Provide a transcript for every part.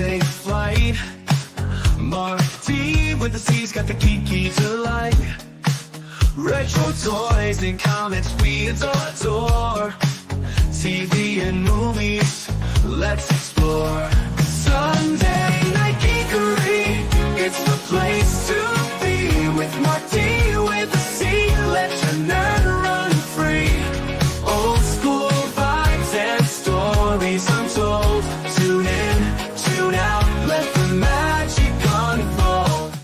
take flight. Marc D with the C's got the key to life. Retro toys and comics we adore. TV and movies, let's explore. Sunday Night Geekery, it's the place to be. With Marc D with a C, let your nerd run free. Old school vibes and stories untold. Tune in, tune out, let the magic unfold.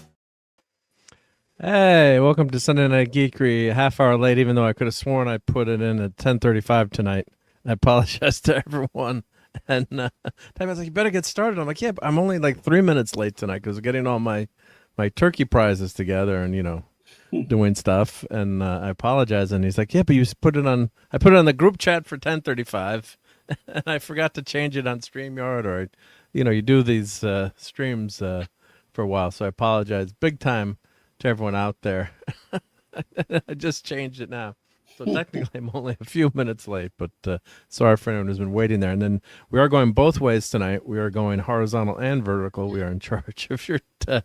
Hey, welcome to Sunday Night Geekery. A half hour late, even though I could have sworn I put it in at 10:35 tonight. I apologize to everyone. And Time was like, you better get started. I'm like, yeah, but I'm only like 3 minutes late tonight because getting all my turkey prizes together and, you know, doing stuff. And I apologize. And he's like, yeah, but you put it on. I put it on the group chat for 10:35, and I forgot to change it on StreamYard, or, you know, you do these streams for a while. So I apologize big time to everyone out there. I just changed it now. So technically, I'm only a few minutes late, but sorry for anyone who's been waiting there. And then we are going both ways tonight. We are going horizontal and vertical. We are in charge of your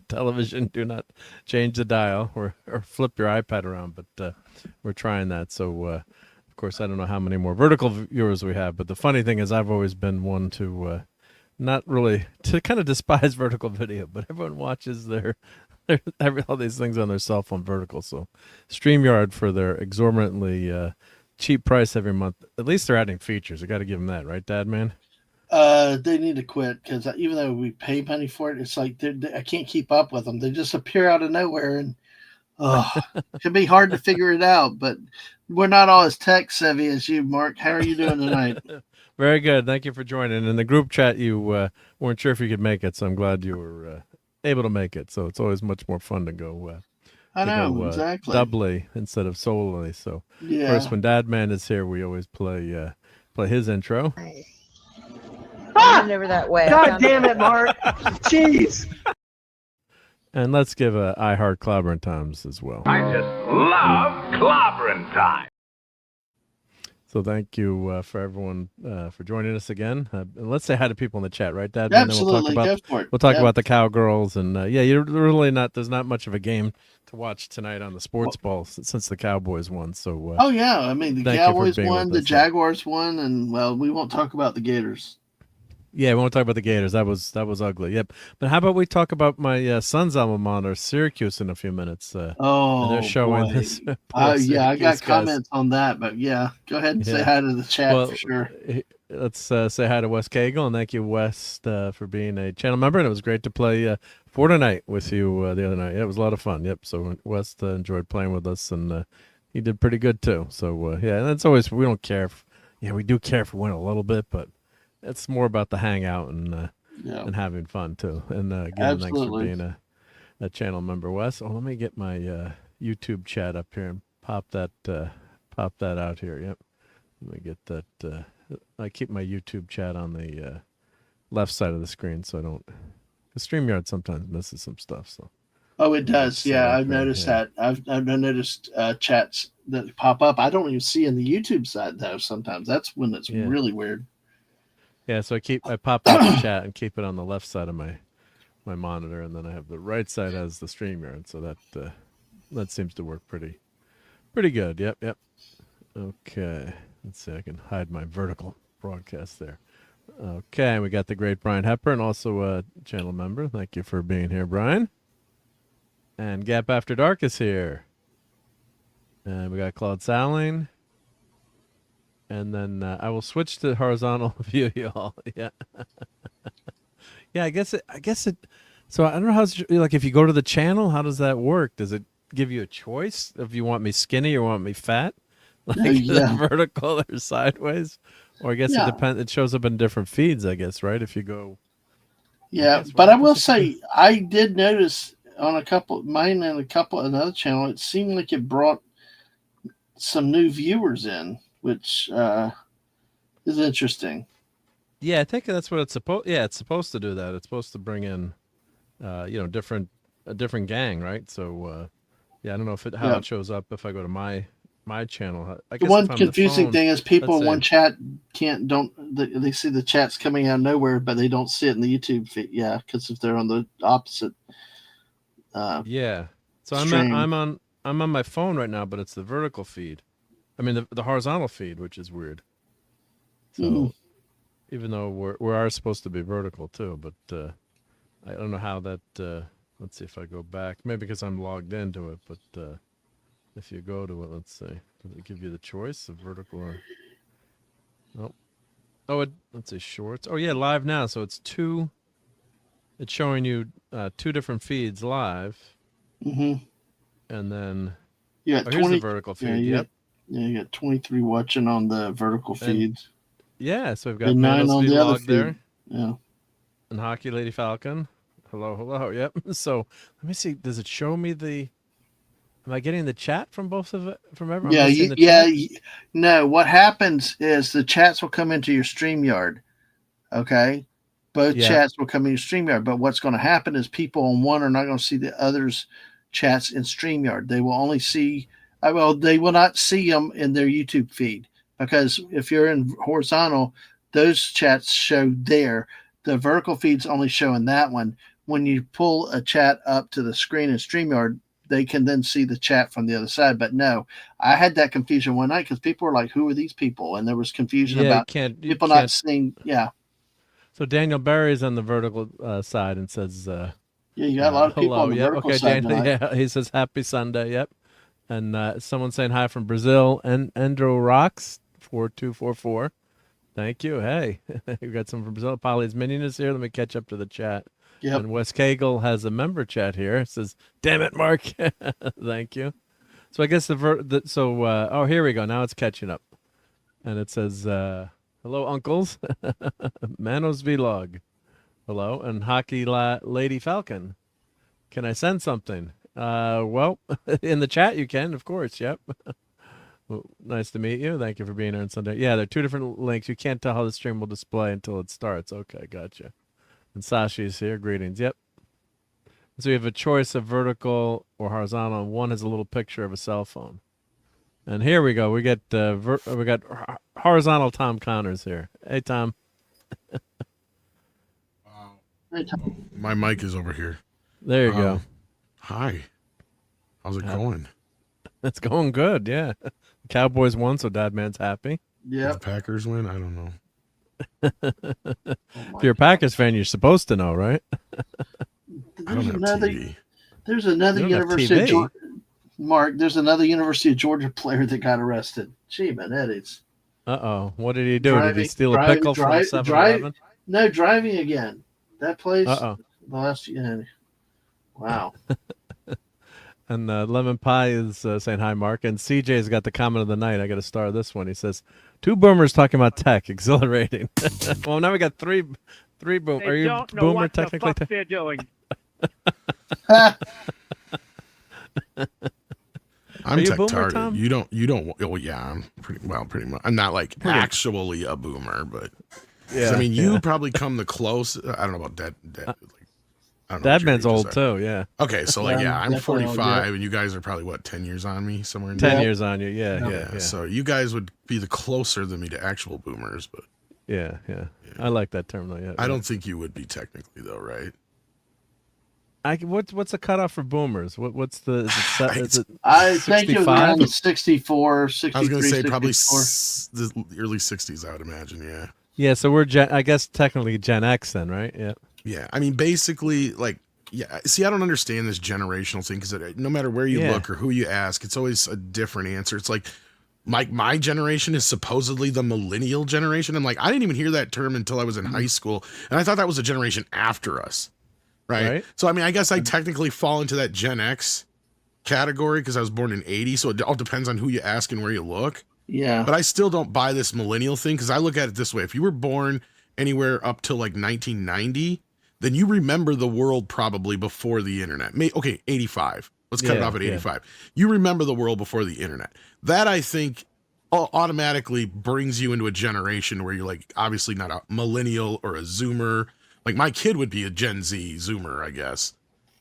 television. Do not change the dial or flip your iPad around, but we're trying that. So, of course, I don't know how many more vertical viewers we have, but the funny thing is I've always been one to not really, to kind of despise vertical video, but everyone watches all these things on their cell phone vertical. So StreamYard, for their exorbitantly cheap price every month, at least they're adding features. I got to give them that, right, Dad, man? They need to quit, because even though we pay money for it, it's like I can't keep up with them. They just appear out of nowhere, and it can be hard to figure it out. But we're not all as tech savvy as you, Mark. How are you doing tonight? Very good. Thank you for joining. In the group chat, you weren't sure if you could make it, so I'm glad you were able to make it. So it's always much more fun to go. I know, exactly. Doubly instead of solely. So yeah. First, when Dad Man is here, we always play his intro. Nice. Ah! Over that way. God damn it, Mark! Jeez. And let's give I Heart Clobbering Times as well. I just love clobbering time. So thank you for everyone for joining us again. Let's say hi to people in the chat, right, Dad? Absolutely. We'll talk about the Cowgirls, and you're really not. There's not much of a game to watch tonight on the sports ball since the Cowboys won. So I mean, the Cowboys won, the Jaguars won, and we won't talk about the Gators. Yeah, we won't talk about the Gators. That was ugly. Yep. But how about we talk about my son's alma mater, Syracuse, in a few minutes? And they're showing this. I got comments on that, but go ahead and say hi to the chat for sure. Let's say hi to Wes Cagle, and thank you, Wes, for being a channel member. And it was great to play Fortnite with you the other night. Yeah, it was a lot of fun. Yep. So Wes enjoyed playing with us, and he did pretty good too. So and that's always, we don't care if we do care if we win a little bit, but it's more about the hangout and having fun too. And again, thanks for being a channel member, Wes. Oh, let me get my YouTube chat up here and pop that out here. Yep. Let me get that. I keep my YouTube chat on the left side of the screen, so I don't. The StreamYard sometimes misses some stuff. So. Oh, it does. Yeah, I've noticed that. I've noticed chats that pop up. I don't even see in the YouTube side though. Sometimes that's when it's really weird. Yeah, so I pop out the chat and keep it on the left side of my monitor, and then I have the right side as the StreamYard, so that seems to work pretty good. Yep. Okay, let's see. I can hide my vertical broadcast there. Okay, we got the great Brian Hepburn, also a channel member. Thank you for being here, Brian. And Gap After Dark is here, and we got Claude Saling. And then I will switch to horizontal view, y'all. Yeah. I guess it. So I don't know how it's like. If you go to the channel, how does that work? Does it give you a choice if you want me skinny or want me fat, like vertical or sideways? Or I guess it depends. It shows up in different feeds, I guess, right? If you go. Yeah, but I will say I did notice on another channel, it seemed like it brought some new viewers in, which is interesting. Yeah, I think that's what it's supposed. Yeah, it's supposed to do that. It's supposed to bring in, a different gang, right? So, I don't know how it shows up if I go to my my channel. I The guess one if I'm confusing phone, thing is people let's in say- one chat they see the chats coming out of nowhere, but they don't see it in the YouTube feed. Yeah, because if they're on the opposite. Yeah. So Stream. I'm on my phone right now, but it's the vertical feed. I mean the horizontal feed, which is weird. So even though we are supposed to be vertical too, but I don't know how that. Let's see if I go back. Maybe because I'm logged into it, but if you go to it, let's see. Does it give you the choice of vertical or? Nope. Oh, let's see shorts. Oh yeah, live now. So it's two. It's showing you two different feeds live, Mm-hmm. and then You got here's 20. the vertical feed. You got 23 watching on the vertical feeds. Yeah, so we've got And 9 Vandals on the other Vlog feed. there, Yeah. and Hockey Lady Falcon. Hello. Yep. So let me see. Does it show me the? Am I getting the chat from both of it? From everyone? Yeah. No, what happens is the chats will come into your StreamYard. Okay. Both chats will come in your StreamYard. But what's going to happen is people on one are not going to see the other's chats in StreamYard. They will only see, they will not see them in their YouTube feed, because if you're in horizontal, those chats show there. The vertical feed's only showing that one. When you pull a chat up to the screen in StreamYard, they can then see the chat from the other side. But no, I had that confusion one night because people were like, who are these people? And there was confusion about people not seeing. Yeah. So Daniel Barry's on the vertical side and says, yeah, you got a lot of people on the vertical side. Daniel, yeah, he says, happy Sunday. Yep. And someone saying hi from Brazil, and Endro Rocks 4244. Thank you. Hey, we got some from Brazil. Polly's Minion is here. Let me catch up to the chat. Yep. And Wes Cagle has a member chat here. It says, damn it, Mark. Thank you. So I guess oh, here we go. Now it's catching up. And it says, hello, uncles. Manos Vlog. Hello. And Hockey Lady Falcon. Can I send something? Well, in the chat you can, of course. Yep. Well, nice to meet you. Thank you for being here on Sunday. Yeah, there are two different links. You can't tell how the stream will display until it starts. Okay, gotcha. And Sashi's here. Greetings. Yep. So you have a choice of vertical or horizontal, and one has a little picture of a cell phone. And here we go. We got horizontal Tom Connors here. Hey, Tom. Hey, Tom. My mic is over here. There you go. Hi. How's it going? It's going good. Yeah. The Cowboys won, so Dad Man's happy. Yeah. Did the Packers win? I don't know. If you're a Packers fan, you're supposed to know, right? I don't have TV. There's another You don't have University of TV? Georgia. Mark, there's another University of Georgia player that got arrested. Gee, man, that is. Uh-oh. What did he do? Did he steal a pickle from 7-Eleven? No, driving again. That place. Uh-oh. The last. Wow. And Lemon Pie is saying hi, Mark. And CJ's got the comment of the night. I got to star this one. He says, 2 boomers talking about tech. Exhilarating. Well, now we got three boom. They Are you don't know boomer what technically? the fuck they're doing. I'm you a tech boomer, tarded. Tom? You don't. Oh yeah, I'm pretty much. I'm not like actually a boomer, but 'cause, I mean, you probably come the close. I don't know about Dad. Like, I don't know. Dad Man's old too. Yeah. Okay, so like, Yeah, I'm definitely old, 45, and you guys are probably what 10 years on me, somewhere in 10 there. years on you. Yeah. So you guys would be the closer than me to actual boomers, but Yeah. I like that term though. Yeah. I don't think you would be technically though, right? What's the cutoff for boomers? What's the? Is it I think it was 65? around 64, 63, I was going to say probably 64. the early 60s, I would imagine. Yeah. Yeah. So we're I guess technically Gen X then, right? Yeah. Yeah. I mean, basically, like, yeah. See, I don't understand this generational thing because no matter where you look or who you ask, it's always a different answer. It's like my generation is supposedly the millennial generation. I'm like, I didn't even hear that term until I was in high school, and I thought that was a generation after us. Right. So, I mean, I guess I technically fall into that Gen X category because I was born in 80. So it all depends on who you ask and where you look. Yeah. But I still don't buy this millennial thing because I look at it this way. If you were born anywhere up till like 1990, then you remember the world probably before the internet. Okay, 85. Let's cut it off at 85. You remember the world before the internet. That, I think, automatically brings you into a generation where you're like obviously not a millennial or a Zoomer. Like my kid would be a Gen Z Zoomer, I guess.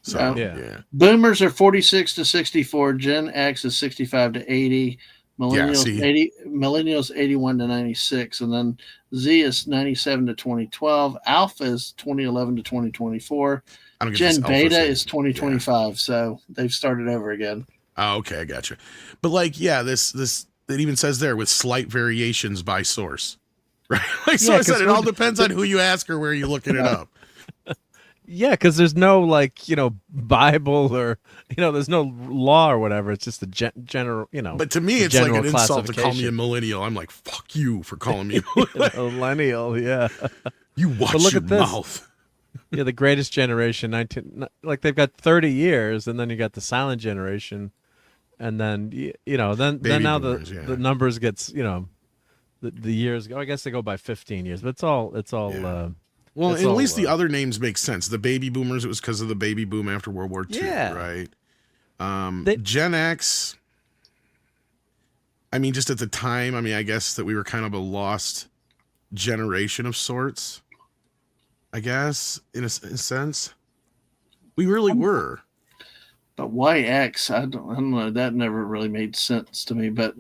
So, yeah. Boomers are 46 to 64. Gen X is 65 to 80. Millennials see. 81 to 96, and then Z is 97 to 2012. Alpha is 2011 to 2024. I don't get Gen this alpha Beta thing. is 2025. So they've started over again. Oh, okay, I gotcha. But like, yeah, this it even says there with slight variations by source, right? Like, so Yeah, I said, 'cause it all depends on who you ask or where you're looking it up. Yeah, because there's no like Bible or there's no law or whatever. It's just a general But to me, it's like an insult to call me a millennial. I'm like, fuck you for calling me a millennial. Yeah, you watch but look your at this. mouth. Yeah, the greatest generation, like they've got 30 years, and then you got the silent generation, and then then now boomers, the numbers gets the years go. I guess they go by 15 years, but it's all. Yeah. Well, at least the other names make sense. The baby boomers, it was because of the baby boom after World War II, right? Gen X, I mean, just at the time, I mean, I guess that we were kind of a lost generation of sorts, I guess, in a sense. We really were. But YX, I don't know. That never really made sense to me. But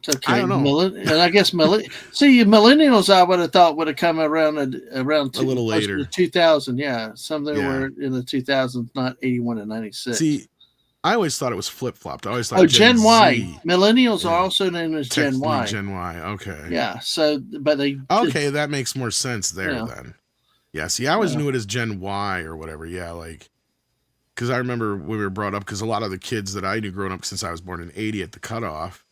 it's okay. I don't know. And I guess millennials, I would have thought would have come around a little later, 2000. Yeah, some they were in the 2000s, not 81 and 96. See, I always thought it was flip flopped. I always thought Gen Y. Z. Millennials are also known as Gen Y. Gen Y. Okay. Yeah. So, but they. Okay, that makes more sense there then. Yeah. See, I always knew it as Gen Y or whatever. Yeah, like. Because I remember when we were brought up, because a lot of the kids that I knew growing up, since I was born in 80 at the cutoff,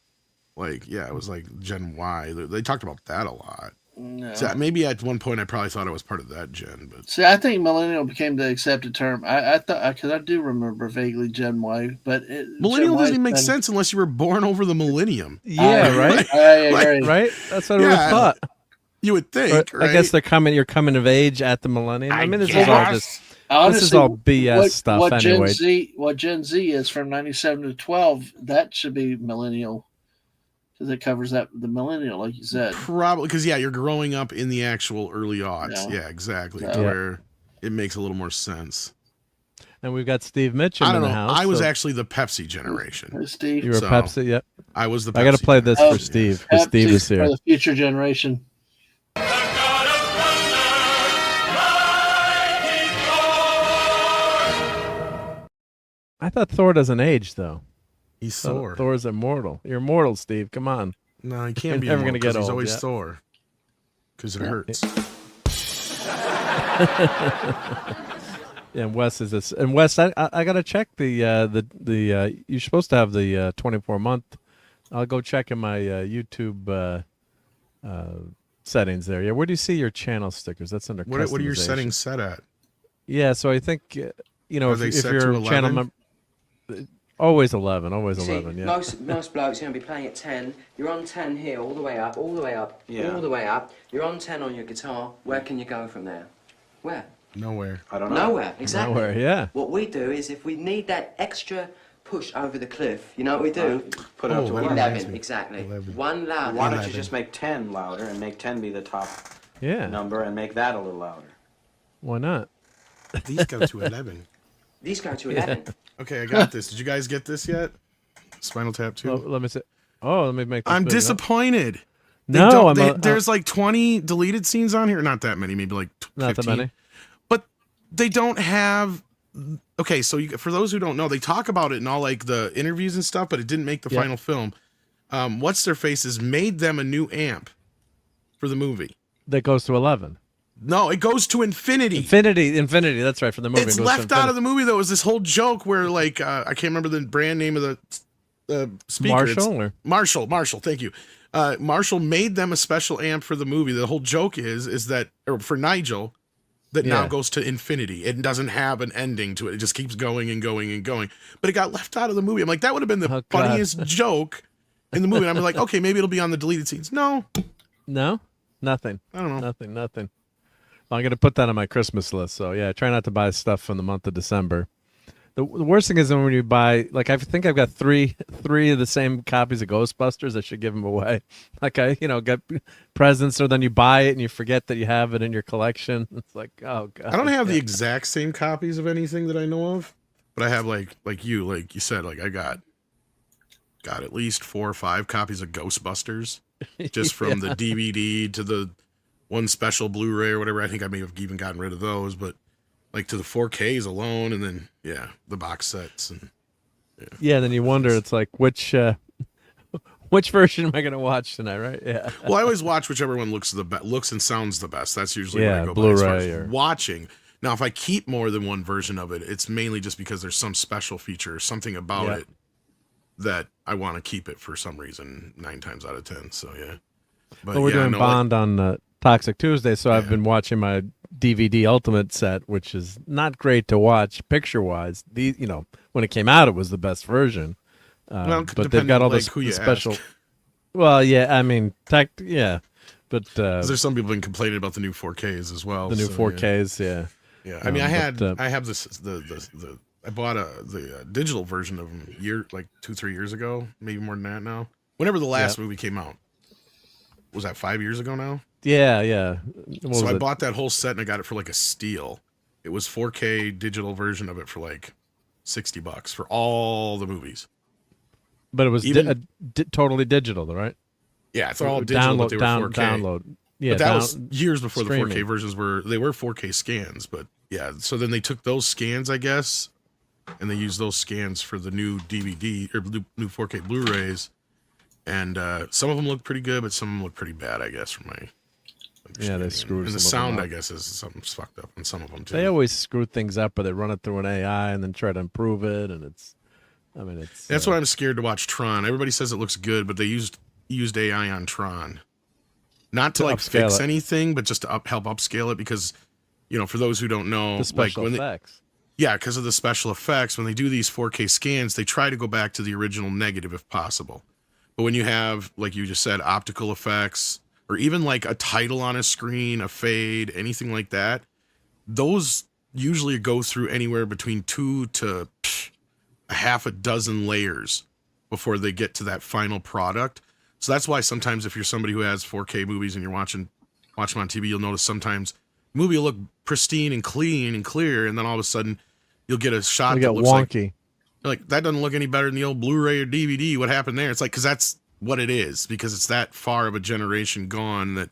like, yeah, it was like Gen Y. They talked about that a lot. No. So maybe at one point I probably thought it was part of that gen. But see, I think millennial became the accepted term. I thought, because I do remember vaguely Gen Y, but millennial doesn't even make sense unless you were born over the millennium. Yeah, right. Right. That's what I thought. You would think. Right? I guess you're coming of age at the millennium. I mean, this is all just. Honestly, this is all BS stuff anyway. What Gen Z is from 97 to 12, that should be millennial. Because it covers the millennial, like you said. Probably, because, you're growing up in the actual early aughts. Yeah, exactly. To where it makes a little more sense. And we've got Steve Mitchum in the house. I was actually the Pepsi generation. Hey, Steve. You were Pepsi, yep. I was the Pepsi. I got to play this for Steve, because Steve is here. For the future generation. I thought Thor doesn't age, though. He's Thor. Thor's immortal. You're immortal, Steve. Come on. No, he can't be never going to get old. He's always Thor. Because it hurts. Yeah, and Wes is this. And Wes, I got to check the you're supposed to have the 24-month. I'll go check in my YouTube settings there. Yeah, where do you see your channel stickers? That's under What are your settings set at? Yeah, so I think if you're a channel member. Always 11, always 11, yeah. Most blokes are going to be playing at 10. You're on 10 here, all the way up, all the way up, all the way up. You're on 10 on your guitar. Where can you go from there? Where? Nowhere. I don't know. Nowhere, exactly. Nowhere, yeah. What we do is if we need that extra push over the cliff, you know what we do? Put it up to 11, exactly. 11. One louder. Why don't you just make 10 louder and make 10 be the top number and make that a little louder? Why not? These go to 11. These go to 11. Okay, I got this. Did you guys get this yet? Spinal Tap 2? Let me see. Oh, let me make this I'm big, disappointed. There's like 20 deleted scenes on here. Not that many, maybe like 15. Not that many. But they don't have... Okay, so for those who don't know, they talk about it in all like the interviews and stuff, but it didn't make the final film. What's Their Faces made them a new amp for the movie. That goes to 11. No, it goes to infinity. Infinity. That's right, for the movie. It's left out of the movie, though. It was this whole joke where, like, I can't remember the brand name of the speaker. Marshall. Thank you. Marshall made them a special amp for the movie. The whole joke is that, or for Nigel, that now goes to infinity. It doesn't have an ending to it. It just keeps going and going and going. But it got left out of the movie. I'm like, that would have been the funniest joke in the movie. And I'm like, okay, maybe it'll be on the deleted scenes. No, nothing. I don't know. Nothing. I'm going to put that on my Christmas list. So, yeah, try not to buy stuff from the month of December. The worst thing is when you buy, like, I think I've got three of the same copies of Ghostbusters. I should give them away. Like, I get presents, or then you buy it and you forget that you have it in your collection. It's like, oh, God. I don't have the exact same copies of anything that I know of. But I have like you said, like I got at least 4 or 5 copies of Ghostbusters, just from the DVD to the one special Blu-ray or whatever. I think I may have even gotten rid of those, but like to the 4Ks alone, and then the box sets and then you wonder, it's like which version am I going to watch tonight, right? Yeah. Well, I always watch whichever one looks and sounds the best. That's usually what I go Blu-ray by as far as watching. Now, if I keep more than one version of it, it's mainly just because there's some special feature or something about it that I want to keep it for some reason 9 times out of 10. So, yeah. But we're doing Bond on Toxic Tuesday, so I've been watching my DVD Ultimate set, which is not great to watch picture-wise. When it came out, it was the best version. But they've got all this special... Ask. Well, yeah, I mean, but... there's some people been complaining about the new 4Ks as well. The new 4Ks, yeah. Yeah, I mean, I have this I bought the digital version of them 2-3 years ago, maybe more than that now. Whenever the last movie came out, was that 5 years ago now? Yeah. So I bought that whole set and I got it for like a steal. It was 4K digital version of it for like $60 for all the movies. But it was totally digital, right? Yeah, it's all digital, but they were 4K. Download. Yeah, but that was years before streaming. The 4K versions were 4K scans, but yeah, so then they took those scans, I guess, and they used those scans for the new DVD or new 4K Blu-rays, and some of them look pretty good, but some of them look pretty bad, I guess, from my they screwed. And the sound, I guess, is something's fucked up on some of them too. They always screw things up, or they run it through an AI and then try to improve it, and it's. That's why I'm scared to watch Tron. Everybody says it looks good, but they used AI on Tron. Not to like fix anything, but just to help upscale it because, for those who don't know, the special effects. Because of the special effects, when they do these 4K scans, they try to go back to the original negative if possible. But when you have, like you just said, optical effects, or even like a title on a screen, a fade, anything like that, those usually go through anywhere between 2 to a half a dozen layers before they get to that final product. So that's why sometimes if you're somebody who has 4K movies and you're watching them on TV, you'll notice sometimes the movie will look pristine and clean and clear, and then all of a sudden you'll get a shot that looks wonky. Like that doesn't look any better than the old Blu-ray or DVD. What happened there? It's like, because that's what it is, because it's that far of a generation gone that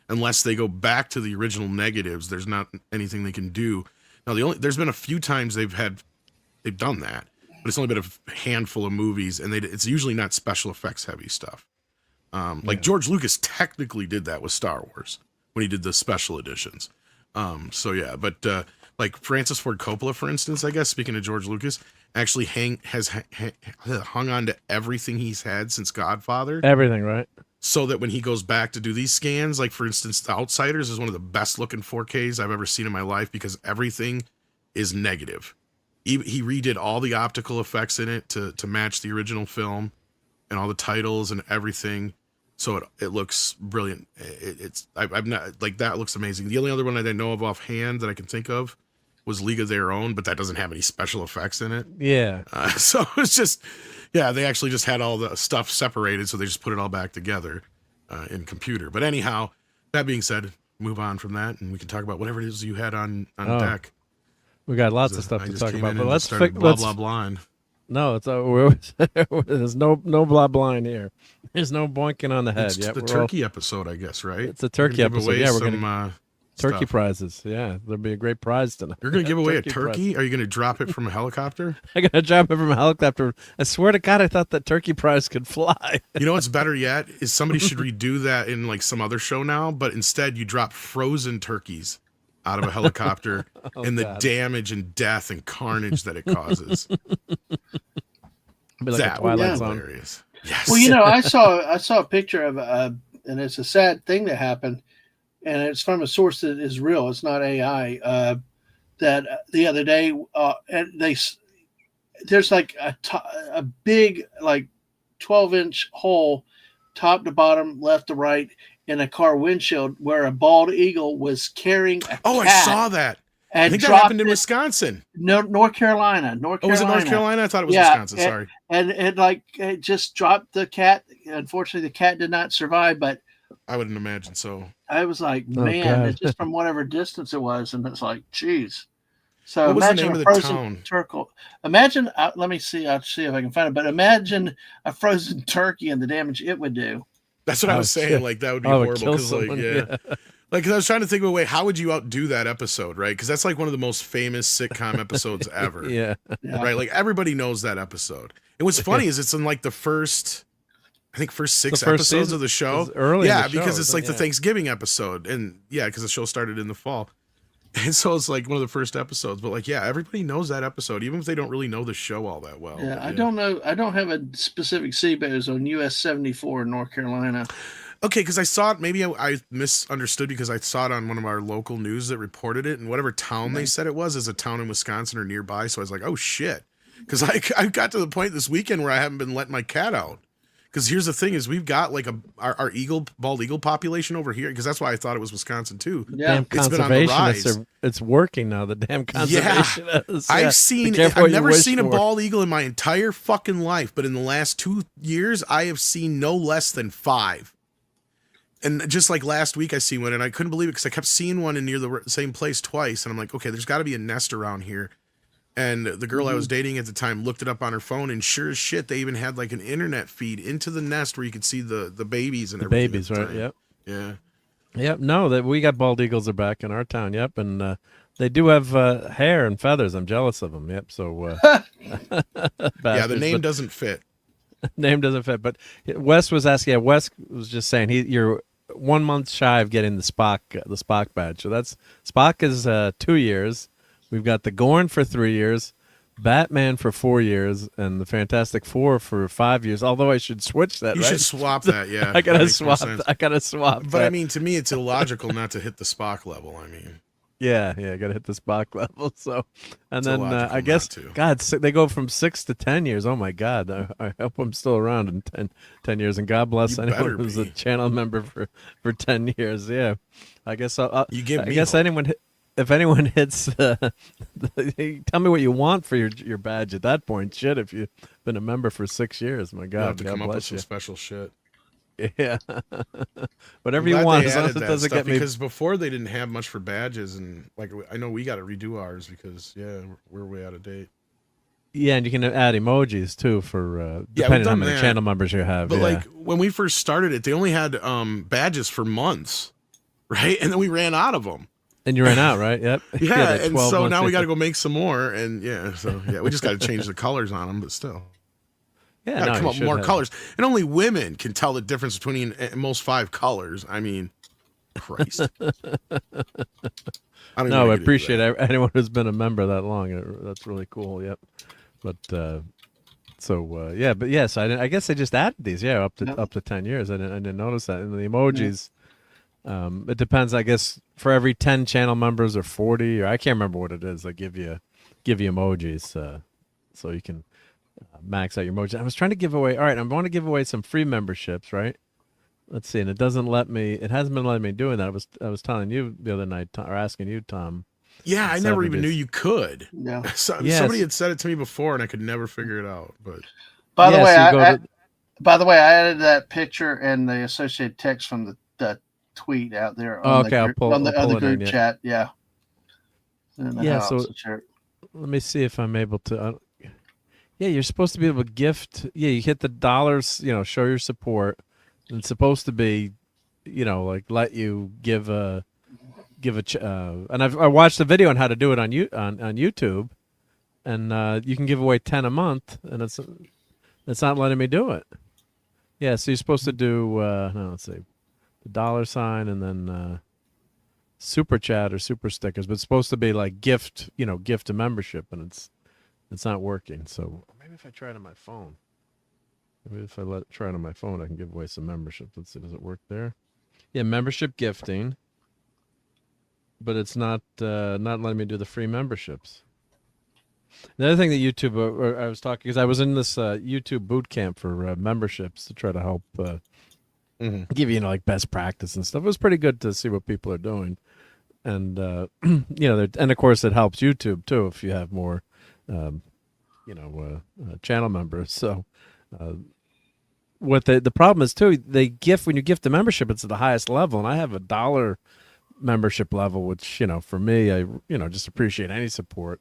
unless they go back to the original negatives, there's not anything they can do. Now there's been a few times they've done that, but it's only been a handful of movies, and it's usually not special effects heavy stuff. George Lucas technically did that with Star Wars when he did the special editions. But like Francis Ford Coppola, for instance, I guess, speaking of George Lucas, actually has hung on to everything he's had since Godfather. Everything, right? So that when he goes back to do these scans, like for instance, The Outsiders is one of the best looking 4Ks I've ever seen in my life because everything is negative. He redid all the optical effects in it to match the original film and all the titles and everything. So it looks brilliant. I've not like that looks amazing. The only other one that I know of offhand that I can think of was League of Their Own, but that doesn't have any special effects in it. Yeah. So it's just, they actually just had all the stuff separated, so they just put it all back together in computer. But anyhow, that being said, move on from that, and we can talk about whatever it is you had on deck. We got lots of stuff to talk about, but let's blah blind. No, it's there's no blah blind here. There's no boinking on the head. It's the turkey episode, I guess, right? It's a turkey episode. Yeah, we're gonna turkey stuff. Prizes. Yeah, there'll be a great prize tonight. You're gonna give away a turkey? Are you gonna drop it from a helicopter? I'm gonna drop it from a helicopter. I swear to God, I thought that turkey prize could fly. You know what's better yet is somebody should redo that in like some other show now, but instead you drop frozen turkeys out of a helicopter and the damage and death and carnage that it causes. Like that would be hilarious. Yes. Well, I saw a picture of and it's a sad thing that happened, and it's from a source that is real. It's not AI. That the other day, and there's like a big like 12-inch hole, top to bottom, left to right, in a car windshield where a bald eagle was carrying a cat. I saw that. I think that happened in Wisconsin. No, North Carolina. Oh, was it North Carolina? I thought it was Wisconsin. Sorry. And it just dropped the cat. Unfortunately, the cat did not survive, but I wouldn't imagine so. I was like, man, it's just from whatever distance it was, and it's like, geez. So what was the imagine name a of the frozen town? turkey. Imagine, let me see. I'll see if I can find it. But imagine a frozen turkey and the damage it would do. That's what I was saying. Shit. Like that would be Oh, it horrible. kills Because like, someone, yeah. Like, 'cause I was trying to think of a way, how would you outdo that episode, right? Because that's like one of the most famous sitcom episodes ever. Yeah. Right? Like, everybody knows that episode. And what's funny is it's in like the first, I think, first six episodes season of the show. is early in the show, because it's isn't like it? the Yeah. Thanksgiving episode. And yeah, because the show started in the fall. And so it's like one of the first episodes. But like, yeah, everybody knows that episode, even if they don't really know the show all that well. Yeah, But, I don't know. I don't have a specific CBOs on US 74 in North Carolina. Okay, because I saw it. Maybe I misunderstood because I saw it on one of our local news that reported it, and whatever town they said it was is a town in Wisconsin or nearby. So I was like, oh shit, because I got to the point this weekend where I haven't been letting my cat out. Because here's the thing: is we've got like our bald eagle population over here. Because that's why I thought it was Wisconsin too. Yeah, Damn it's been on the rise. conservationists it's working now. The damn conservationists. Yeah. I've never seen a bald eagle in my entire fucking life, but in the last 2 years, I have seen no less than 5. And just like last week, I seen one, and I couldn't believe it because I kept seeing one in near the same place twice. And I'm like, okay, there's got to be a nest around here. And the girl I was dating at the time looked it up on her phone, and sure as shit, they even had like an internet feed into the nest where you could see the babies and everything. Babies, right? Yep. Yeah. Yep. No, that we got bald eagles are back in our town. Yep, and they do have hair and feathers. I'm jealous of them. Yep. So Yeah, the name doesn't fit. Name doesn't fit. But Wes was asking. Yeah, Wes was just saying you're 1 month shy of getting the Spock badge. So that's Spock is 2 years. We've got the Gorn for 3 years, Batman for 4 years, and the Fantastic Four for 5 years. Although I should switch that. You right? should swap that. Yeah, I gotta that makes more swap. sense. I gotta swap. But that. I mean, to me, it's illogical not to hit the Spock level. I mean, yeah, I gotta hit the Spock level. So, and It's then illogical I guess not to. God, they go from 6 to 10 years. Oh my God, I hope I'm still around in 10 years. And God bless You anyone better who's a be. channel member for 10 years. Yeah, I guess You give I me guess hope. if anyone hits, tell me what you want for your badge at that point. Shit, if you've been a member for 6 years, my you God, have to God come up with bless some you. special shit. Yeah, whatever I'm you glad want, they as long as added it that doesn't stuff get me. because before they didn't have much for badges, and like I know we got to redo ours because we're way out of date. Yeah, and you can add emojis too for we've depending on how done many that. channel members you have. But yeah. like when we first started it, they only had badges for months, right? And then we ran out of them. And you ran out, right? Yep. Yeah, the and 12 so months now we in. got to go make some more, and we just got to change the colors on them, but still. Yeah, Gotta no, come you up with should more have. colors, and only women can tell the difference between most 5 colors. I mean, Christ. I don't No, even I get into appreciate that. anyone who's been a member that long. That's really cool. Yep. But but yes, I guess they just added these. Yeah, up to 10 years. I didn't notice that. And the emojis, it depends. I guess for every 10 channel members or 40, or I can't remember what it is. They give you emojis, so you can max out your emojis. I was trying to give away. All right, I want to give away some free memberships, right? Let's see, and it doesn't let me. It hasn't been letting me doing that. I was telling you the other night, or asking you, Tom. Yeah, I never even knew you could. Yeah. Yes. Somebody had said it to me before, and I could never figure it out. But By the Yes, way, you go to- by the way, I added that picture and the associated text from the tweet out there Oh, on okay, I'll the, pull- on the I'll pull other it group in, yeah. chat. Yeah. And Yeah, I'll so- also share it. Let me see if I'm able to. Yeah, you're supposed to be able to gift. Yeah, you hit the dollars. Show your support. And it's supposed to be, like let you give a. And I watched the video on how to do it on YouTube, and you can give away 10 a month, and it's not letting me do it. Yeah, so you're supposed to do. No, let's see, the $sign and then super chat or super stickers, but it's supposed to be like gift a membership, and it's not working. So maybe if I try it on my phone, try it on my phone, I can give away some membership. Let's see, does it work there? Yeah, membership gifting, but it's not letting me do the free memberships. The other thing that YouTube, I was talking, because I was in this YouTube boot camp for memberships to try to help give you like best practice and stuff. It was pretty good to see what people are doing, and and of course it helps YouTube too if you have more channel members. So what the problem is too, when you gift the membership, it's at the highest level, and I have $1 membership level, which, for me, I, just appreciate any support.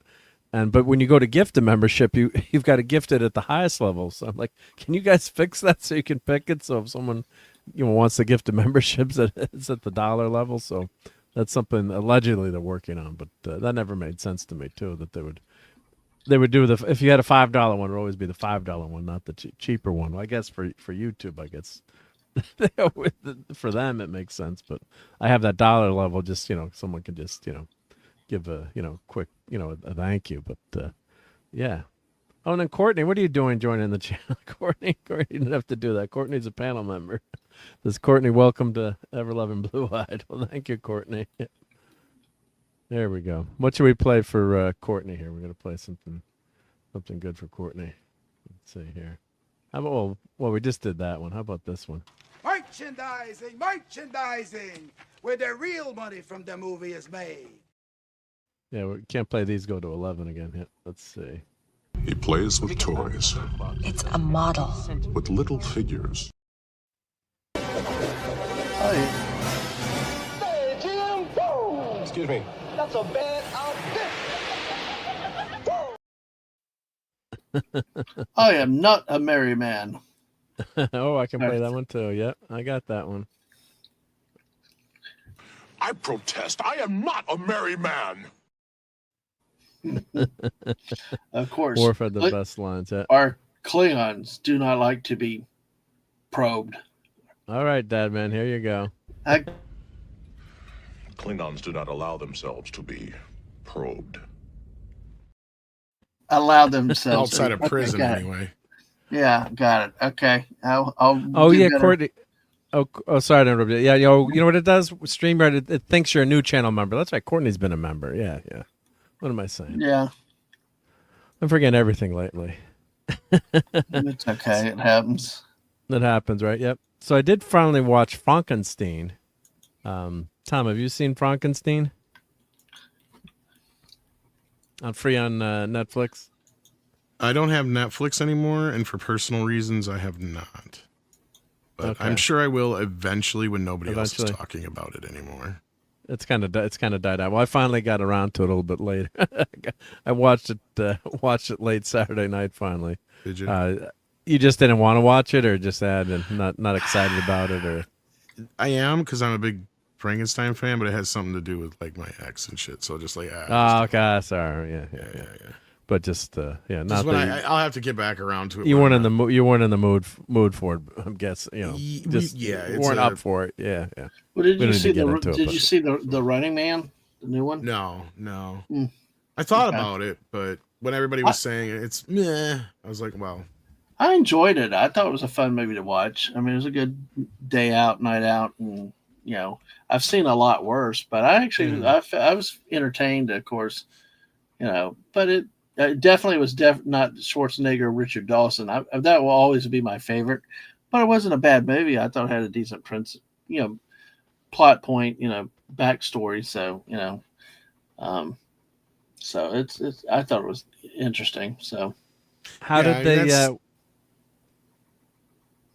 But when you go to gift a membership, you've got to gift it at the highest level. So I'm like, can you guys fix that so you can pick it? So if someone, wants to gift a membership, it's at the dollar level. So that's something allegedly they're working on, but that never made sense to me too, that they would do if you had a $5 one, it would always be the $5 one, not the cheaper one. Well, I guess for YouTube, I guess for them it makes sense, but I have that dollar level, just someone can just give a quick a thank you, but yeah. Oh, and then Courtney, what are you doing joining the channel? Courtney didn't have to do that. Courtney's a panel member. This Courtney, welcome to Ever Loving Blue Eyed. Well, thank you, Courtney. There we go. What should we play for Courtney here? We're gonna play something good for Courtney. Let's see here. How about well, we just did that one. How about this one? Merchandising, where the real money from the movie is made. Yeah, we can't play these. Go to 11 again. Yeah, let's see. He plays with toys. It's a model. With little figures. Hey, Jim, boom! Excuse me. That's a bad outfit. I am not a merry man. Oh, I can play that one too. Yep, I got that one. I protest. I am not a merry man. Of course. Worf had the best lines. Yeah. Our Klingons do not like to be probed. All right, Dad, man, here you go. Klingons do not allow themselves to be probed. Allow themselves Outside of prison, anyway. Yeah, got it. Okay. I'll yeah, better. Courtney. Oh, sorry to interrupt you. Yeah, you know what it does? StreamYard, it thinks you're a new channel member. That's right. Courtney's been a member. Yeah. What am I saying? Yeah. I'm forgetting everything lately. It's okay. It happens. That happens, right? Yep. So I did finally watch Frankenstein. Tom, have you seen Frankenstein? Free on Netflix? I don't have Netflix anymore, and for personal reasons, I have not. But Okay. I'm sure I will eventually when nobody else is talking about it anymore. It's kind of died out. Well, I finally got around to it a little bit later. I watched it late Saturday night. Finally, did you? You just didn't want to watch it, or just not excited about it, or? I am, because I'm a big Frankenstein fan, but it has something to do with like my ex and shit. So just like okay, sorry, yeah. But just not that I'll have to get back around to it. You weren't in the mood. You weren't in the mood for it. I'm guessing. You weren't up for it. Yeah. Well, did you see the Running Man, the new one? No. I thought about it, but when everybody was saying it's meh, I was like, well. I enjoyed it. I thought it was a fun movie to watch. I mean, it was a good day out, night out, and I've seen a lot worse. But I actually, I was entertained, of course, But it definitely was not Schwarzenegger or Richard Dawson. That will always be my favorite. But it wasn't a bad movie. I thought it had a decent plot point, backstory. So so it's. I thought it was interesting. So how did they?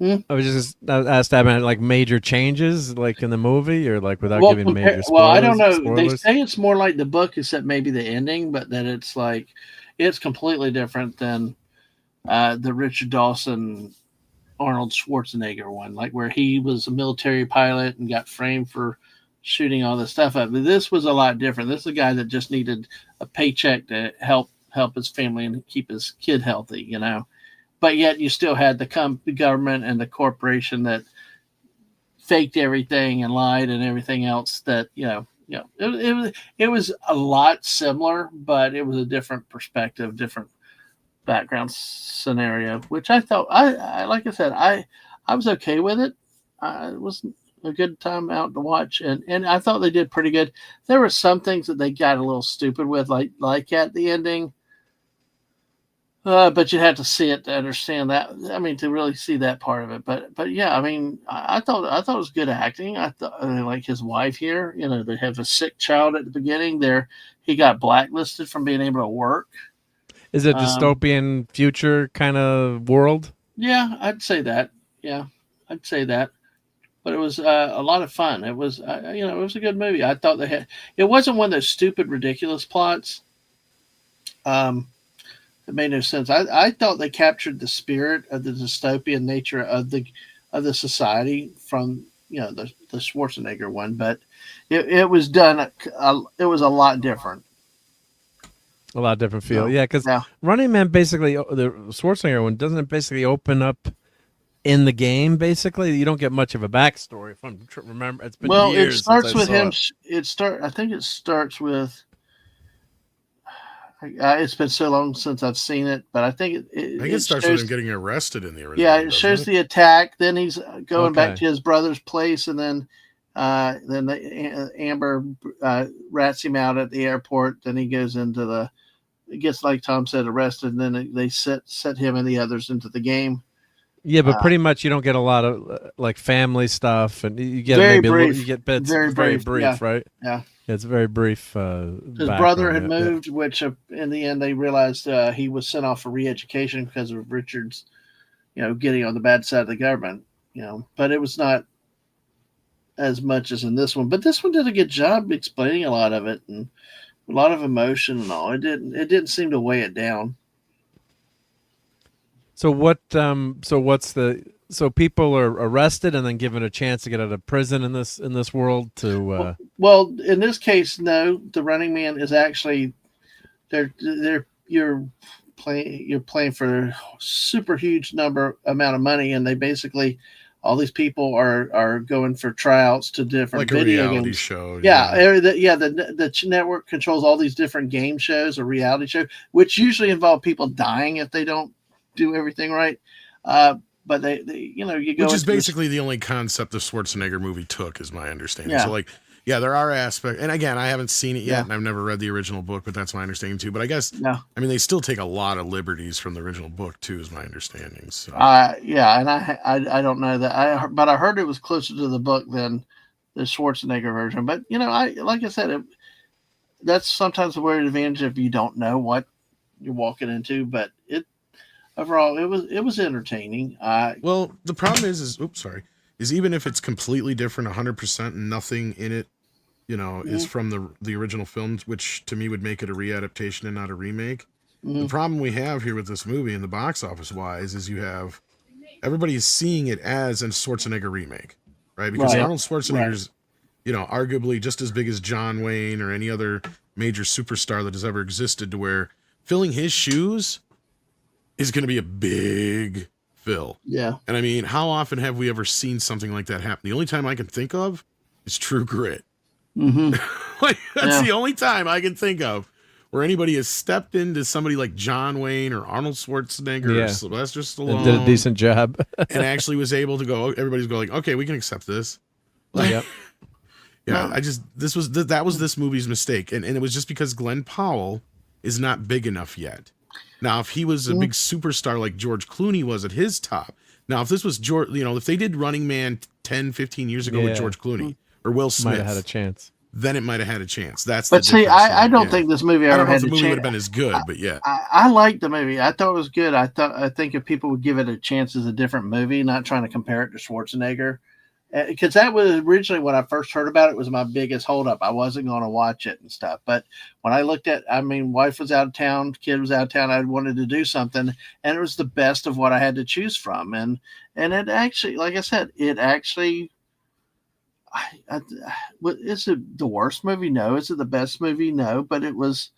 I was just asked about like major changes, like in the movie, or like without giving major spoilers. Well, I don't know. Spoilers? They say it's more like the book, except maybe the ending, but that it's like it's completely different than the Richard Dawson, Arnold Schwarzenegger one, like where he was a military pilot and got framed for shooting all this stuff up. But this was a lot different. This is a guy that just needed a paycheck to help his family and keep his kid healthy, But yet you still had the government and the corporation that faked everything and lied and everything else. That it was a lot similar, but it was a different perspective, different background scenario. Which I thought I like I said I was okay with it. It was a good time out to watch, and I thought they did pretty good. There were some things that they got a little stupid with, like at the ending. But you had to see it to understand that. I mean, to really see that part of it. But yeah, I mean, I thought it was good acting. I thought like his wife here. They have a sick child at the beginning. There, he got blacklisted from being able to work. Is it a dystopian future kind of world? Yeah, I'd say that. Yeah, I'd say that. but it was a lot of fun. It was, it was a good movie. I thought it wasn't one of those stupid, ridiculous plots. It made no sense. I thought they captured the spirit of the dystopian nature of the society from the Schwarzenegger one, but it was done. It was a lot different. A lot different feel, yeah. Because Running Man basically, the Schwarzenegger one, doesn't it basically open up in the game? Basically, you don't get much of a backstory. If I'm remember, it's been years. It starts since with him. I think it starts with. It's been so long since I've seen it, but I think it starts with him getting arrested in the original. Yeah, it shows the attack. Then he's going back to his brother's place, and then Amber rats him out at the airport. Then he goes into it gets, like Tom said, arrested, and then they set him and the others into the game. Yeah, but pretty much you don't get a lot of like family stuff, and you get you get bits very brief, right? Yeah. It's very brief. His brother had moved, which in the end they realized he was sent off for re-education because of Richard's, getting on the bad side of the government. But it was not as much as in this one. But this one did a good job explaining a lot of it and a lot of emotion and all. It didn't seem to weigh it down. So what? So people are arrested and then given a chance to get out of prison in this world to. Well, in this case, no. The Running Man is actually you're playing for a super huge amount of money, and they basically all these people are going for tryouts to different like video a reality games. show. The network controls all these different game shows or reality shows, which usually involve people dying if they don't do everything right. But they you go, which is basically the only concept the Schwarzenegger movie took, is my understanding. Yeah. So there are aspects, and again, I haven't seen it yet, and I've never read the original book, but that's my understanding too. But I guess, I mean, they still take a lot of liberties from the original book too, is my understanding. So, and I don't know that, but I heard it was closer to the book than the Schwarzenegger version. But like I said, that's sometimes a weird advantage if you don't know what you're walking into. But overall, it was entertaining. Well, the problem is even if it's completely different, 100%, and nothing in it, is from the original films, which to me would make it a readaptation and not a remake. The problem we have here with this movie in the box office wise is you have everybody is seeing it as a Schwarzenegger remake, right? Because Arnold Schwarzenegger's, arguably just as big as John Wayne or any other major superstar that has ever existed, to where filling his shoes is going to be a big fill. Yeah. And I mean, how often have we ever seen something like that happen? The only time I can think of is True Grit. That's the only time I can think of where anybody has stepped into somebody like John Wayne or Arnold Schwarzenegger or Sylvester Stallone, and did a decent job, and actually was able to go. Everybody's going, okay, we can accept this. Yep. That was this movie's mistake, and it was just because Glenn Powell is not big enough yet. Now, if he was a big superstar like George Clooney was at his top, now if this was George, if they did Running Man 10, 15 years ago with George Clooney or Will Smith, might have had a chance. Then it might have had a chance. But see, I don't think this movie ever had a chance. I don't know if the movie would have been as good, but yeah. I liked the movie. I thought it was good. I think if people would give it a chance as a different movie, not trying to compare it to Schwarzenegger, because that was originally when I first heard about it, was my biggest holdup. I wasn't going to watch it and stuff. But when I looked at, wife was out of town, kid was out of town, I wanted to do something, and it was the best of what I had to choose from. And it actually, like I said, is it the worst movie? No. Is it the best movie? No. But it was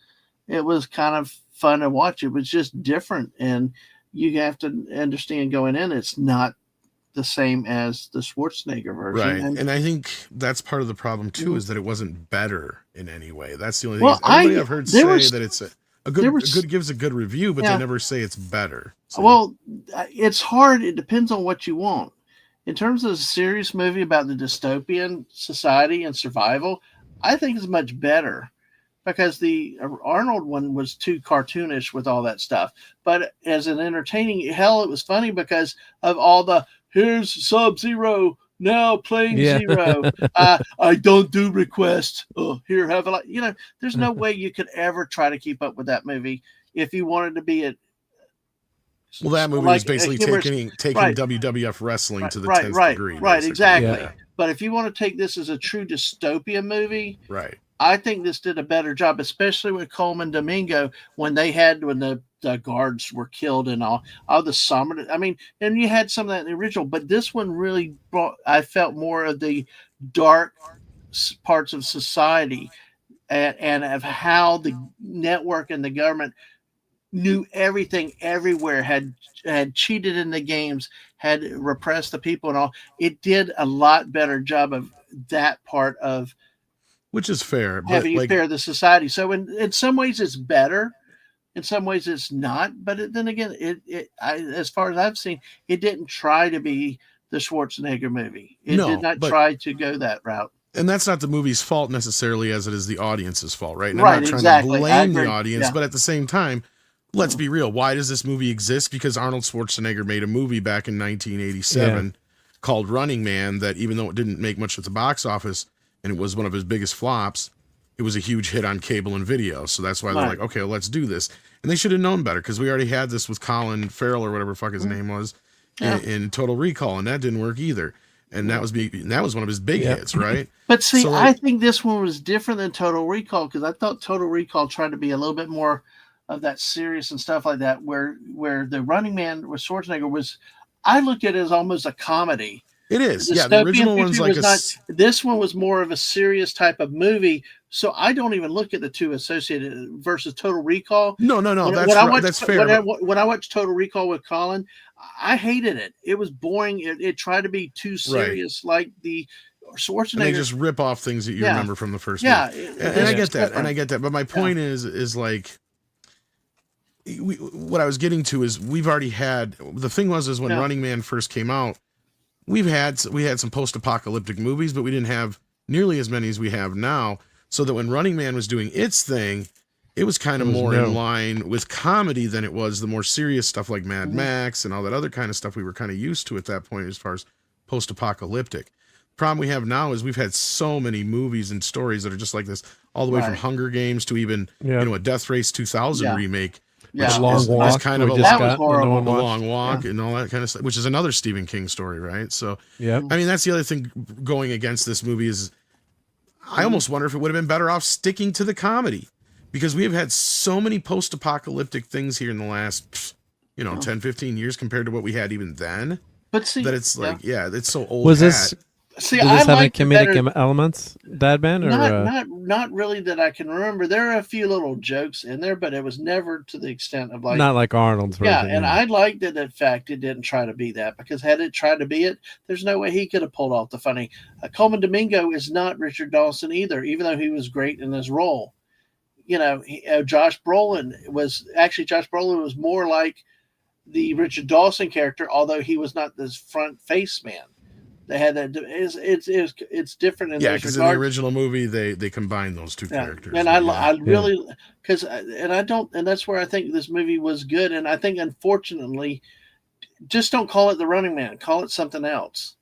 kind of fun to watch. It was just different, and you have to understand going in, it's not the same as the Schwarzenegger version. Right. And I think that's part of the problem too, is that it wasn't better in any way. That's the only thing. Everybody I've heard say that it's a good gives a good review, but they never say it's better. So. Well, it's hard. It depends on what you want. In terms of a serious movie about the dystopian society and survival, I think it's much better, because the Arnold one was too cartoonish with all that stuff. But as an entertaining, it was funny because of all the, here's Sub-Zero, now playing Zero. I don't do requests. Oh, here, have a lot. There's no way you could ever try to keep up with that movie if you wanted to be Well, that movie was basically taking right. WWF wrestling to the right, 10th right, degree. Right, exactly. Yeah. But if you want to take this as a true dystopia movie, right, I think this did a better job, especially with Coleman Domingo when the guards were killed and all the summer. I mean, and you had some of that in the original, but this one really I felt more of the dark parts of society and of how the network and the government knew everything everywhere, had cheated in the games, had repressed the people and all. It did a lot better job of that part of, which is fair, but having fair the society. So in some ways it's better, in some ways it's not. But then again, as far as I've seen, it didn't try to be the Schwarzenegger movie. It did not try to go that route. And that's not the movie's fault necessarily, as it is the audience's fault, right? And right, I'm not trying to blame the audience, but at the same time, let's be real. Why does this movie exist? Because Arnold Schwarzenegger made a movie back in 1987 called Running Man that, even though it didn't make much at the box office and it was one of his biggest flops, it was a huge hit on cable and video. So that's why they're like, okay, well, let's do this. And they should have known better, because we already had this with Colin Farrell or whatever fuck his name was in Total Recall, and that didn't work either. And that was one of his big hits, right? But see, so, I think this one was different than Total Recall, because I thought Total Recall tried to be a little bit more of that serious and stuff like that, where the Running Man with Schwarzenegger was, I looked at it as almost a comedy. It is. The original one's like this one was more of a serious type of movie. So I don't even look at the two associated versus Total Recall. No. That's fair. When I watched Total Recall with Colin, I hated it. It was boring. It tried to be too serious, like the Schwarzenegger. And they just rip off things that you remember from the first movie. And I get that. And I get that. But my point is like, what I was getting to is we've already had, the thing was when Running Man first came out, we had some post-apocalyptic movies, but we didn't have nearly as many as we have now. So that when Running Man was doing its thing, it was kind of more in line with comedy than it was the more serious stuff like Mad Max and all that other kind of stuff we were kind of used to at that point as far as post-apocalyptic. The problem we have now is we've had so many movies and stories that are just like this, all the way from Hunger Games to even a Death Race 2000 remake. The Long Walk, kind of a long walk and all that kind of stuff, which is another Stephen King story, right? So, I mean, that's the other thing going against this movie is I almost wonder if it would have been better off sticking to the comedy, because we have had so many post-apocalyptic things here in the last, 10, 15 years compared to what we had even then. But see, that it's like, it's so old. Was this? Did this have any comedic elements, Bad Man? Or, not really that I can remember. There are a few little jokes in there, but it was never to the extent of like not like Arnold's version. And I liked it. In fact, it didn't try to be that, because had it tried to be it, there's no way he could have pulled off the funny. Coleman Domingo is not Richard Dawson either, even though he was great in his role. Josh Brolin was more like the Richard Dawson character, although he was not this front face man. They had that. It's different in because in the original movie they combined those two characters. And I really, because and that's where I think this movie was good. And I think unfortunately, just don't call it The Running Man. Call it something else.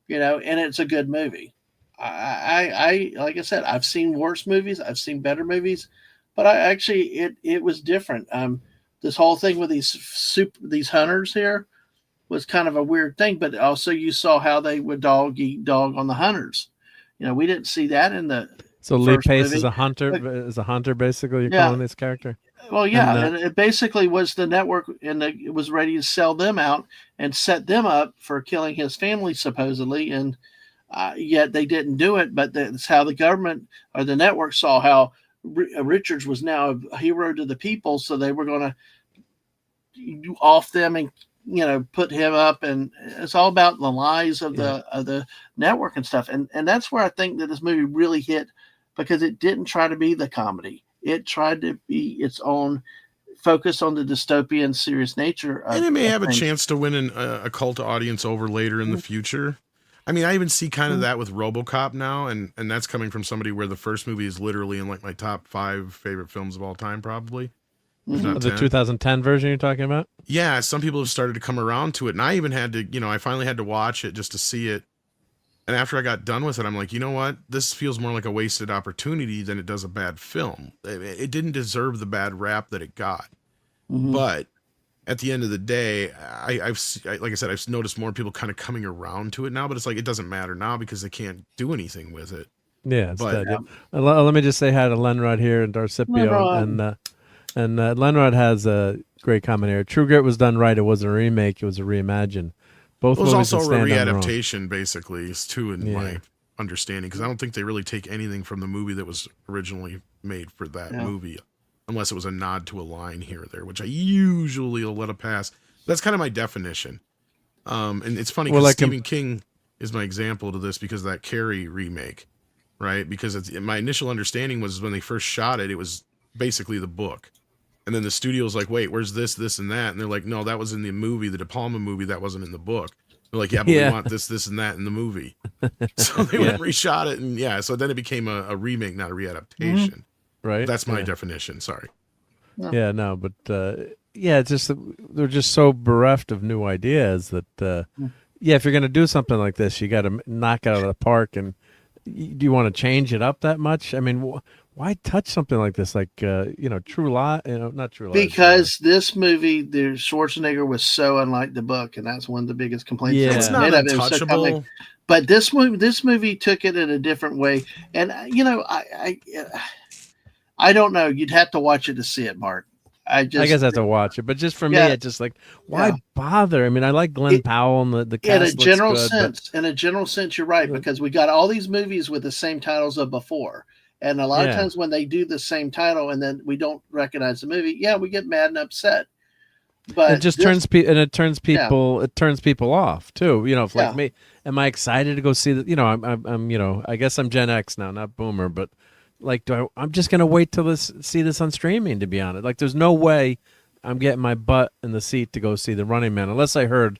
And it's a good movie. I like I said, I've seen worse movies. I've seen better movies, but it was different. This whole thing with these hunters here was kind of a weird thing, but also you saw how they would dog eat dog on the hunters. We didn't see that in the. So Lee Pace is a hunter, basically. You're calling this character. Well, and it basically was the network, and it was ready to sell them out and set them up for killing his family supposedly, and yet they didn't do it. But that's how the government or the network saw how Richards was now a hero to the people, so they were going to off them and put him up, and it's all about the lies of the network and stuff. And that's where I think that this movie really hit, because it didn't try to be the comedy. It tried to be its own focus on the dystopian serious nature. And it may have a chance to win a cult audience over later in the future. I mean, I even see kind of that with RoboCop now, and that's coming from somebody where the first movie is literally in like my top 5 favorite films of all time, probably. The 2010 version you're talking about? Yeah, some people have started to come around to it, and I even had to, I finally had to watch it just to see it. And after I got done with it, I'm like, you know what? This feels more like a wasted opportunity than it does a bad film. It didn't deserve the bad rap that it got. But at the end of the day, like I said, I've noticed more people kind of coming around to it now, but it's like, it doesn't matter now because they can't do anything with it. Yeah, it's dead. Yeah. Let me just say hi to Lenrod here and Darcipio, and Lenrod has a great comment here. True Grit was done right. It wasn't a remake. It was a reimagine. Both it was movies also a stand readaptation, basically, is too, in my understanding, because I don't think they really take anything from the movie that was originally made for that movie, unless it was a nod to a line here or there, which I usually will let it pass. That's kind of my definition. And it's funny because Stephen King is my example to this because of that Carrie remake, right? Because my initial understanding was when they first shot it, it was basically the book. And then the studio's like, wait, where's this, this, and that? And they're like, no, that was in the movie, the De Palma movie, that wasn't in the book. They're like, yeah, but we want this, this, and that in the movie. So they went and reshot it, and so then it became a remake, not a readaptation. Right. That's my definition. Sorry. Yeah, no, but it's just they're just so bereft of new ideas that if you're gonna do something like this, you got to knock it out of the park. And do you want to change it up that much? I mean, why touch something like this? Like True Lies, not True Lies. Because this movie, the Schwarzenegger was so unlike the book, and that's one of the biggest complaints. Yeah, it's not untouchable. But this movie took it in a different way, and I don't know. You'd have to watch it to see it, Mark. I guess I have to watch it, but just for me, it's just like, why bother? I mean, I like Glenn Powell and the cast. In a general sense, you're right, because we got all these movies with the same titles of before. And a lot of times when they do the same title and then we don't recognize the movie, we get mad and upset. But it just turns people off too. If like me, am I excited to go see I'm I guess I'm Gen X now, not Boomer, but like, I'm just gonna wait till see this on streaming. To be honest, like, there's no way I'm getting my butt in the seat to go see The Running Man unless I heard.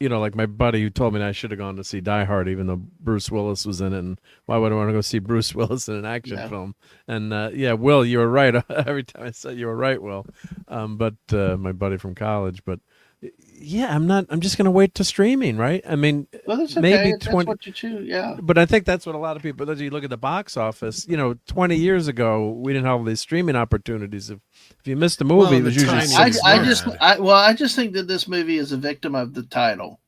Like my buddy who told me that I should have gone to see Die Hard, even though Bruce Willis was in it. And why would I want to go see Bruce Willis in an action film? And Will, you were right. Every time I said you were right, Will. But my buddy from college. But I'm just going to wait to streaming, right? I mean, that's maybe okay. 20. That's what you choose, But I think that's what a lot of people. As you look at the box office, 20 years ago, we didn't have all these streaming opportunities. If you missed the movie, it was usually. I just think that this movie is a victim of the title.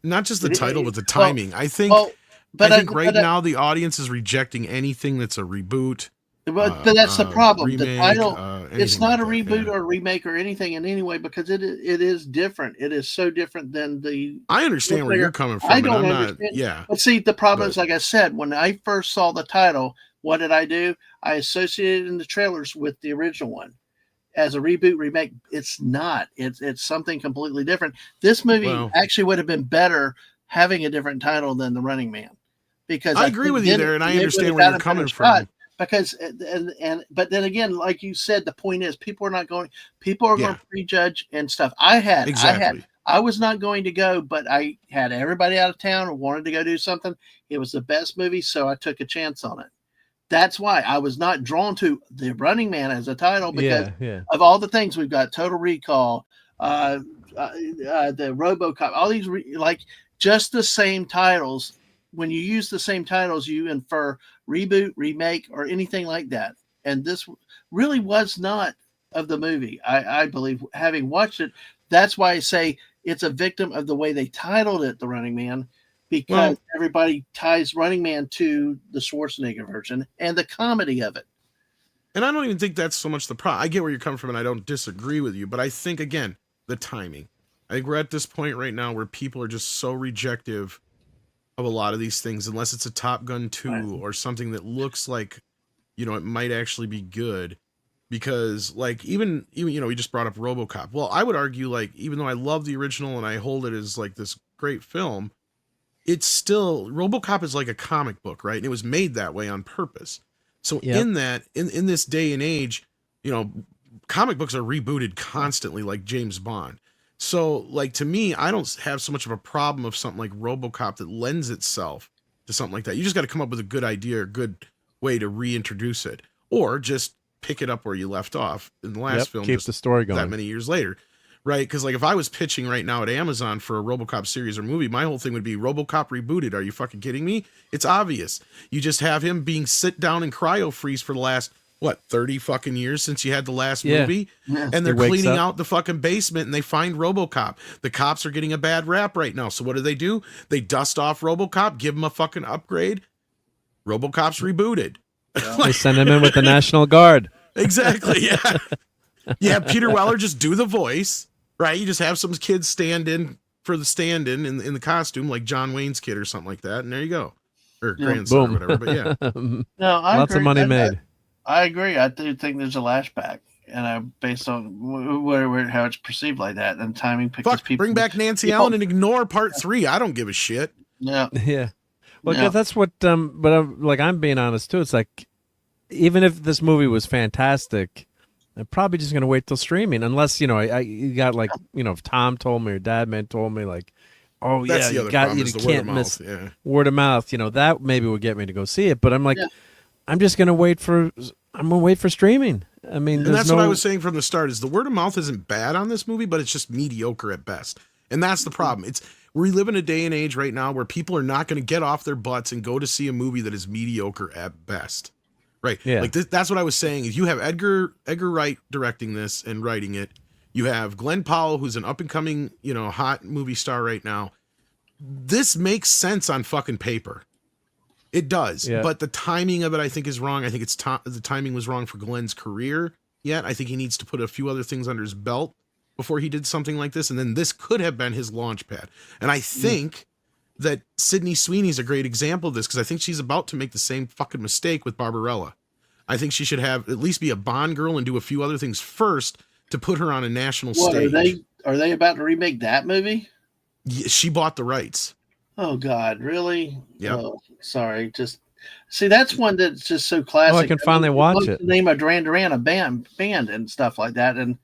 Not just the title, but the timing. I think. I think right now the audience is rejecting anything that's a reboot. But that's the problem. Remake, the title, it's not a reboot or a remake or anything in any way because it is different. It is so different than the. I understand where you're coming from. I don't understand. But see, the problem is, like I said, when I first saw the title, what did I do? I associated in the trailers with the original one as a reboot remake. It's not. It's something completely different. This movie actually would have been better having a different title than The Running Man, because I agree with you there, and I understand where you're coming from. Because but then again, like you said, the point is people are going to prejudge and stuff. I was not going to go, but I had everybody out of town who wanted to go do something. It was the best movie, so I took a chance on it. That's why I was not drawn to The Running Man as a title, because of all the things we've got: Total Recall, the RoboCop, all these just the same titles. When you use the same titles, you infer reboot, remake, or anything like that. And this really was not of the movie. I believe, having watched it, that's why I say it's a victim of the way they titled it, The Running Man, because everybody ties Running Man to the Schwarzenegger version and the comedy of it. And I don't even think that's so much the problem. I get where you're coming from, and I don't disagree with you. But I think, again, the timing. I think we're at this point right now where people are just so rejective of a lot of these things, unless it's a Top Gun 2 or something that looks like, it might actually be good. Because even we just brought up RoboCop. Well, I would argue, even though I love the original and I hold it as this great film, it's still, RoboCop is like a comic book, right? And it was made that way on purpose. So in this day and age, comic books are rebooted constantly, like James Bond. So, to me, I don't have so much of a problem of something like RoboCop that lends itself to something like that. You just got to come up with a good idea or good way to reintroduce it, or just pick it up where you left off in the last film. Keep the story going that many years later, right? Because if I was pitching right now at Amazon for a RoboCop series or movie, my whole thing would be RoboCop rebooted. Are you fucking kidding me? It's obvious. You just have him being sit down and cryo freeze for the last what, 30 fucking years since you had the last movie? Yeah. And they're He wakes cleaning up. out the fucking basement and they find RoboCop. The cops are getting a bad rap right now. So what do? They dust off RoboCop, give him a fucking upgrade. RoboCop's rebooted. They send him in with the National Guard. Exactly, yeah. You have Peter Weller just do the voice, right? You just have some kids stand in for the stand-in in the costume, like John Wayne's kid or something like that, and there you go. Or grandson Boom. or whatever, but yeah. No, I Lots of agree. money made. I agree. I do think there's a lashback, and based on how it's perceived like that, and timing. Fuck, people bring back Nancy people- Allen and ignore part 3. I don't give a shit. Yeah, Yeah. Well, Yeah. 'cause that's what. But I'm being honest too. It's like, even if this movie was fantastic, I'm probably just gonna wait till streaming, unless you got like if Tom told me or Dad Man told me like, oh That's the yeah, other you got problem, you is the can't word of miss mouth, yeah. word of mouth. That maybe would get me to go see it. But I'm like, Yeah. I'm just gonna wait for streaming. I mean, And there's that's no, what I was saying from the start, is the word of mouth isn't bad on this movie, but it's just mediocre at best. And that's the problem. We live in a day and age right now where people are not going to get off their butts and go to see a movie that is mediocre at best. Right. Yeah. Like that's what I was saying. If you have Edgar Wright directing this and writing it, you have Glenn Powell, who's an up and coming, hot movie star right now. This makes sense on fucking paper. It does. Yeah. But the timing of it, I think, is wrong. I think the timing was wrong for Glenn's career yet. I think he needs to put a few other things under his belt before he did something like this. And then this could have been his launch pad. And I think that Sydney Sweeney's a great example of this, because I think she's about to make the same fucking mistake with Barbarella. I think she should have at least be a Bond girl and do a few other things first to put her on a national stage. Are they about to remake that movie? Yeah, she bought the rights. Oh God, really? Yep. Oh, sorry. Just see, that's one that's just so classic. Oh, I can finally watch it. The name of Duran Duran, a band and stuff like that. And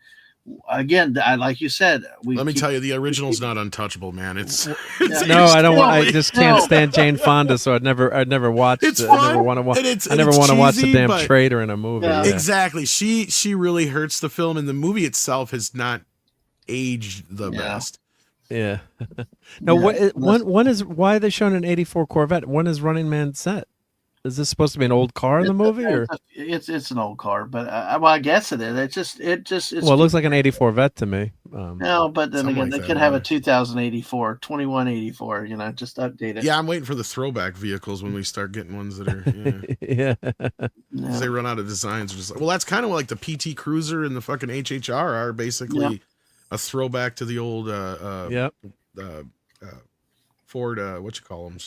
again, like you said, Let me tell you, the original's not untouchable, man. It's no, I don't want. I just can't stand Jane Fonda, so I'd never watch. It's I fun, never want to watch. and it's I never want to watch the cheesy, damn but- traitor in a movie. Yeah. Yeah. Exactly. She really hurts the film, and the movie itself has not aged the best. Yeah. No, why are they showing an '84 Corvette? When is Running Man set? Is this supposed to be an old car in the movie, or? It's an old car, but well, I guess it is. It's Well, it looks like an '84 Vet to me. no, but then Something again, like they that, could have a yeah. 2084, 2184. Just update it. Yeah, I'm waiting for the throwback vehicles when we start getting ones that are. Yeah. Yeah. 'Cause they run out of designs. Just like, well, that's kind of like the PT Cruiser and the fucking HHR are basically a throwback to the old Yep. Ford. What you call them?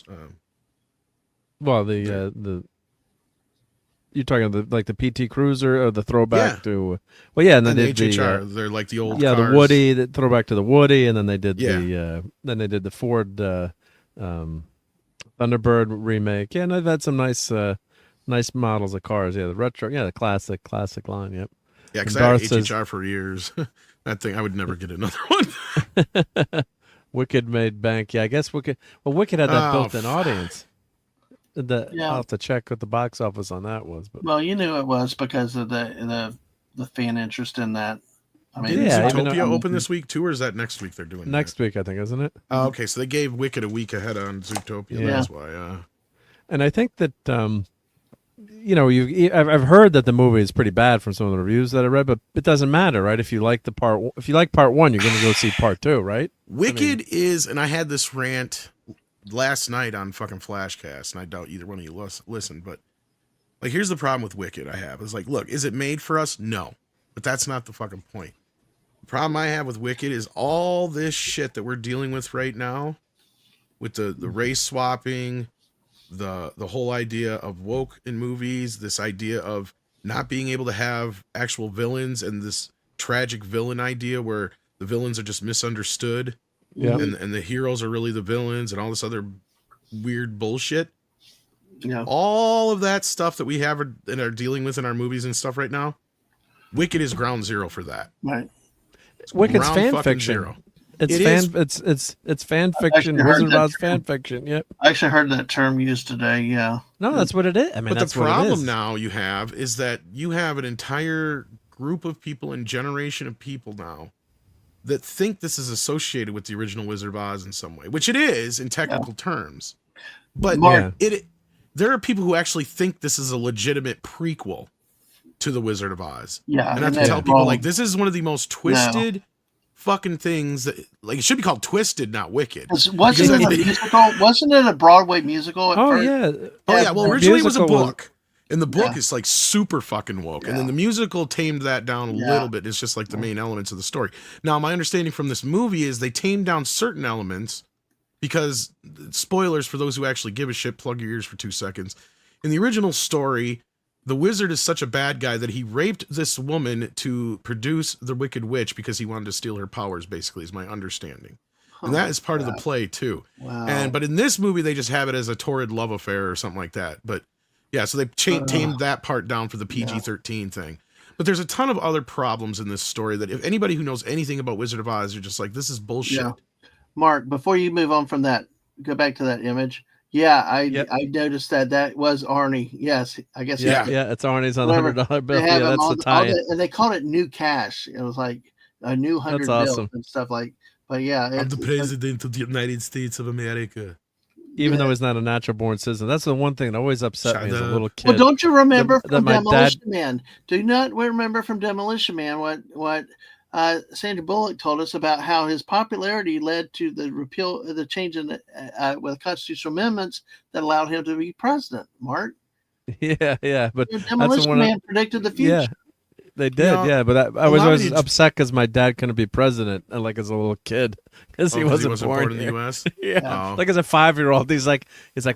Well, the you're talking like the PT Cruiser or the throwback Yeah. to. Well, yeah, and then And they the did HHR. They're like the old. the cars. Woody, the throwback to the Woody, and then they did Yeah. the Ford Thunderbird remake. Yeah, and they've had some nice models of cars. Yeah, the retro, the classic line. Yep. Yeah, because And I had Darth says- HHR for years. That thing, I would never get another one. Wicked made bank. Yeah, I guess Wicked. Well, Wicked had that Oh, built-in audience. I'll have to check what the box office on that was. But Well, you knew it was because of the fan interest in that. I mean, Didn't Yeah, even Zootopia though- open this week too, or is that next week they're doing next that? week, I think, isn't it? Oh, okay, so they gave Wicked a week ahead on Zootopia. Yeah. That's why. And I think that I've heard that the movie is pretty bad from some of the reviews that I read, but it doesn't matter, right? If you like part one, you're going to go see part two, right? Wicked is, and I had this rant last night on fucking Flashcast, and I doubt either one of you listened, but like, here's the problem with Wicked I have. It's like, look, is it made for us? No. But that's not the fucking point. The problem I have with Wicked is all this shit that we're dealing with right now, with the race swapping, the whole idea of woke in movies, this idea of not being able to have actual villains, and this tragic villain idea where the villains are just misunderstood. Yeah. And the heroes are really the villains, and all this other weird bullshit. Yeah. All of that stuff that we have and are dealing with in our movies and stuff right now, Wicked is ground zero for that. Right. Wicked's Ground fan fucking fiction. zero. It's It fan. is. It's fan fiction. actually heard Wizard of that Oz term. fan fiction. Yep. I actually heard that term used today. Yeah. No, that's what it is. I mean, But that's the what it problem is. now you have is that you have an entire group of people and generation of people now that think this is associated with the original Wizard of Oz in some way, which it is in technical terms. But Mark- there are people who actually think this is a legitimate prequel to the Wizard of Oz. Yeah, and I have to tell people like this is one of the most twisted fucking things that like it should be called Twisted, not Wicked. Wasn't it a musical? Wasn't it a Broadway musical? At first? Yeah. Well, originally it was a book. And the book is like super fucking woke. And then the musical tamed that down a little bit. It's just like the main elements of the story. Now, my understanding from this movie is they tamed down certain elements because, spoilers for those who actually give a shit, plug your ears for 2 seconds. In the original story, the wizard is such a bad guy that he raped this woman to produce the Wicked Witch because he wanted to steal her powers, basically, is my understanding. And that is part of the play, too. Wow. But in this movie, they just have it as a torrid love affair or something like that. But yeah, so they tamed that part down for the PG-13 thing. But there's a ton of other problems in this story that if anybody who knows anything about Wizard of Oz, you're just like, this is bullshit. Yeah. Mark, before you move on from that, go back to that image. Yeah, I noticed that was Arnie. Yes, I guess. Yeah, it's Arnie's on the $100 bill. Yeah, that's the tie-in. And they called it new cash. It was like a new $100 bill and stuff like. But yeah, I'm the president of the United States of America. Even though he's not a natural born citizen. That's the one thing that always upset me as a little kid. Well, don't you remember from Demolition Man? Do you not remember from Demolition Man what Sandra Bullock told us about how his popularity led to the change in with constitutional amendments that allowed him to be president, Mark? Yeah. But Demolition Man predicted the future. Yeah. They did, but I was always upset because my dad couldn't be president, like as a little kid, because he wasn't born in the U.S. Like as a 5-year-old, he's like,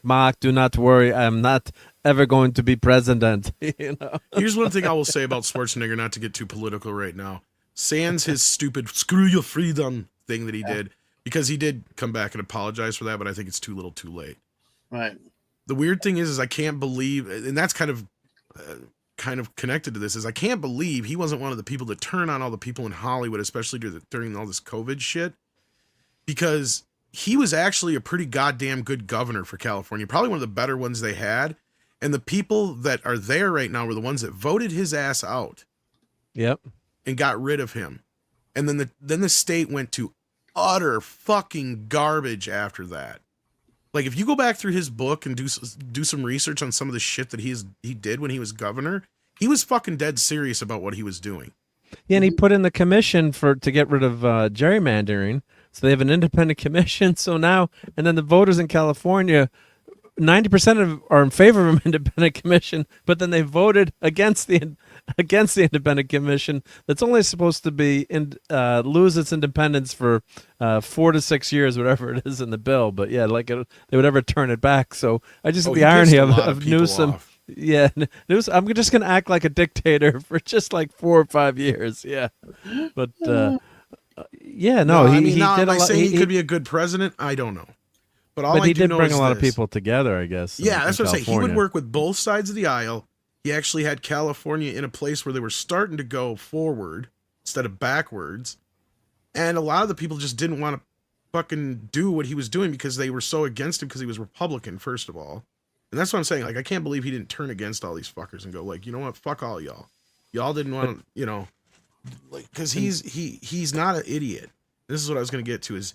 Mark, do not worry, I'm not ever going to be president. Here's one thing I will say about Schwarzenegger, not to get too political right now. Sans his stupid "screw your freedom" thing that he did, because he did come back and apologize for that, but I think it's too little, too late. Right. The weird thing is I can't believe, and that's kind of connected to this, is I can't believe he wasn't one of the people that turn on all the people in Hollywood, especially during all this COVID shit, because he was actually a pretty goddamn good governor for California, probably one of the better ones they had, and the people that are there right now were the ones that voted his ass out. Yep. And got rid of him. And then the state went to utter fucking garbage after that. Like, if you go back through his book and do some research on some of the shit that he did when he was governor, he was fucking dead serious about what he was doing. Yeah, and he put in the commission to get rid of gerrymandering. So they have an independent commission. So now, and then the voters in California, 90% are in favor of an independent commission, but then they voted against the independent commission that's only supposed to be lose its independence for 4 to 6 years, whatever it is in the bill. But yeah, like they would ever turn it back. So I just the irony of Newsom. Off. Yeah, Newsom. I'm just gonna act like a dictator for just like 4 or 5 years. Yeah, but yeah, no, he did a lot. He could be a good president. I don't know. But he did bring a lot of people together, I guess. Yeah, that's what I'm saying. He would work with both sides of the aisle. He actually had California in a place where they were starting to go forward instead of backwards. And a lot of the people just didn't want to fucking do what he was doing because they were so against him because he was Republican, first of all. And that's what I'm saying. Like, I can't believe he didn't turn against all these fuckers and go, like, you know what? Fuck all y'all. Y'all didn't want to, like, because he's not an idiot. This is what I was going to get to is,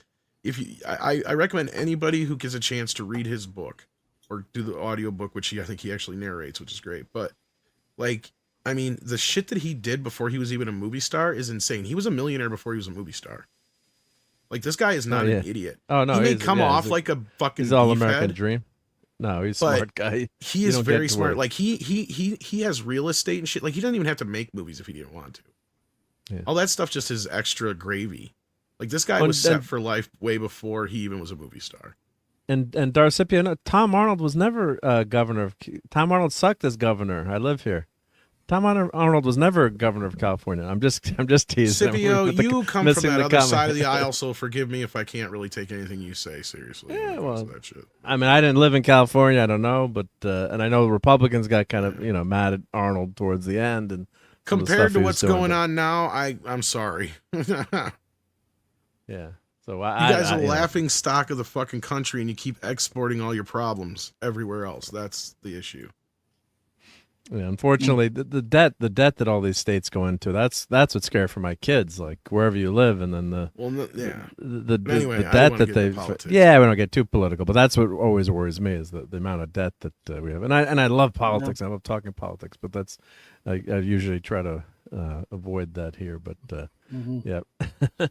I recommend anybody who gets a chance to read his book or do the audio book, which I think he actually narrates, which is great. But like, I mean, the shit that he did before he was even a movie star is insane. He was a millionaire before he was a movie star. Like, this guy is not an idiot. Oh no, he may come off like a fucking he's all American dream. No, he's a smart guy. He is very smart. Like he has real estate and shit. Like, he doesn't even have to make movies if he didn't want to. Yeah. All that stuff just is extra gravy. Like, this guy was set for life way before he even was a movie star. And Darcipio, Tom Arnold was never governor. Tom Arnold sucked as governor. I live here. Tom Arnold was never governor of California. I'm just teasing. Scipio, you come from that other side of the aisle, so forgive me if I can't really take anything you say seriously. Yeah, well, that shit. I mean, I didn't live in California. I don't know, but and I know the Republicans got kind of mad at Arnold towards the end. And compared to what's going on now, I'm sorry. Yeah. So you guys are laughing stock of the fucking country, and you keep exporting all your problems everywhere else. That's the issue. Yeah, unfortunately, the debt that all these states go into, that's what's scary for my kids. Like wherever you live, and then the Anyway, the I debt don't wanna that get they into politics. yeah, we don't get too political, but that's what always worries me is the amount of debt that we have. And I love politics. I love talking politics, but that's I usually try to avoid that here. But yeah.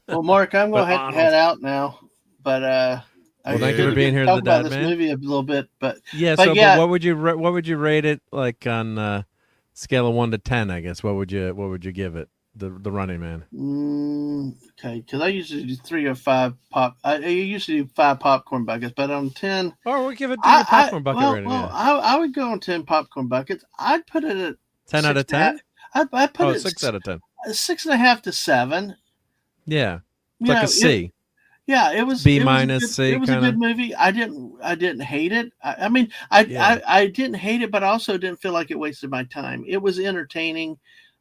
Well, Mark, I'm going to head out now, but well, thank you for being here, talk the about Dad this Man. movie a little bit, but yeah. but So, yeah, but what would you rate it like on scale of 1 to 10? I guess what would you give it? The Running Man. Okay, because I usually do 3 or 5 pop. I usually do 5 popcorn buckets, but on 10, oh, we'll give it your popcorn bucket rating. Well, I would go on 10 popcorn buckets. I'd put it at 10 out of 10. I put it 6 out of 10. 6.5 to 7. Yeah, it's like a C. Yeah, it was B minus C. It was a good movie. I didn't hate it. I mean, I didn't hate it, but I also didn't feel like it wasted my time. It was entertaining.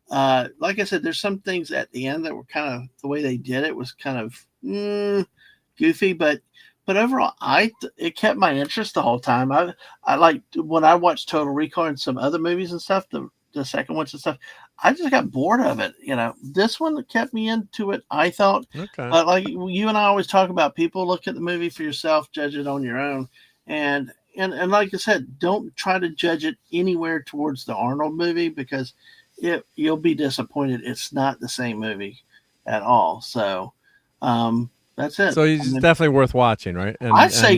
Like I said, there's some things at the end that were kind of the way they did it was kind of goofy, but overall, it kept my interest the whole time. I liked when I watched Total Recall and some other movies and stuff. The second ones and stuff, I just got bored of it. This one kept me into it. I thought, okay. But like you and I always talk about, people look at the movie for yourself, judge it on your own, and like I said, don't try to judge it anywhere towards the Arnold movie because you'll be disappointed. It's not the same movie at all. So that's it. So it's definitely worth watching, right? I'd say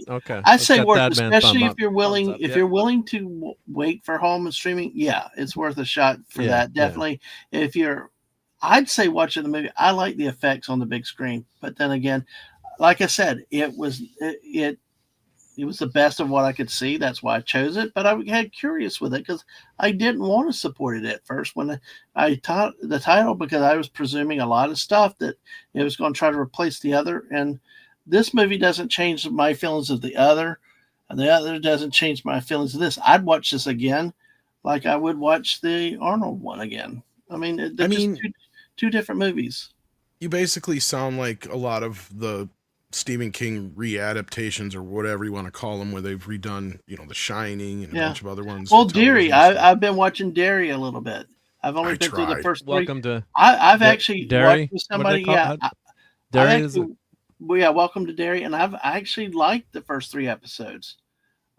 okay. I say worth, especially if you're willing. If yeah. you're willing to wait for home and streaming, yeah, it's worth a shot for that. Definitely. Yeah. I'd say watching the movie. I like the effects on the big screen, but then again, like I said, it was the best of what I could see. That's why I chose it. But I had curious with it because I didn't want to support it at first when I taught the title, because I was presuming a lot of stuff that it was going to try to replace the other. And this movie doesn't change my feelings of the other, and the other doesn't change my feelings of this. I'd watch this again like I would watch the Arnold one again. I mean, they're just two different movies. You basically sound like a lot of the Stephen King readaptations or whatever you want to call them, where they've redone, The Shining and a bunch of other ones. Well, Derry, I've been watching Derry a little bit. I've only been through the first 3. Welcome to. I've actually Derry watched with somebody. Derry is. Welcome to Derry, and I actually liked the first 3 episodes.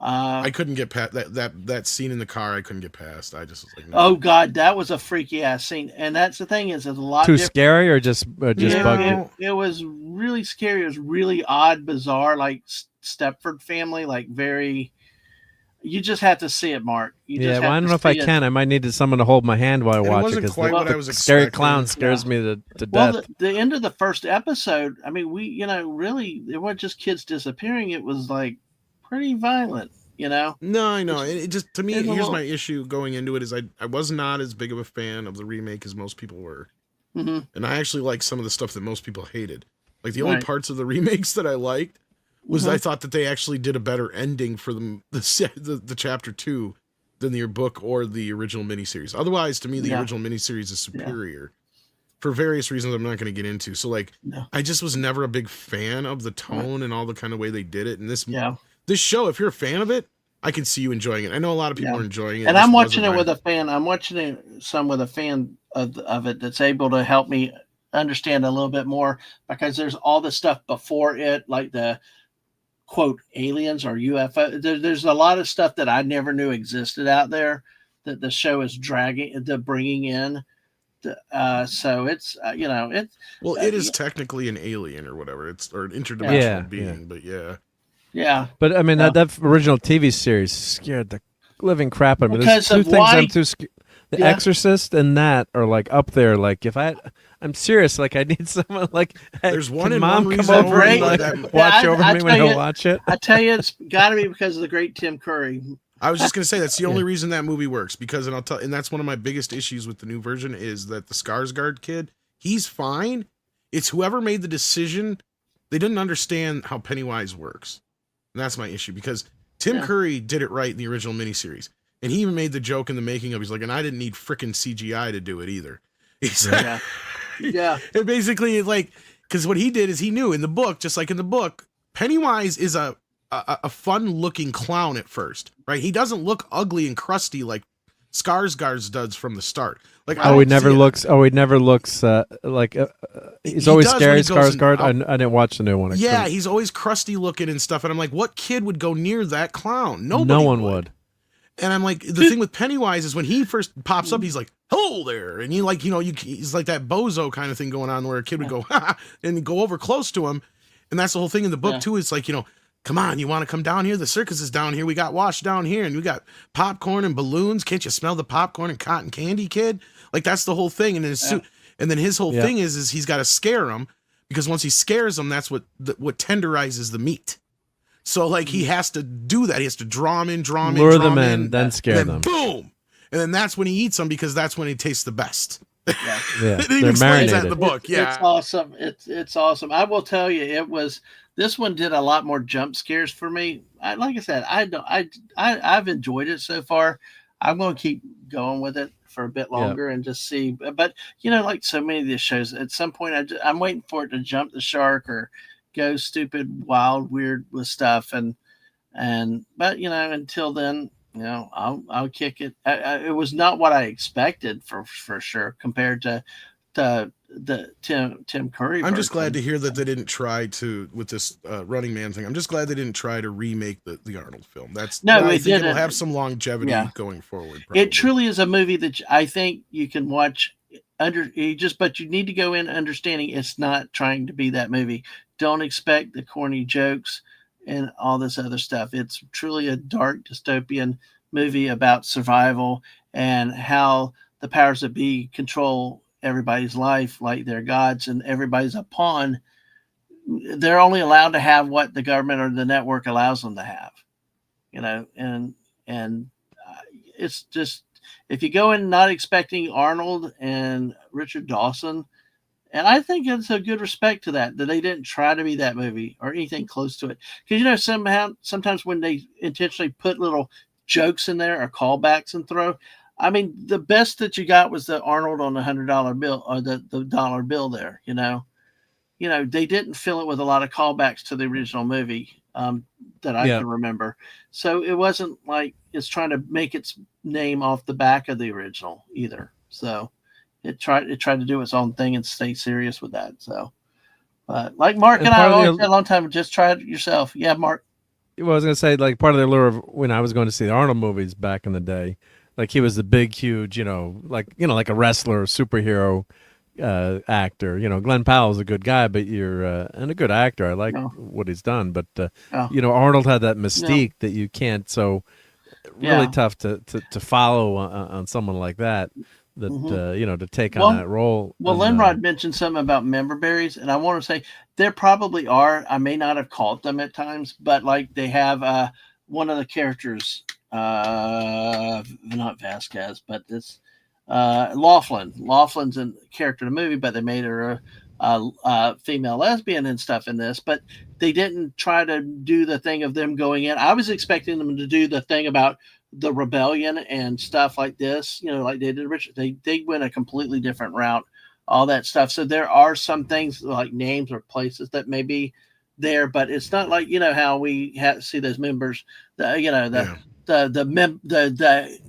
I couldn't get past that scene in the car. I couldn't get past. I just was like, no. Oh God, that was a freaky ass scene. And that's the thing is, it's a lot too scary or just buggy. It was really scary. It was really odd, bizarre, like Stepford Family, like very. You just have to see it, Mark. I don't know if I can. I might need someone to hold my hand while I watch it because the scary clown scares me to death. Well, the end of the first episode. I mean, really, it wasn't just kids disappearing. It was like pretty violent. No, I know. It just, to me, here's my issue going into it is I was not as big of a fan of the remake as most people were. Mm-hmm. And I actually like some of the stuff that most people hated. Like the only parts of the remakes that I liked was I thought that they actually did a better ending for the chapter 2 than the book or the original miniseries. Otherwise, to me, the original miniseries is superior for various reasons I'm not going to get into. So I just was never a big fan of the tone and all the kind of way they did it. And this show, if you're a fan of it, I can see you enjoying it. I know a lot of people are enjoying it. And I'm watching it with a fan. I'm watching it with a fan of it that's able to help me understand a little bit more, because there's all the stuff before it, like the quote aliens or UFO. There's a lot of stuff that I never knew existed out there that the show is bringing in. So it's it is technically an alien or whatever. It's or an interdimensional being, but yeah. But I mean that original TV series scared the living crap out of me. Because There's 2 things I'm too scared. The Exorcist and that are like up there. Like if I'm serious. Like I need someone like. There's one can in Mom one come over and watch over me when I watch it. I tell you, it's got to be because of the great Tim Curry. I was just gonna say that's the only reason that movie works, because and that's one of my biggest issues with the new version is that the Skarsgård kid, he's fine. It's whoever made the decision, they didn't understand how Pennywise works. And that's my issue, because Tim Curry did it right in the original miniseries. And he even made the joke in the making of, he's like, and I didn't need frickin' CGI to do it either. And basically, like, because what he did is he knew in the book, just like in the book, Pennywise is a fun-looking clown at first, right? He doesn't look ugly and crusty like Skarsgård does from the start. Like, he never looks. He never looks like he's always scary. Skarsgård. I didn't watch the new one. Yeah, he's always crusty looking and stuff. And I'm like, what kid would go near that clown? No one would. And I'm like, the thing with Pennywise is when he first pops up, he's like, hello there. And he's like that bozo kind of thing going on where a kid would go, ha, and go over close to him. And that's the whole thing in the book too. It's like, come on, you want to come down here? The circus is down here. We got washed down here and we got popcorn and balloons. Can't you smell the popcorn and cotton candy, kid? Like, that's the whole thing. And then his whole thing is he's got to scare him, because once he scares him, that's what tenderizes the meat. So like he has to do that. He has to draw them in, lure them in, then scare them. Boom. And then that's when he eats them, because that's when he tastes the best. Yeah, He explains that in the book. It's awesome. It's awesome. I will tell you, this one did a lot more jump scares for me. Like I said, I've enjoyed it so far. I'm going to keep going with it for a bit longer and just see. But like so many of these shows, at some point I'm waiting for it to jump the shark or go stupid, wild, weird with stuff. But until then, I'll kick it. It was not what I expected for sure compared to the Tim Curry. I'm just glad to hear that they didn't try to, with this Running Man thing. I'm just glad they didn't try to remake the Arnold film. I think it'll have some longevity going forward. Probably. It truly is a movie that I think you can watch but you need to go in understanding it's not trying to be that movie. Don't expect the corny jokes and all this other stuff. It's truly a dark dystopian movie about survival and how the powers that be control everybody's life like they're gods, and everybody's a pawn. They're only allowed to have what the government or the network allows them to have, and it's just, if you go in not expecting Arnold and Richard Dawson, and I think it's a good respect to that they didn't try to be that movie or anything close to it. Because, sometimes when they intentionally put little jokes in there or callbacks and throw, I mean, the best that you got was the Arnold on the $100 bill or the dollar bill there, they didn't fill it with a lot of callbacks to the original movie that I can remember. So it wasn't like it's trying to make its name off the back of the original either. So it tried to do its own thing and stay serious with that. So, but like Mark and I always said a long time, just try it yourself. Yeah, Mark. Well, I was going to say, like, part of the allure of when I was going to see the Arnold movies back in the day, like he was the big, huge, like a wrestler, superhero actor. Glenn Powell's a good guy, but and a good actor. I like what he's done, but Arnold had that mystique that you can't. So really tough to follow on someone like that. To take on that role. Well, Linrod mentioned something about member berries, and I want to say there probably are. I may not have caught them at times, but like they have one of the characters. Not Vasquez, but this Laughlin. Laughlin's a character in the movie, but they made her a female lesbian and stuff in this. But they didn't try to do the thing of them going in. I was expecting them to do the thing about the rebellion and stuff like this, like they did Richard. They went a completely different route, all that stuff. So there are some things like names or places that may be there, but it's not like how we see those members, the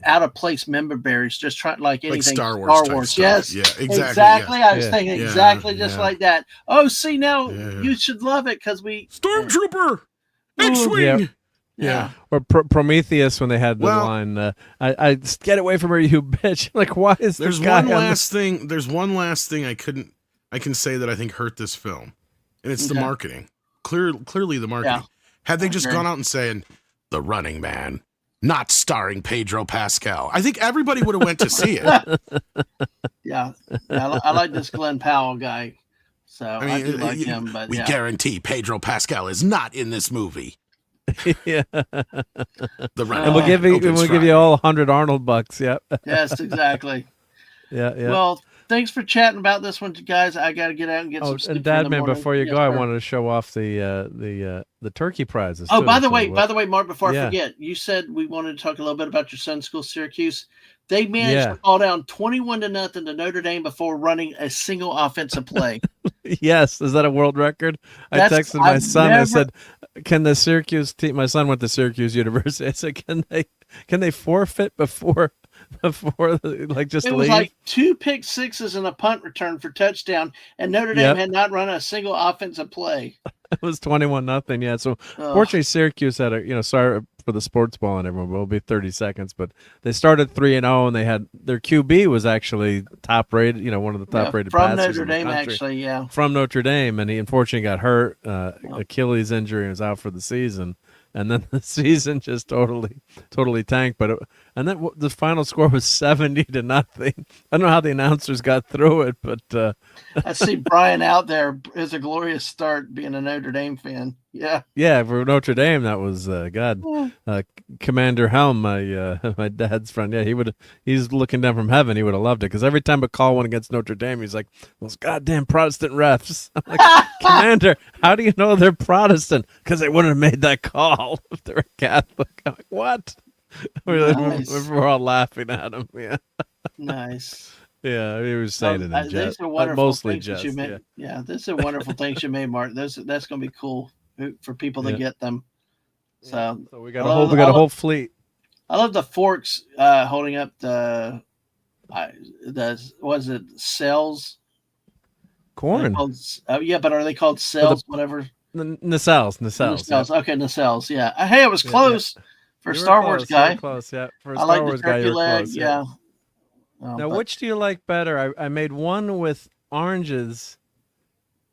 out of place member berries, just trying like anything like Star Wars. Yes, yeah, exactly. I was thinking exactly just like that. Oh, see, now you should love it because we Stormtrooper, X-wing. Yeah. Or Prometheus when they had the line, I get away from her, you bitch. Like, why is there's one last thing? There's one last thing I can say that I think hurt this film, and it's the marketing. Clearly the marketing. Yeah. Had they just gone out and saying The Running Man, not starring Pedro Pascal, I think everybody would have went to see it. Yeah, I like this Glenn Powell guy, so I do like him. But we guarantee Pedro Pascal is not in this movie. Yeah, the Running and we'll give you all 100 Arnold bucks. Yep. Yes, exactly. Yeah. Well, thanks for chatting about this one, guys. I got to get out and get some sleep. And Dadman, before you go, I wanted to show off the turkey prizes. Oh, by the way, Mark, before I forget, you said we wanted to talk a little bit about your son's school, Syracuse. They managed to fall down 21-0 to Notre Dame before running a single offensive play. Yes, is that a world record? I texted my son. I said, "Can the Syracuse team?" My son went to Syracuse University. I said, "Can they forfeit before before like just It was leave. like 2 pick sixes and a punt return for touchdown, and Notre Dame had not run a single offensive play. It was 21-0. Yeah. So fortunately, Syracuse had a sorry for the sports ball and everyone, but it'll be 30 seconds. But they started 3-0, and they had their QB was actually top rated. One of the top rated from passers Notre Dame, in the country. actually, yeah, from Notre Dame, and he unfortunately got hurt, Achilles injury, and was out for the season. And then the season just totally tanked. But and then the final score was 70-0. I don't know how the announcers got through it, but I see Brian out there. It's a glorious start being a Notre Dame fan. Yeah, yeah, for Notre Dame, that was Commander Helm, my dad's friend. Yeah, he's looking down from heaven. He would have loved it because every time a call went against Notre Dame, he's like, "Those goddamn Protestant refs." I'm like, Commander, how do you know they're Protestant? Because they wouldn't have made that call if they were Catholic. I'm like, what? Nice. We're all laughing at him. Yeah, nice. Yeah, he was saying it in jest. These are wonderful Mostly things that jest. you made. Yeah, these are wonderful things you made, Mark. That's going to be cool for people to get them. So we got a whole fleet. I love the forks holding up the was it cells? Corn. But are they called cells? Whatever. Nacelles. Yeah. Okay, nacelles. Yeah. Hey, it was close for a Star Wars guy. You were close, yeah. For a I Star like Wars the guy, turkey leg. close, Yeah. Now, which do you like better? I made one with oranges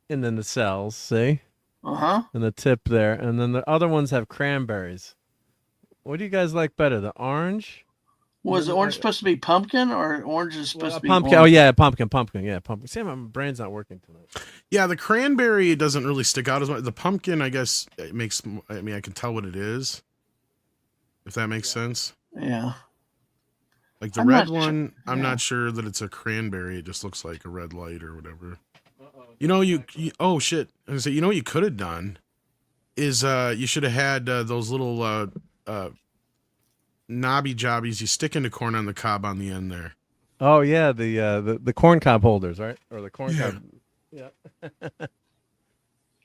in the nacelles, see? Uh-huh. And the tip there. And then the other ones have cranberries. What do you guys like better, the orange? Was orange supposed to be pumpkin, or orange is supposed to be pumpkin? orange? Oh, yeah, pumpkin. Yeah, pumpkin. See, my brain's not working tonight. Yeah, the cranberry doesn't really stick out as much. The pumpkin, I guess, it makes. I mean, I can tell what it is, if that makes sense. Yeah. Like the red one, I'm not sure that it's a cranberry. It just looks like a red light or whatever. You oh shit! I was gonna say, what you could have done is you should have had those little knobby jobbies you stick into corn on the cob on the end there. Oh yeah, the corn cob holders, right? Or the corn cob. Yeah.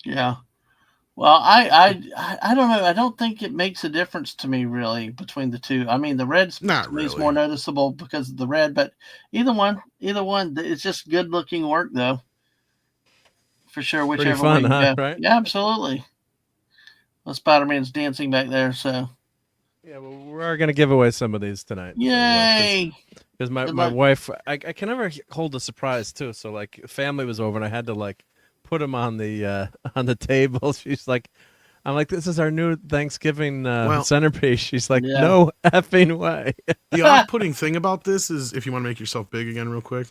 Yeah. Well, I don't know. I don't think it makes a difference to me really between the two. I mean, the red's not really. Is more noticeable because of the red, but either one, it's just good looking work though. For sure, whichever fun, way you go. right? Yeah, absolutely. Well, Spider-Man's dancing back there, so. Yeah, well, we're going to give away some of these tonight. Yay! Because my wife, I can never hold a surprise too. So like, family was over and I had to like put them on the table. She's like, I'm like, this is our new Thanksgiving centerpiece. She's like, no effing way. The off-putting thing about this is, if you want to make yourself big again real quick,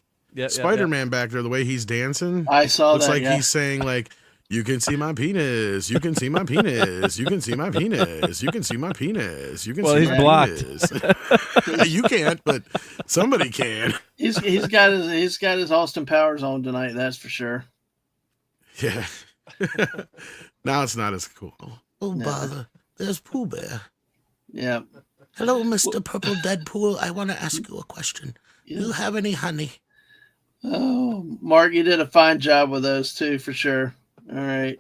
Spider-Man back there, the way he's dancing, I saw looks that. Looks like he's saying like, "You can see my penis. You can see my penis. You can see my penis. You can see my penis. You can see my blocked. Penis." You can't, but somebody can. He's got his Austin Powers on tonight. That's for sure. Yeah. Now it's not as cool. Oh bother! There's Pooh Bear. Yeah. Hello, Mr. Purple Deadpool. I want to ask you a question. Do you have any honey? Oh, Mark, you did a fine job with those too, for sure. All right.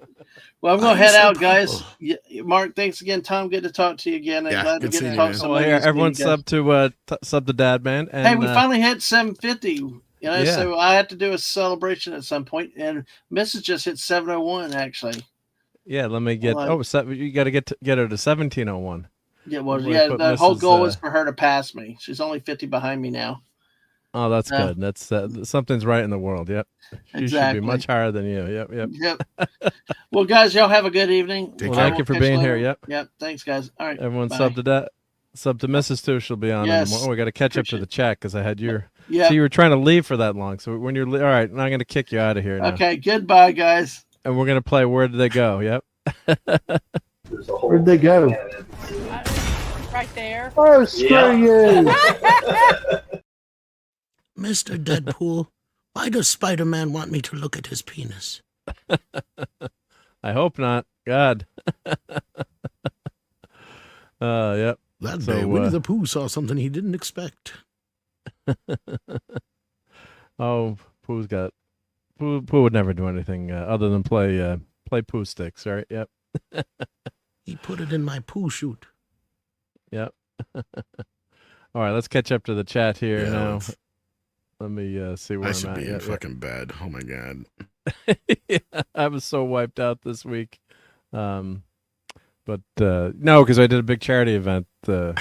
Well, I'm going to head out, guys. Yeah, Mark, thanks again. Tom, good to talk to you again. I'm glad to get to talk to somebody. Everyone sub to Dad Man. And, hey, we finally hit 750. So I had to do a celebration at some point, and Mrs. just hit 701 actually. Yeah, let me get. You got to get her to 1701. Yeah, the whole goal is for her to pass me. She's only 50 behind me now. Oh, that's good. That's something's right in the world. Yep. She should be much higher than you. Yep. Well, guys, y'all have a good evening. Thank you for being here. Yep. Thanks, guys. All right. Everyone sub to that. Sub to Mrs. too. She'll be on. Yes. Oh, we got to catch up to the chat because I had your. Yeah. So you were trying to leave for that long. So when you're all right, now I'm going to kick you out of here. Now. Okay. Goodbye, guys. And we're going to play Where Did They Go? Yep. Where'd they go? Right there. Oh, screw you. Mr. Deadpool, why does Spider-Man want me to look at his penis? I hope not. God. Yep. That day, Winnie the Pooh saw something he didn't expect. Oh, Pooh would never do anything other than play Pooh sticks, right? Yep. He put it in my Pooh chute. Yep. All right, let's catch up to the chat here Yeah, now. Let me see where I I'm should at. be in fucking bed. Oh my god. Yeah, I was so wiped out this week. But no, because I did a big charity event on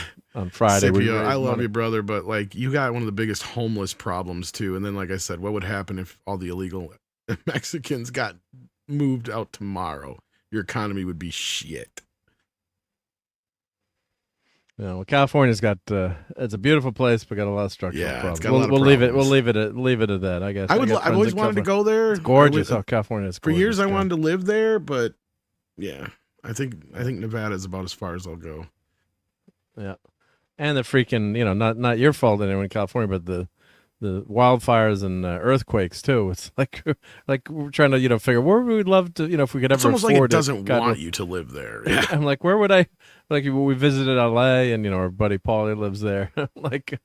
Friday. We Scipio, I raised love money. you, brother, but like you got one of the biggest homeless problems too. And then, like I said, what would happen if all the illegal Mexicans got moved out tomorrow? Your economy would be shit. Yeah, well, California's got it's a beautiful place, but got a lot of structural problems. It's got a lot of We'll leave it. problems. We'll leave it at that. I guess. I've always wanted to go there. It's gorgeous. California is For gorgeous. years, I wanted to live there, but yeah, I think Nevada is about as far as I'll go. Yeah, and the freaking not your fault anyway in California, but the wildfires and earthquakes too. It's like we're trying to figure where we would love to if we could ever It's almost afford like it doesn't God, want you to live there. Yeah. I'm like, where would I we visited LA and our buddy Paulie lives there. I'm like,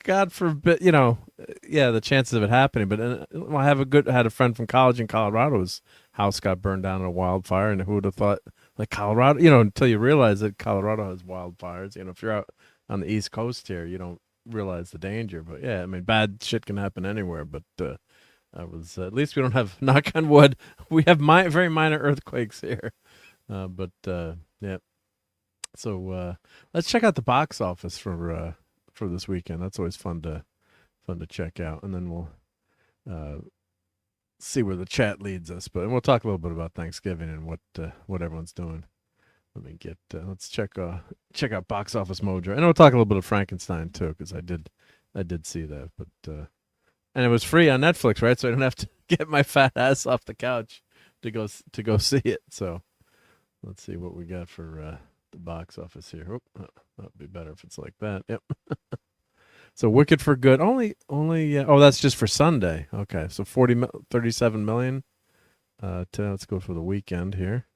God forbid, yeah, the chances of it happening. But I had a friend from college in Colorado. His house got burned down in a wildfire, and who would have thought like Colorado? Until you realize that Colorado has wildfires. If you're out on the East Coast here, you don't realize the danger. But yeah, I mean, bad shit can happen anywhere. But I was at least we don't have, knock on wood, we have very minor earthquakes here. But yeah. So let's check out the box office for this weekend. That's always fun to check out, and then we'll see where the chat leads us. But we'll talk a little bit about Thanksgiving and what everyone's doing. Let me get let's check out Box Office Mojo, and we'll talk a little bit of Frankenstein too, because I did see that. But and it was free on Netflix, right? So I don't have to get my fat ass off the couch to go see it. So let's see what we got for the box office here. That'd be better if it's like that. Yep. So Wicked for Good only oh, that's just for Sunday. Okay, so 37 million. Let's go for the weekend here.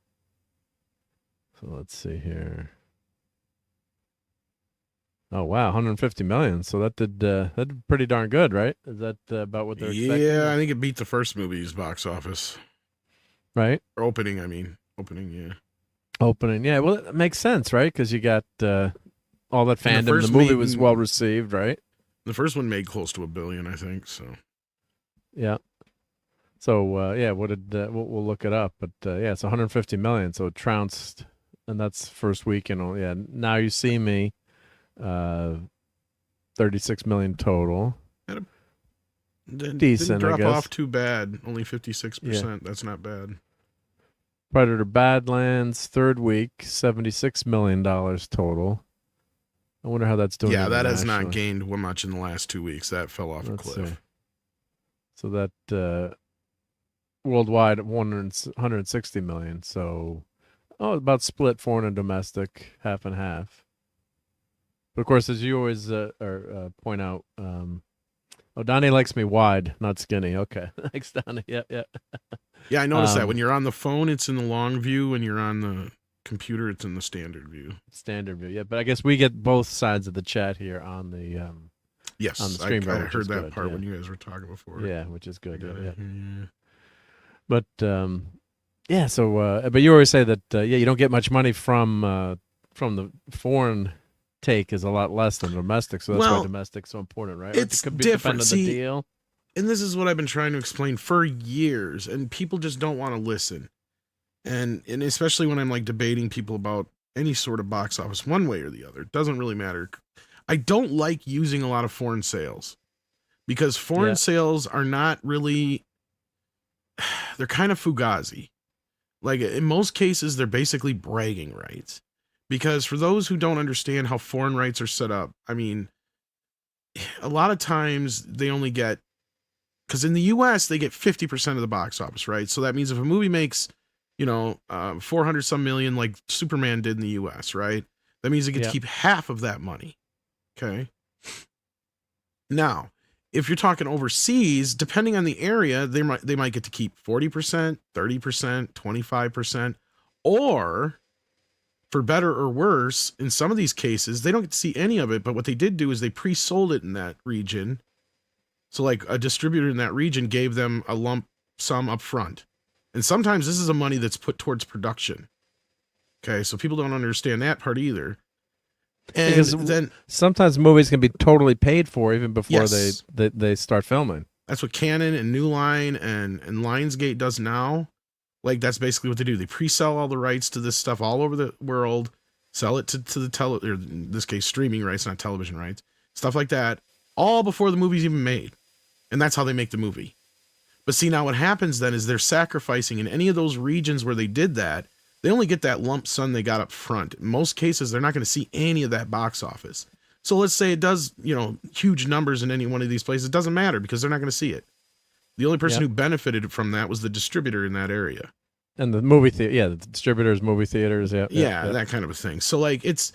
So let's see here. Oh wow, 150 million. So that did pretty darn good, right? Is that about what they're expecting? Yeah, I think it beat the first movie's box office. Right? Or opening, yeah. Opening, yeah. Well, it makes sense, right? Because you got all that fandom. The movie was well received, right? The first one made close to $1 billion, I think. So, yeah. So, yeah. What did we'll look it up? But yeah, it's 150 million. So it trounced, and that's first weekend. Yeah. Now You See Me, 36 million total. Decent. Decent, Didn't I drop guess. off too bad. Only 56%. Yeah. That's not bad. Predator Badlands, third week, $76 million total. I wonder how that's doing. Yeah, that has not internationally. gained much in the last 2 weeks. That fell off a cliff. See. So that worldwide 160 million. So about split foreign and domestic, half and half. But of course, as you always point out, Donnie likes me wide, not skinny. Okay, thanks, Donnie. Yeah. Yeah, I noticed that when you're on the phone, it's in the long view. When you're on the computer, it's in the standard view. Standard view, yeah. But I guess we get both sides of the chat here on the yes, on the stream. I heard that part when you guys were talking before. Yeah, which is good. Yeah. But yeah. So, but you always say that you don't get much money from the foreign take is a lot less than domestic. So that's why domestic's so important, right? It's it could be different. dependent on the deal. And this is what I've been trying to explain for years, and people just don't want to listen. And especially when I'm like debating people about any sort of box office one way or the other, it doesn't really matter. I don't like using a lot of foreign sales because foreign sales are not really, they're kind of fugazi. Like in most cases, they're basically bragging rights. Because for those who don't understand how foreign rights are set up, I mean, a lot of times they only get, because in the US, they get 50% of the box office, right? So that means if a movie makes, 400 some million like Superman did in the US, right? That means it gets to keep half of that money. Okay. Now, if you're talking overseas, depending on the area, they might get to keep 40%, 30%, 25%, or for better or worse, in some of these cases, they don't get to see any of it, but what they did do is they pre-sold it in that region. So like a distributor in that region gave them a lump sum up front. And sometimes this is a money that's put towards production. Okay, so people don't understand that part either. And because then sometimes movies can be totally paid for even before Yes. they start filming. That's what Canon and New Line and Lionsgate does now. Like, that's basically what they do. They pre-sell all the rights to this stuff all over the world, sell it to the or in this case, streaming rights, not television rights, stuff like that, all before the movie's even made. And that's how they make the movie. But see, now what happens then is they're sacrificing in any of those regions where they did that, they only get that lump sum they got up front. In most cases, they're not going to see any of that box office. So let's say it does, huge numbers in any one of these places. It doesn't matter because they're not going to see it. The only person who benefited from that was the distributor in that area. And the movie theater, the distributors, movie theaters, yeah, that kind of a thing. So like it's,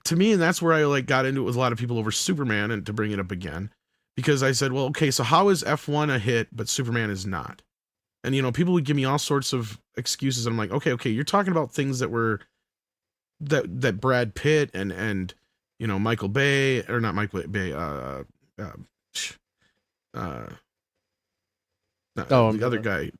to me, and that's where I like got into it with a lot of people over Superman, and to bring it up again, because I said, well, okay, so how is F1 a hit, but Superman is not? And people would give me all sorts of excuses, and I'm like, okay, you're talking about things that were that Brad Pitt and Michael Bay, or not Michael Bay, the other guy,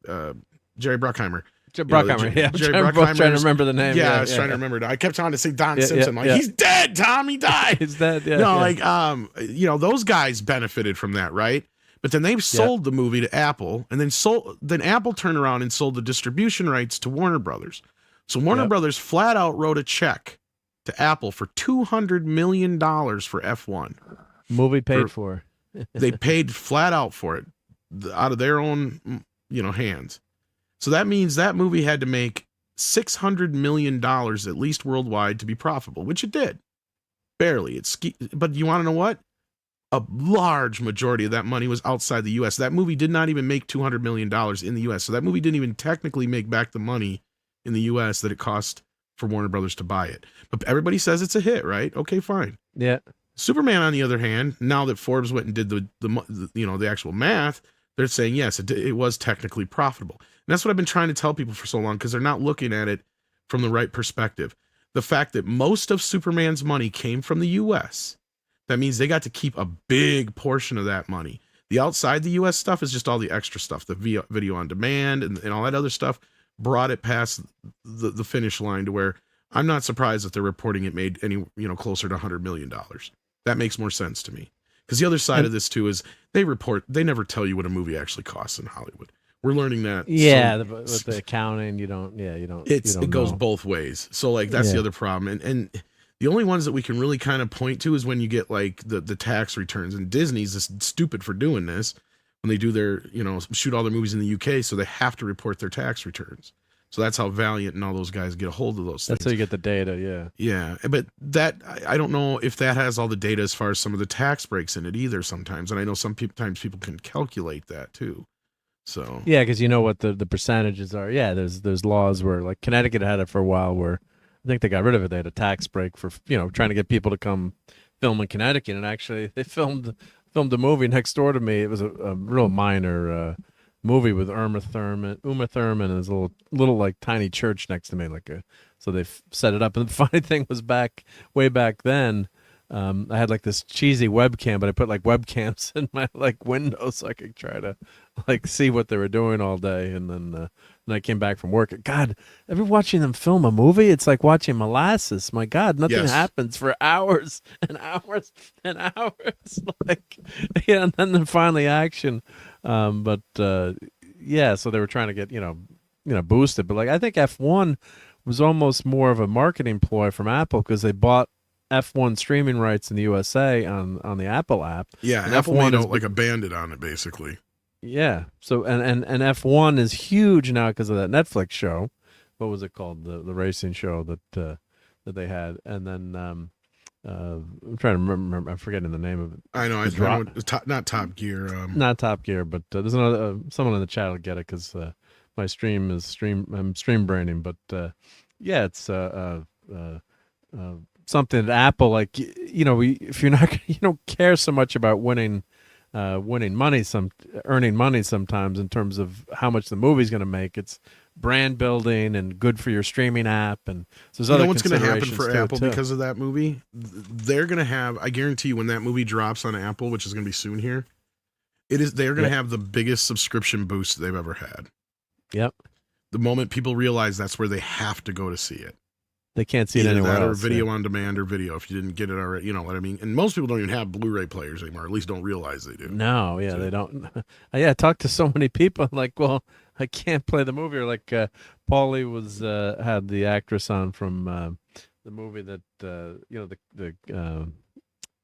Jerry Bruckheimer. Jerry Bruckheimer. Trying to remember the name. Yeah, I was trying to remember it. I kept trying to say Don Simpson. He's dead, Tom. He died. He's dead. Yeah. No, those guys benefited from that, right? But then they sold the movie to Apple, and then Apple turned around and sold the distribution rights to Warner Brothers. So Warner Brothers flat out wrote a check to Apple for $200 million for F1. Movie paid for. They paid flat out for it out of their own, hands. So that means that movie had to make $600 million at least worldwide to be profitable, which it did. Barely. But you want to know what? A large majority of that money was outside the U.S. That movie did not even make $200 million in the U.S. So that movie didn't even technically make back the money in the U.S. that it cost for Warner Brothers to buy it. But everybody says it's a hit, right? Okay, fine. Yeah. Superman, on the other hand, now that Forbes went and did the actual math, they're saying, yes, it was technically profitable. And that's what I've been trying to tell people for so long, because they're not looking at it from the right perspective. The fact that most of Superman's money came from the U.S., that means they got to keep a big portion of that money. The outside the U.S. stuff is just all the extra stuff, the video on demand and all that other stuff brought it past the finish line to where I'm not surprised that they're reporting it made any, closer to $100 million. That makes more sense to me. Because the other side of this too is they never tell you what a movie actually costs in Hollywood. We're learning that. Yeah, with the accounting, you don't. It goes both ways. So like that's the other problem. And the only ones that we can really kind of point to is when you get like the tax returns. And Disney's just stupid for doing this when they do their, shoot all their movies in the UK, so they have to report their tax returns. So that's how Valiant and all those guys get a hold of those things. That's how you get the data, yeah. Yeah, but that, I don't know if that has all the data as far as some of the tax breaks in it either sometimes. And I know sometimes people can calculate that too. So yeah, because you know what the percentages are. Yeah, there's laws where, like, Connecticut had it for a while where I think they got rid of it. They had a tax break for, trying to get people to come film in Connecticut. And actually they filmed a movie next door to me. It was a real minor movie with Uma Thurman, and there's a little like tiny church next to me, so they set it up. And the funny thing was, way back then, I had like this cheesy webcam, but I put like webcams in my like window so I could try to like see what they were doing all day. And then I came back from work. God, ever watching them film a movie? It's like watching molasses. My God, nothing happens for hours and hours and hours. And then finally action. So they were trying to get, boosted. But like, I think F1 was almost more of a marketing ploy from Apple because they bought F1 streaming rights in the USA on the Apple app. Yeah, and Apple made like a bandit on it, basically. Yeah. So and F1 is huge now because of that Netflix show. What was it called? The racing show that they had. And then I'm trying to remember. I'm forgetting the name of it. I know. Not Top Gear. Not Top Gear, but there's another. Someone in the chat will get it because my I'm stream branding. But it's something that Apple, like, if you're not, you don't care so much about winning money, earning money sometimes in terms of how much the movie's going to make. It's brand building and good for your streaming app, and so there's other what's going to happen for Apple too. Because of that movie? They're going to have, I guarantee you, when that movie drops on Apple, which is going to be soon here, they're going to have the biggest subscription boost they've ever had. Yep. The moment people realize that's where they have to go to see it. They can't see it Either anywhere that else. or video on demand or video if you didn't get it already. You know what I mean? And most people don't even have Blu-ray players anymore. At least don't realize they do. No, yeah, they don't. I talked to so many people. I'm like, well, I can't play the movie. Or like, Paulie was had the actress on from the movie that the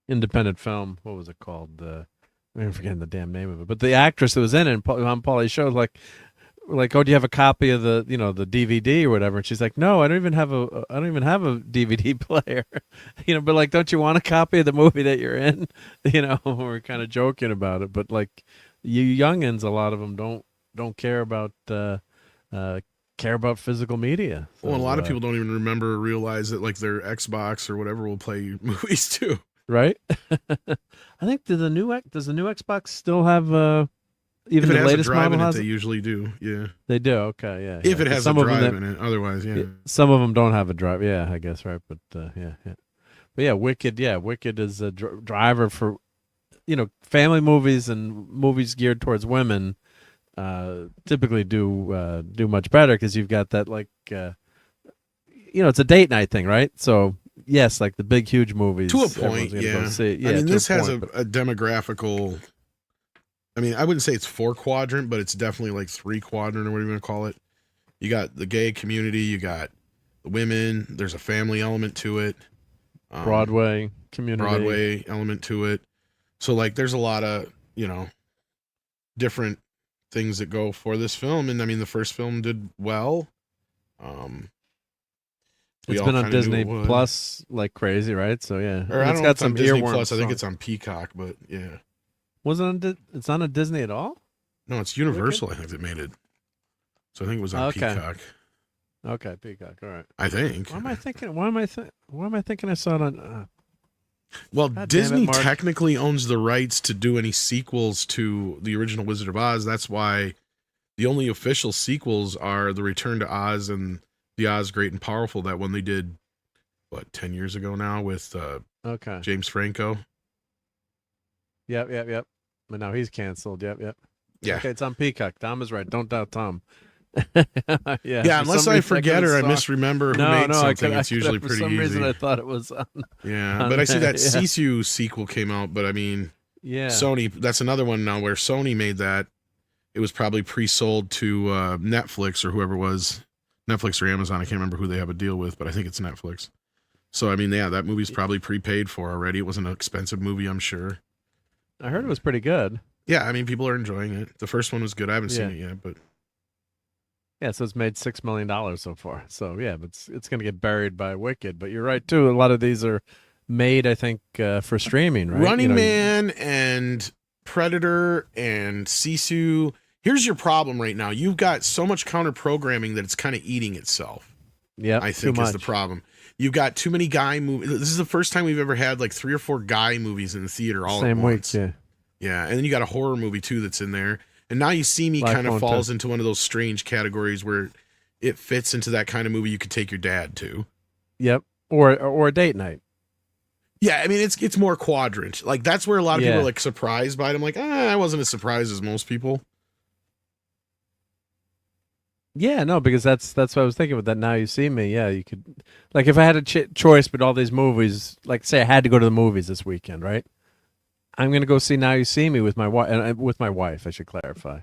independent film. What was it called? I'm forgetting the damn name of it. But the actress that was in it on Paulie's show, like, oh, do you have a copy of the the DVD or whatever? And she's like, no, I don't even have a DVD player. But like, don't you want a copy of the movie that you're in? We're kind of joking about it, but like, you youngins, a lot of them don't care about physical media. So, well, a lot of people don't even remember or realize that like their Xbox or whatever will play movies too. Right? I think does the new Xbox still have even if it the has latest a drive model in it, has they usually do. Yeah, they do. Okay, yeah. If it has a drive in it, otherwise, yeah. Some of them don't have a drive. Yeah, I guess right. But yeah. But yeah, Wicked. Yeah, Wicked is a driver for family movies and movies geared towards women. Typically do much better because you've got that like it's a date night thing, right? So yes, like the big huge movies to a point. Yeah. I mean, this has a demographical. I mean, I wouldn't say it's 4-quadrant, but it's definitely like 3-quadrant or whatever you want to call it. You got the gay community, you got the women. There's a family element to it. Broadway community, Broadway element to it. So like, there's a lot of different things that go for this film, and I mean, the first film did well. It's been on Disney Plus like crazy, right? So yeah, or I don't know if it's on Disney Plus. I think it's on Peacock, but yeah. Was it on? It's not on Disney at all? No, it's Universal. Wicked? I think that made it. So I think it was on Peacock. Okay, Peacock. All right. I think. Why am I thinking I saw it on? Well, Disney technically owns the rights to do any sequels to the original Wizard of Oz. That's why the only official sequels are The Return to Oz and The Oz Great and Powerful. That one they did, 10 years ago now with James Franco. Yep. But now he's canceled. Yep. Yeah. Okay, it's on Peacock. Tom is right. Don't doubt Tom. Yeah, unless I forget or I misremember who made something, it's usually pretty easy. For some reason, I thought it was on. Yeah, but I see that Sisu sequel came out, but I mean, Sony, that's another one now where Sony made that. It was probably pre-sold to Netflix or whoever it was, Netflix or Amazon. I can't remember who they have a deal with, but I think it's Netflix. So, I mean, yeah, that movie's probably prepaid for already. It wasn't an expensive movie, I'm sure. I heard it was pretty good. Yeah, I mean, people are enjoying it. The first one was good. I haven't seen it yet, but yeah, so it's made $6 million so far. So yeah, but it's going to get buried by Wicked. But you're right too. A lot of these are made, I think, for streaming. Right? Running Man and Predator and Sisu. Here's your problem right now. You've got so much counter programming that it's kind of eating itself. Yeah, I think is the problem. You've got too many guy movies. This is the first time we've ever had like 3 or 4 guy movies in the theater all at once. Same week, yeah. And then you got a horror movie too that's in there. And Now You See Me kind of falls into one of those strange categories where it fits into that kind of movie you could take your dad to. Yep, or a date night. Yeah, I mean it's more quadrant. Like that's where a lot of people are like surprised by it. I'm like, I wasn't as surprised as most people. Yeah, no, because that's what I was thinking with that. Now You See Me. Yeah, you could, like, if I had a choice between all these movies, like say I had to go to the movies this weekend, right? I'm gonna go see Now You See Me with my wife, and with my wife, I should clarify.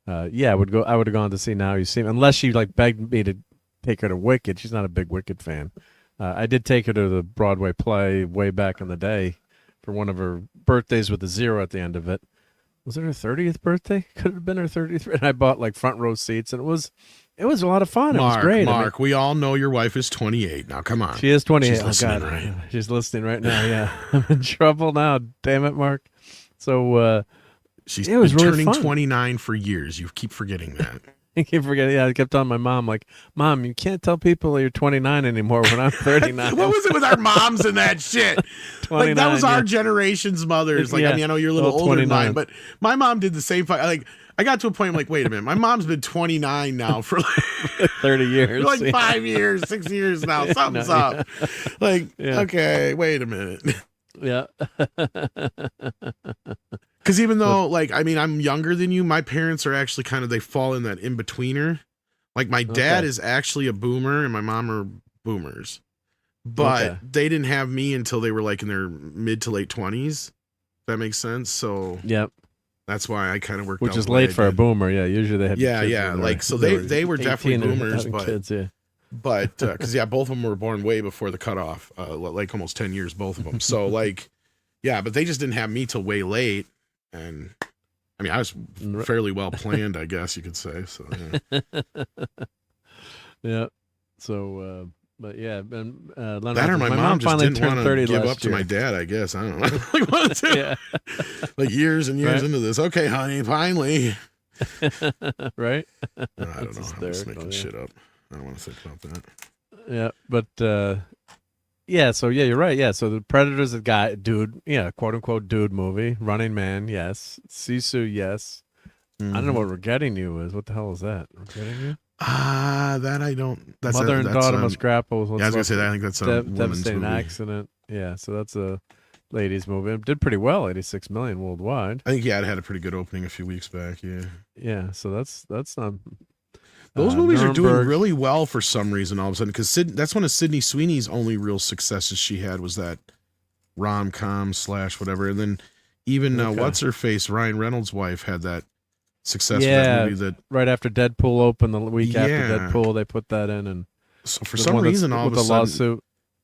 Yeah, I would have gone to see Now You See Me, unless she like begged me to take her to Wicked. She's not a big Wicked fan. I did take her to the Broadway play way back in the day for one of her birthdays with a 0 at the end of it. Was it her 30th birthday? Could have been her 30th. And I bought like front row seats, and it was a lot of fun. Mark, it was great. Mark, we all know your wife is 28. Now, come on. She is 28. She's listening, right? She's listening right now. Yeah, I'm in trouble now. Damn it, Mark. So she's it was been really turning fun. 29 for years. You keep forgetting that. I keep forgetting. Yeah, I kept telling my mom, like, Mom, you can't tell people you're 29 anymore when I'm 39. What was it with our moms and that shit? Like that was our generation's mothers. Like, I mean, I know you're a little older than mine, but my mom did the same. Like, I got to a point, I'm like, wait a minute, my mom's been 29 now for like 30 years, for like 5 years, 6 years now. Something's up. Like, okay, wait a minute. Yeah. Because even though, like, I mean, I'm younger than you, my parents are actually they fall in that in-betweener. Like, my dad is actually a boomer, and my mom are boomers, but Okay. they didn't have me until they were like in their mid to late 20s. That makes sense. So Yep. that's why I kind of worked Which out is the way late I for a did. boomer. Yeah, usually they have Yeah, kids yeah. when Like so they were definitely 18 and boomers, having but kids, yeah. but because both of them were born way before the cutoff, like almost 10 years, both of them. So like, yeah, but they just didn't have me till way late, and I mean I was fairly well planned, I guess you could say. So yeah. Yeah. So, but yeah, and That or my mom just finally didn't turned want 30 to give last up to year. my dad, I guess. I don't know. Like, wanted to. Yeah. Like years and years Right. into this. Okay, honey, finally. Right? I don't know. I'm just hysterical, making yeah. shit up. I don't want to think about that. Yeah, but yeah, so yeah, you're right. Yeah, so the Predator's a guy, dude, yeah, quote unquote dude movie. Running Man, yes. Sisu, yes. I don't know what Regretting You is. What the hell is that? Regretting You? That I don't. That's Mother and daughter must grapple with what's Yeah, I was gonna left say that. of I think that's a woman's devastating movie. accident. Yeah, so that's a ladies movie. It did pretty well, 86 million worldwide. I think it had a pretty good opening a few weeks back. Yeah. Yeah, so that's not. Those movies are doing Nuremberg. really well for some reason all of a sudden because that's one of Sydney Sweeney's only real successes she had was that rom-com / whatever, and then even Okay. what's her face Ryan Reynolds' wife had that success with Yeah, that movie that right after Deadpool opened the week after Yeah. Deadpool, they put that in, and so for the some one that's reason all of with a the sudden lawsuit.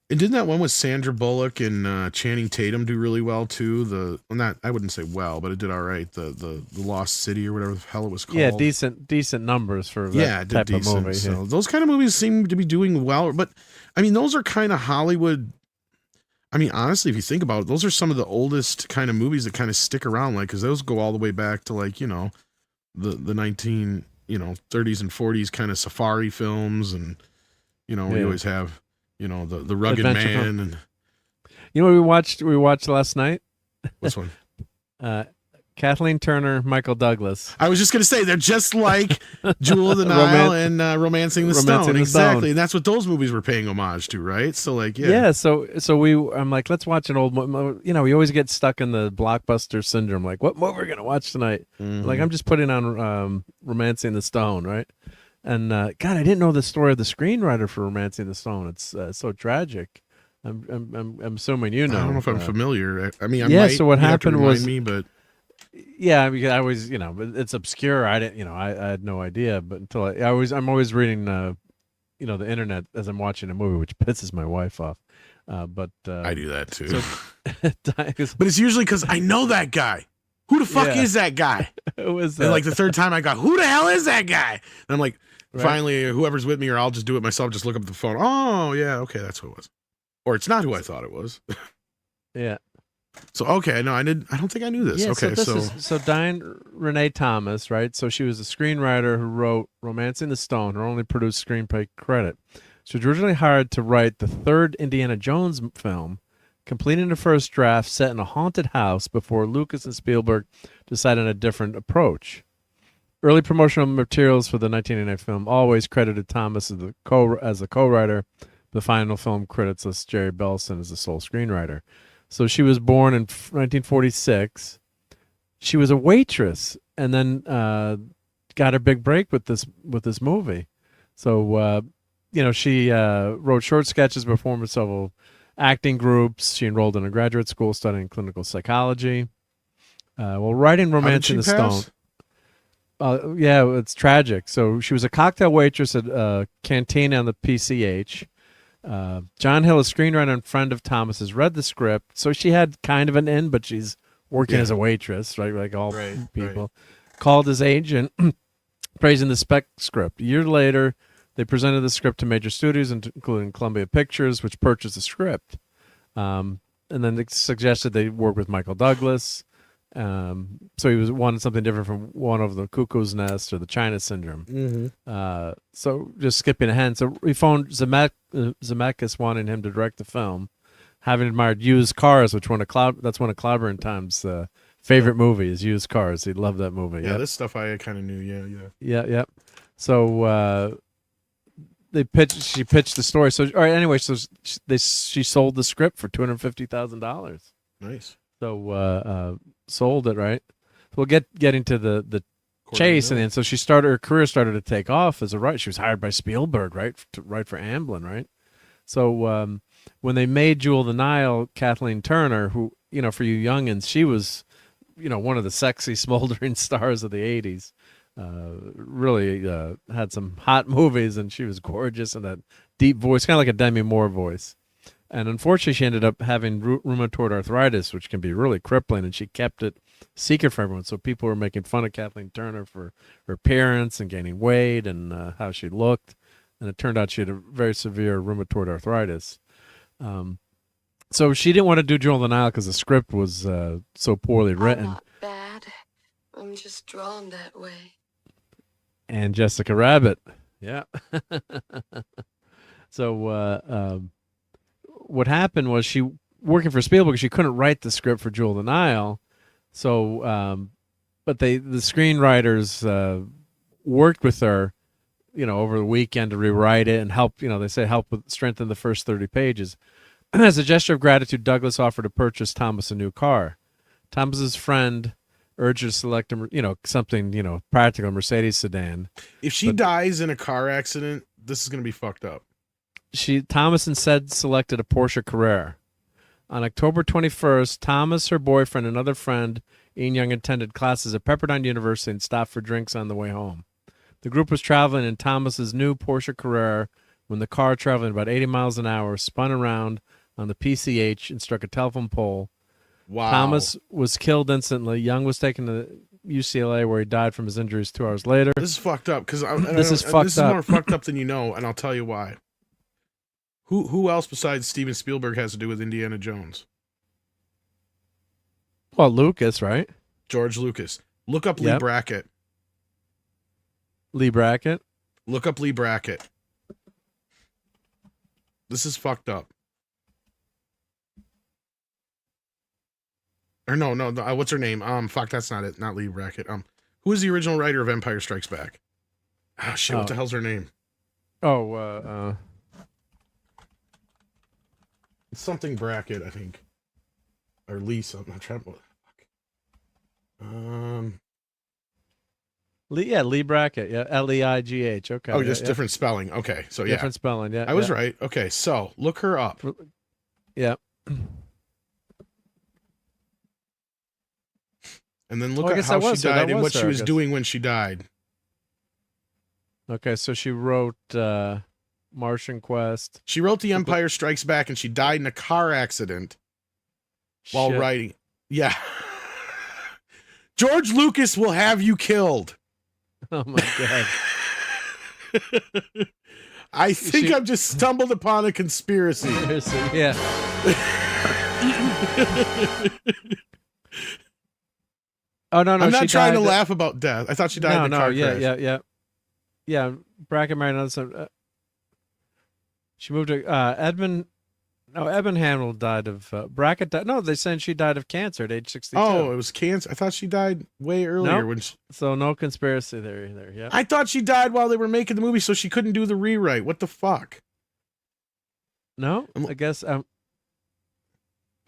and didn't that one with Sandra Bullock and Channing Tatum do really well too? I wouldn't say well, but it did all right. The Lost City or whatever the hell it was called. Yeah, decent numbers for that Yeah, it did type decent. of movie. So yeah. those kind of movies seem to be doing well, but I mean, those are kind of Hollywood. I mean, honestly, if you think about it, those are some of the oldest kind of movies that kind of stick around, like because those go all the way back to like the 19 30s and 40s kind of safari films, and we Yeah. always have the rugged Adventure man film. and You know what we watched last night? what's one? Kathleen Turner, Michael Douglas. I was just gonna say they're just like Jewel of the Nile and Romancing the Stone, exactly, and that's what those movies were paying homage to, right? So like, Yeah, so I'm like, let's watch an old we always get stuck in the blockbuster syndrome, like what movie we're gonna watch tonight. Like I'm just putting on Romancing the Stone, right? And God, I didn't know the story of the screenwriter for Romancing the Stone. It's so tragic. I'm assuming you know. I don't know if I'm familiar. I mean, So what happened was me, but yeah, because I always but it's obscure. I didn't I had no idea, but until I'm always reading the internet as I'm watching a movie, which pisses my wife off. But I do that too. So, but it's usually because I know that guy. Who the fuck Yeah. is that guy? Who is And that? like the third time I got, who the hell is that guy? And I'm like, Right. finally, whoever's with me, or I'll just do it myself. Just look up the phone. Oh yeah, okay, that's who it was. Or it's not who I thought it was. Yeah. So okay, no, I don't think I knew this. Yeah, Okay, so Diane Renee Thomas, right? So she was a screenwriter who wrote Romancing the Stone, her only produced screenplay credit. She was originally hired to write the third Indiana Jones film, completing the first draft set in a haunted house before Lucas and Spielberg decided on a different approach. Early promotional materials for the 1989 film always credited Thomas as the co-writer. The final film credits lists Jerry Belson as the sole screenwriter. So she was born in 1946. She was a waitress, and then got her big break with this movie. So she wrote short sketches, performed with several acting groups. She enrolled in a graduate school studying clinical psychology. While writing Romancing the Stone. Yeah, it's tragic. So she was a cocktail waitress at a cantina on the PCH. John Hill, a screenwriter and friend of Thomas, has read the script. So she had kind of an in, but she's working as a waitress, right? Like all people. Right. Called his agent, praising the spec script. A year later, they presented the script to major studios, including Columbia Pictures, which purchased the script. And then they suggested they work with Michael Douglas. So he wanted something different from One of the Cuckoo's Nest or the China Syndrome. Mm-hmm. So just skipping ahead. So we phoned Zemeckis wanting him to direct the film, having admired Used Cars, which that's one of Clobber and Tom's favorite movies, Used Cars. He loved that movie. Yeah, this stuff I kind of knew. Yeah. So she pitched the story. So all right, anyway, so she sold the script for $250,000. Nice. So sold it, right? So we'll get into the chase, and then so her career started to take off as a writer. She was hired by Spielberg, right, to write for Amblin, right? So when they made Jewel of the Nile, Kathleen Turner, who, for you youngins, she was, one of the sexy, smoldering stars of the 80s. Really had some hot movies, and she was gorgeous and that deep voice, kind of like a Demi Moore voice. And unfortunately, she ended up having rheumatoid arthritis, which can be really crippling, and she kept it secret from everyone. So people were making fun of Kathleen Turner for her appearance and gaining weight and how she looked. And it turned out she had a very severe rheumatoid arthritis. So she didn't want to do Jewel of the Nile because the script was so poorly written. I'm not bad. I'm just drawn that way. And Jessica Rabbit. Yeah. So what happened was she, working for Spielberg, she couldn't write the script for Jewel of the Nile. So, but the screenwriters worked with her, over the weekend to rewrite it and help, they say help strengthen the first 30 pages. As a gesture of gratitude, Douglas offered to purchase Thomas a new car. Thomas's friend urged her to select something, practical, a Mercedes sedan. If she dies in a car accident, this is going to be fucked up. Thomas instead selected a Porsche Carrera. On October 21st, Thomas, her boyfriend, and another friend, Ian Young, attended classes at Pepperdine University and stopped for drinks on the way home. The group was traveling in Thomas's new Porsche Carrera when the car, traveling about 80 miles an hour, spun around on the PCH and struck a telephone pole. Wow. Thomas was killed instantly. Young was taken to UCLA, where he died from his injuries 2 hours later. This is fucked up because this is more fucked up than you know, and I'll tell you why. Who else besides Steven Spielberg has to do with Indiana Jones? Well, Lucas, right? George Lucas. Look up Lee Brackett. Lee Brackett? Look up Lee Brackett. This is fucked up. Or no, what's her name? Fuck, that's not it. Not Lee Brackett. Who is the original writer of Empire Strikes Back? Oh shit, what the hell's her name? It's something Brackett, I think. Or Lee something. I'm trying to... Lee Brackett. Yeah, Leigh. Okay. Oh, just different spelling. Okay, so yeah. Different spelling, yeah. I was right. Okay, so look her up. Yeah. And then look at how she died and what she was doing when she died. Okay, so she wrote Martian Quest. She wrote The Empire Strikes Back, and she died in a car accident while writing. Yeah. George Lucas will have you killed. Oh, my God. I think I've just stumbled upon a conspiracy. Yeah. Oh, no. I'm not trying to laugh about death. I thought she died in a car crash. Yeah. Brackett married another. She moved to Edmund. No, Eben Hamel died of Brackett. No, they're saying she died of cancer at age 62. Oh, it was cancer. I thought she died way earlier. Nope. So no conspiracy theory there. Yeah. I thought she died while they were making the movie, so she couldn't do the rewrite. What the fuck? No, I guess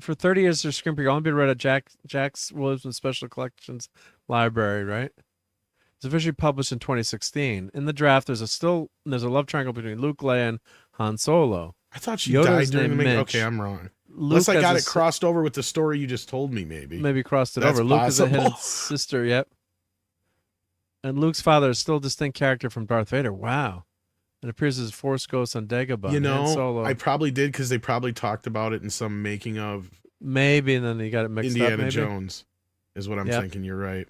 for 30 years, their screenplay only been read at Jack's Williamson Special Collections Library, right? It's officially published in 2016. In the draft, there's a love triangle between Luke, Leia, and Han Solo. I thought she died during the making. Okay, I'm wrong. Unless I got it crossed over with the story you just told me, maybe. Maybe crossed it over. Luke is a hidden sister, yep. And Luke's father is still a distinct character from Darth Vader. Wow. It appears as Force Ghost on Dagobah. You know, Solo. I probably did because they probably talked about it in some making of... Maybe, and then you got it mixed up, Indiana Jones is what I'm thinking. You're right.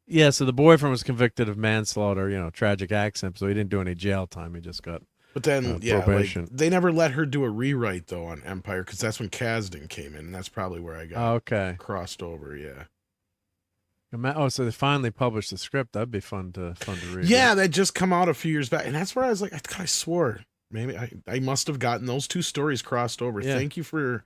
Yeah, so the boyfriend was convicted of manslaughter, tragic accident, so he didn't do any jail time. He just got... But then, like, they never let her do a rewrite, though, on Empire, because that's when Kasdan came in, and that's probably where I got crossed over, yeah. Oh, so they finally published the script. That'd be fun to read. Yeah, that just come out a few years back, and that's where I was like, I swore, maybe I must have gotten those two stories crossed over. Yeah. Thank you for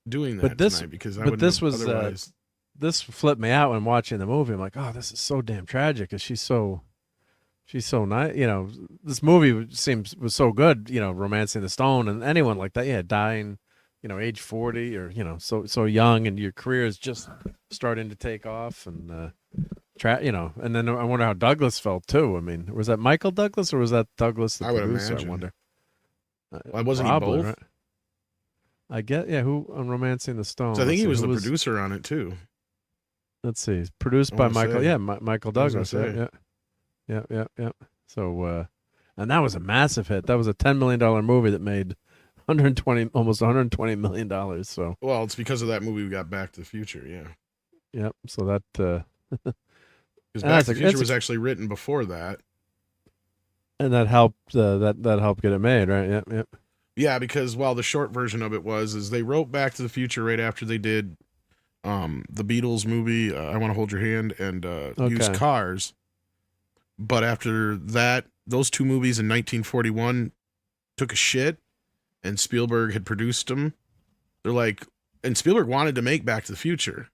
doing that tonight, because I wouldn't have otherwise... this flipped me out when watching the movie. I'm like, oh, this is so damn tragic, because she's so nice. This movie was so good, Romancing the Stone, and anyone like that, dying, age 40 or, so young, and your career is just starting to take off, and, and then I wonder how Douglas felt too. I mean, was that Michael Douglas or was that Douglas the producer? I wonder. Why wasn't he Probably, both? right? I get, yeah. Who on Romancing the Stone? So I think he was Who the producer on it too. Let's see. Produced I by wanna Michael. say. Yeah, Michael I was gonna Douglas. say. Yeah. So, and that was a massive hit. That was a $10 million movie that made almost $120 million. So. Well, it's because of that movie we got Back to the Future. Yeah. Yep. So that. Because Back to the Future was actually written before that. And that helped. That helped get it made, right? Yep. Yeah, because the short version of it is they wrote Back to the Future right after they did the Beatles movie, I Want to Hold Your Hand, and Used Cars. But after that, those two movies in 1941 took a shit, and Spielberg had produced them. They're like, and Spielberg wanted to make Back to the Future.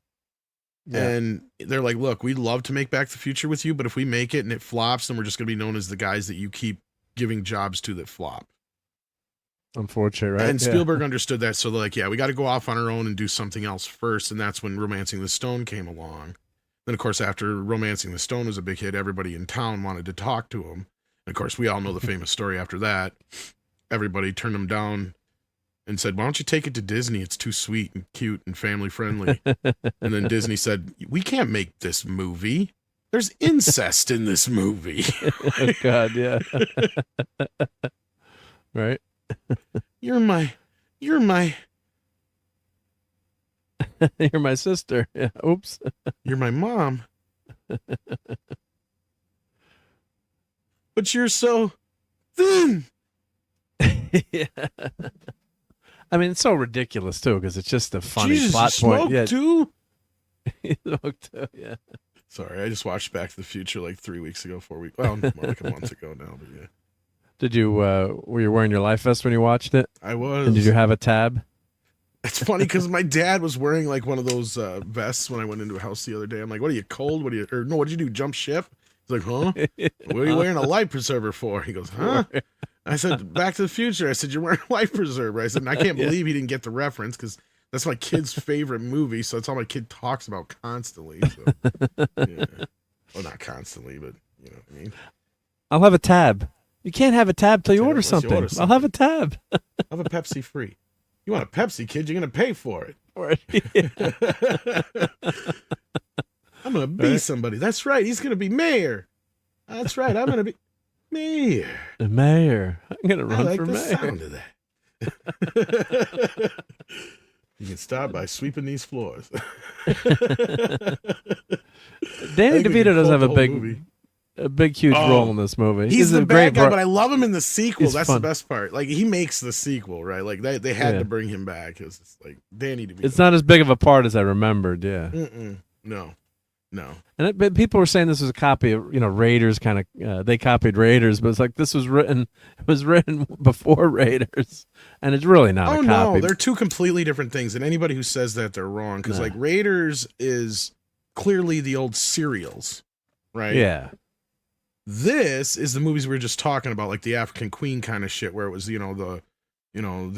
Yeah. And they're like, look, we'd love to make Back to the Future with you, but if we make it and it flops, then we're just going to be known as the guys that you keep giving jobs to that flop. Unfortunate, right? And Spielberg understood that, so they're like, yeah, we got to go off on our own and do something else first, and that's when Romancing the Stone came along. Then, of course, after Romancing the Stone was a big hit, everybody in town wanted to talk to him. And, of course, we all know the famous story after that. Everybody turned him down and said, why don't you take it to Disney? It's too sweet and cute and family-friendly. And then Disney said, we can't make this movie. There's incest in this movie. Oh, God, yeah. Right? You're my You're my sister. Yeah. Oops. You're my mom. But you're so thin. Yeah. I mean, it's so ridiculous too, because it's just a funny Jesus, plot you point. smoked Yeah. too? Smoked too, yeah. Sorry, I just watched Back to the Future like 3 weeks ago, 4 weeks. Well, more like a month ago now, but yeah. Did you were you wearing your life vest when you watched it? I was. And did you have a tab? It's funny because my dad was wearing like one of those vests when I went into a house the other day. I'm like, what are you, cold? What did you do, jump ship? He's like, huh? What are you wearing a life preserver for? He goes, huh? I said, Back to the Future. I said, you're wearing a life preserver. I said, and I can't believe he didn't get the reference because that's my kid's favorite movie. So that's all my kid talks about constantly. So, yeah. Well, not constantly, but you know what I mean. I'll have a tab. You can't have a tab till you order something. I'll have a tab. I'll have a Pepsi free. You want a Pepsi, kid? You're going to pay for it. I'm going to be somebody. That's right. He's going to be mayor. That's right. I'm going to be mayor. The mayor. I'm going to run I like for the mayor. sound of that. You can start by sweeping these floors. Danny DeVito does have a big, huge role in this movie. He's the a bad great guy, but I love him in the sequel. He's That's fun. the best part. Like, he makes the sequel, right? Like, they had to bring him back. It's like Danny DeVito. It's not as big of a part as I remembered. Yeah. No. And people were saying this was a copy of Raiders. Kind of they copied Raiders, but it's like this was written. It was written before Raiders, and it's really not a copy. No, they're two completely different things. And anybody who says that, they're wrong. Because like Raiders is clearly the old serials, right? Yeah. This is the movies we were just talking about, like the African Queen kind of shit, where it was the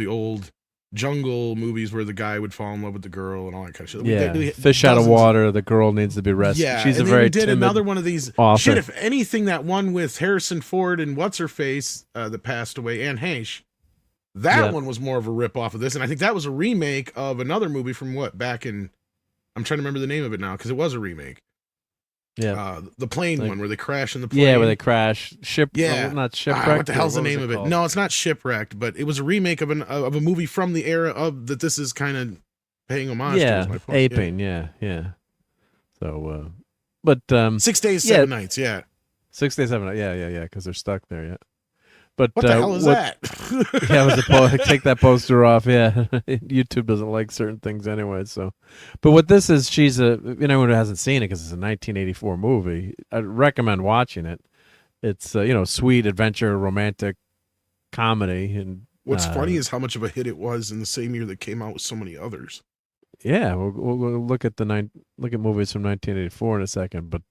old jungle movies where the guy would fall in love with the girl and all that kind of shit. Yeah, fish out of water. The girl needs to be rescued. Yeah, she's and a very we did timid another one of these. author. Shit, if anything, that one with Harrison Ford and what's her face that passed away, Anne Heche. That one was more of a rip off of this, and I think that was a remake of another movie from back in. I'm trying to remember the name of it now because it was a remake. Yeah, the plane one where they crash in the plane. Yeah, where they crash. Not shipwrecked. What the hell's the name of it? No, it's not Shipwrecked, but it was a remake of a movie from the era of that. This is kind of paying homage to. Is my point. Aping. Yeah. So, but 6 days, 7 nights. Yeah. 6 days, 7 nights. Yeah. Because they're stuck there. Yeah. But what the hell is that? Yeah, it was take that poster off. Yeah, YouTube doesn't like certain things anyway. So, but what this is, she's anyone who hasn't seen it because it's a 1984 movie. I recommend watching it. It's sweet adventure, romantic comedy, and what's funny is how much of a hit it was in the same year that came out with so many others. Yeah, we'll look at movies from 1984 in a second, but.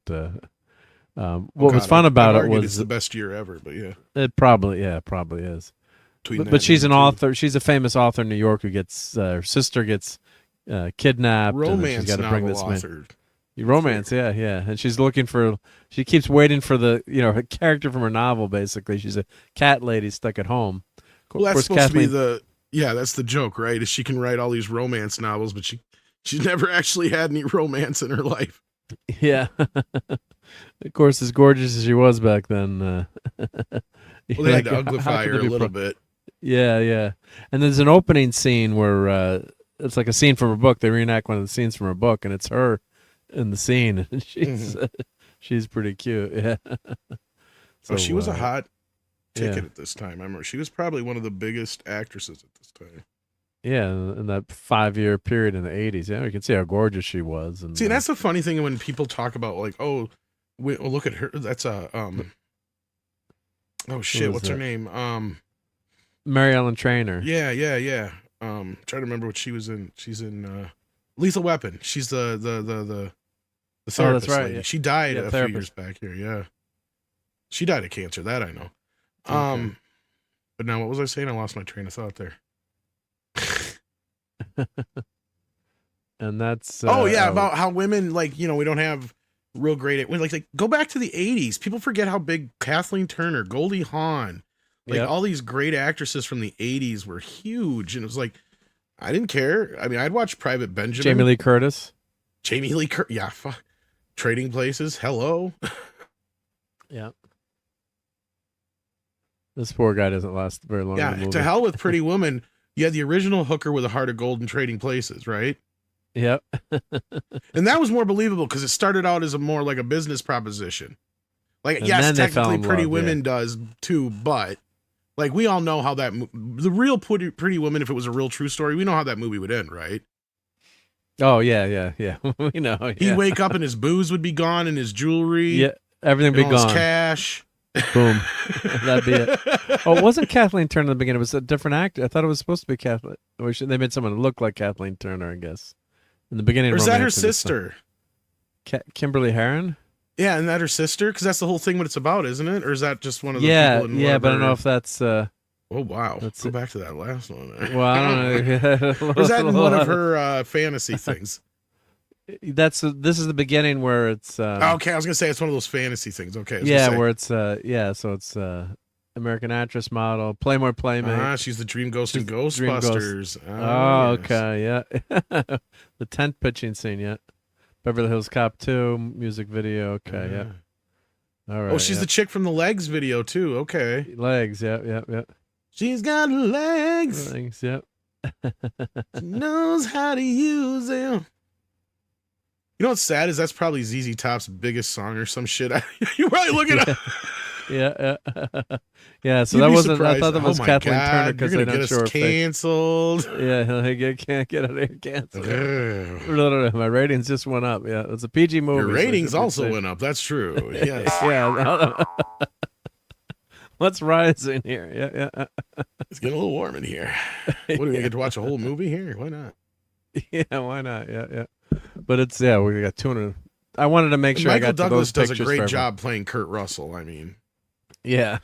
What was fun about it was it's the best year ever, but yeah, it probably is. But she's an author. She's a famous author in New York who gets her sister gets kidnapped. Romance she's novel bring this author. Romance, yeah, and she's looking for. She keeps waiting for her character from her novel. Basically, she's a cat lady stuck at home Well, that's supposed to be that's the joke, right? Is she can write all these romance novels, but she's never actually had any romance in her life. Yeah. Of course, as gorgeous as she was back then. Well, they had to uglify her a little bit. Yeah, yeah. And there's an opening scene where it's like a scene from her book. They reenact one of the scenes from her book, and it's her in the scene. And she's pretty cute. Yeah. So she was a hot ticket at this time. I remember she was probably one of the biggest actresses at this time. Yeah, in that 5-year period in the 80s. Yeah, you can see how gorgeous she was. And see, that's the funny thing when people talk about like, oh, look at her. That's a oh shit, what's her name? Mary Ellen Trainor. Yeah. Trying to remember what she was in. She's in Lethal Weapon. She's the therapist. Oh, that's right. Lady. Yeah. She died a few years back here. Yeah, she died of cancer. That I know. Okay. But now what was I saying? I lost my train of thought there. And that's about how women we don't have real great like go back to the 80s. People forget how big Kathleen Turner, Goldie Hawn, all these great actresses from the 80s were huge, and it was like I didn't care. I mean, I'd watch Private Benjamin. Jamie Lee Curtis. Yeah, fuck. Trading Places. Hello. Yeah. This poor guy doesn't last very long. Yeah, to hell with Pretty Woman. You had the original hooker with a heart of gold in Trading Places, right? Yep. And that was more believable because it started out as more like a business proposition. Like, and yes, technically Pretty Women does too, but like we all know how the real Pretty Woman, if it was a real true story, we know how that movie would end, right? Oh, yeah. We know. Yeah. He'd wake up and his booze would be gone and his jewelry. Yeah, everything would be gone. His cash. Boom. That'd be it. Oh, it wasn't Kathleen Turner in the beginning. It was a different actor. I thought it was supposed to be Kathleen. They made someone look like Kathleen Turner, I guess. In the beginning. Or is that her sister? Kimberly Herron? Yeah, and that her sister? Because that's the whole thing what it's about, isn't it? Or is that just one of the people in but I don't know if that's... oh, wow. Let's go back to that last one. Well, I don't know. Or is that in one of her fantasy things? This is the beginning where it's okay, I was gonna say it's one of those fantasy things. Okay, where it's so it's American actress model, Playmore Playmate. She's the Dream Ghost in Ghostbusters. Okay, yeah. The tent pitching scene, yeah. Beverly Hills Cop 2 music video. Okay, yeah. All right. Oh, she's the chick from the Legs video too. Okay, Legs, yeah. She's got legs. Legs, yep. She knows how to use them. You know what's sad is that's probably ZZ Top's biggest song or some shit. You probably look it up. Yeah. So that wasn't. Surprised. I thought that was Kathleen Turner because they're not sure. Canceled. Yeah, can't get out of here canceled. My ratings just went up. Yeah, it's a PG movie. Your ratings also went up. That's true. Yes. Yeah. What's rising here? Yeah. It's getting a little warm in here. What do we get to watch a whole movie here? Why not? Yeah, why not? Yeah. But it's we got 200. I wanted to make sure Michael I got Douglas to those does a great job playing Kurt Russell. I mean, yeah.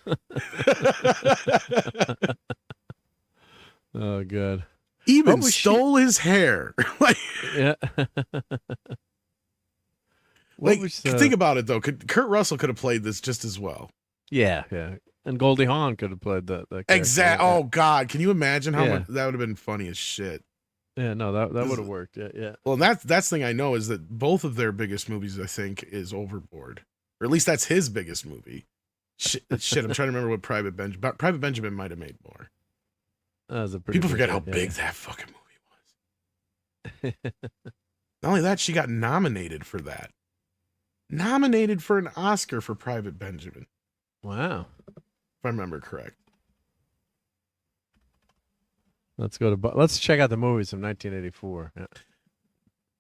Oh, good. Even stole his hair. Yeah. Think about it though. Kurt Russell could have played this just as well. Yeah. And Goldie Hawn could have played that. Exactly. Oh God, can you imagine how much that would have been funny as shit? Yeah, no, that would have worked. Yeah. Well, that's the thing I know is that both of their biggest movies, I think, is Overboard, or at least that's his biggest movie. Shit, I'm trying to remember what Private Benjamin might have made more. That was People forget how big that fucking movie was. Not only that, she got nominated for that. Nominated for an Oscar for Private Benjamin. Wow. If I remember correct. Let's check out the movies from 1984.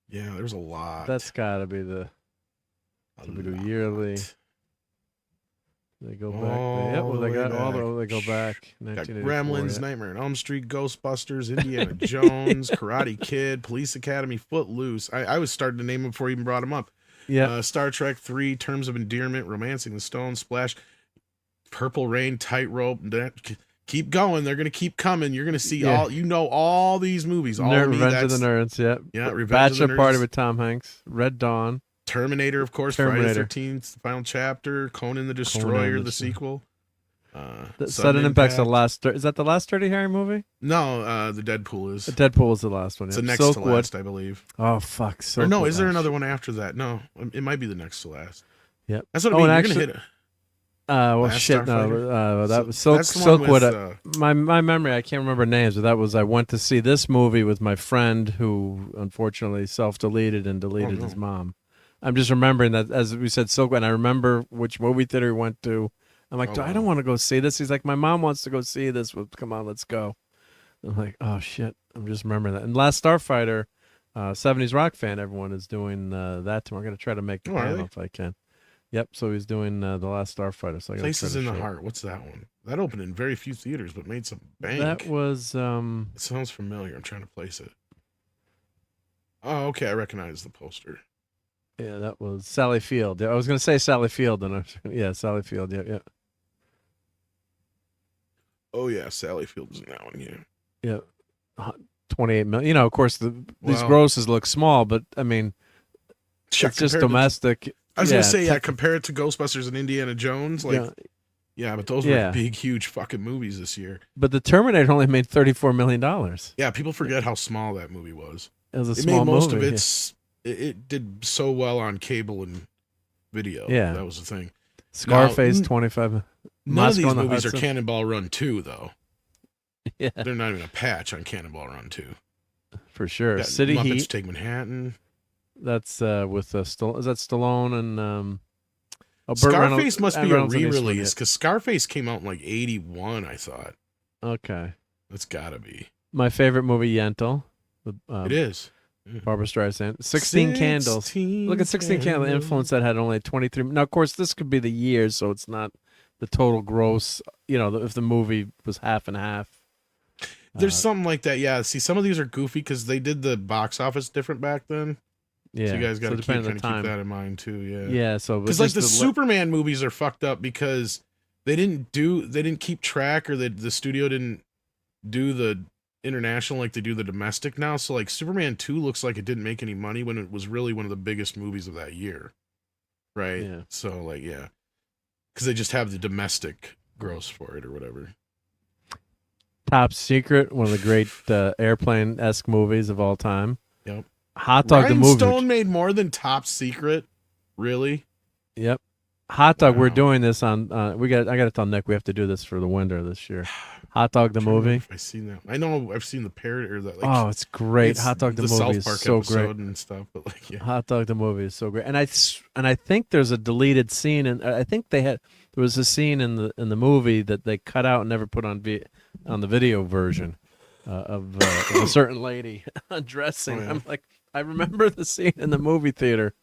Yeah, there's a lot. That's got to be the yearly. They go back. They go back. Got Gremlins, Nightmare on Elm Street, Ghostbusters, Indiana Jones, Karate Kid, Police Academy, Footloose. I was starting to name them before I even brought them up. Yeah. Star Trek 3, Terms of Endearment, Romancing the Stone, Splash, Purple Rain, Tightrope. Keep going. They're going to keep coming. You're going to see all these movies. Revenge of the Nerds, yeah. Revenge Bachelor of the Nerds. Party with Tom Hanks, Red Dawn. Terminator, of course, Friday the 13th, the final chapter, Conan the Destroyer, the sequel. Sudden Impact's the last. Is that the last Dirty Harry movie? No, the Deadpool is. The Deadpool is the last one. It's the yeah. next to last, I believe. Oh fuck! Or no, is there another one after that? No, it might be the next to last. Yep. That's what I mean. You're gonna hit it. Well, shit, no. That was Silkwood. My memory, I can't remember names, but that was I went to see this movie with my friend who unfortunately self-deleted and deleted his mom. I'm just remembering that, as we said, Silkwood, and I remember which movie theater we went to. I'm like, I don't want to go see this. He's like, my mom wants to go see this. Well, come on, let's go. I'm like, oh shit. I'm just remembering that. And Last Starfighter, 70s rock fan, everyone is doing that tomorrow. I'm gonna try to make the panel if I can. Yep. So he's doing The Last Starfighter. So Places in the Heart. What's that one? That opened in very few theaters, but made some bank. That was. It sounds familiar. I'm trying to place it. Oh, okay. I recognize the poster. Yeah, that was Sally Field. I was gonna say Sally Field, and Sally Field. Yeah. Oh yeah, Sally Field is in that one. Yeah. Yeah. 28 million. You know, of course, these grosses look small, but I mean, it's just domestic. I was gonna say, compare it to Ghostbusters and Indiana Jones, yeah, but those were big, huge fucking movies this year. But the Terminator only made $34 million. Yeah, people forget how small that movie was. It was a small movie. Most of it did so well on cable and video. Yeah, that was the thing. Scarface, 25. None of these movies are Cannonball Run 2, though. Yeah, they're not even a patch on Cannonball Run 2. For sure. City Muppets Heat. Take Manhattan. That's with is that Stallone and Scarface must be a re-release because Scarface came out in like 81, I thought. Okay, that's gotta be my favorite movie. Yentl. It is. Barbra Streisand. 16 Candles. Look at 16 Candles. The influence that had only 23. Now, of course, this could be the year, so it's not the total gross. You know, if the movie was half and half. There's something like that. Yeah. See, some of these are goofy because they did the box office different back then. Yeah. So you guys got to keep that in mind too. Yeah. Yeah. So because like the Superman movies are fucked up because they didn't keep track, or the studio didn't do the international like they do the domestic now. So like Superman 2 looks like it didn't make any money when it was really one of the biggest movies of that year. Right. Yeah. So like, yeah, because they just have the domestic gross for it or whatever. Top Secret, one of the great airplane-esque movies of all time. Yep. Hot Dog the movie. Stone made more than Top Secret. Really? Yep. Hot Dog. Wow. We're doing this on. I got to tell Nick we have to do this for the winter this year. Hot Dog the movie. I've seen that. I know I've seen the parody or that. Like, it's great. Hot Dog the movie South is Park so great and stuff. But like, yeah. Hot Dog the movie is so great. And I think there's a deleted scene, and I think there was a scene in the movie that they cut out and never put on the video version of a certain lady undressing. Oh, yeah. I'm like, I remember the scene in the movie theater.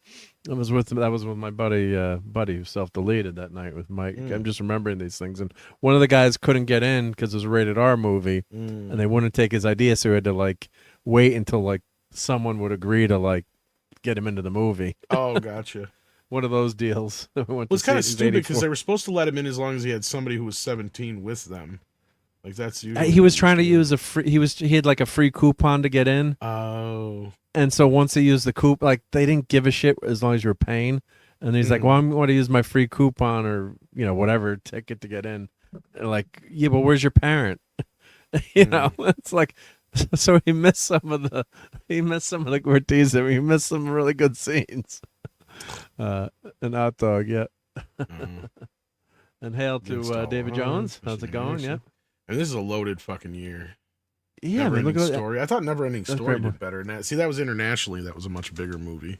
That was with my buddy who self-deleted that night with Mike. I'm just remembering these things. And one of the guys couldn't get in because it was a rated R movie, and they wouldn't take his idea, so he had to like wait until like someone would agree to like get him into the movie. Oh, gotcha. One of those deals. It was kind of stupid because they were supposed to let him in as long as he had somebody who was 17 with them. Like that's usually he was trying to use a free. He had like a free coupon to get in. Oh. And so once he used the coupon, like they didn't give a shit as long as you were paying. And he's like, "Well, I'm going to use my free coupon or whatever ticket to get in." And like, yeah, but where's your parent? know, it's like, so he missed some of the Cortese. He missed some really good scenes. An Hot Dog, yeah. And hail to David Jones. How's it going? Yeah. And this is a loaded fucking year. Yeah, Never Ending Story. I thought Never Ending Story did better than that. See, that was internationally. That was a much bigger movie.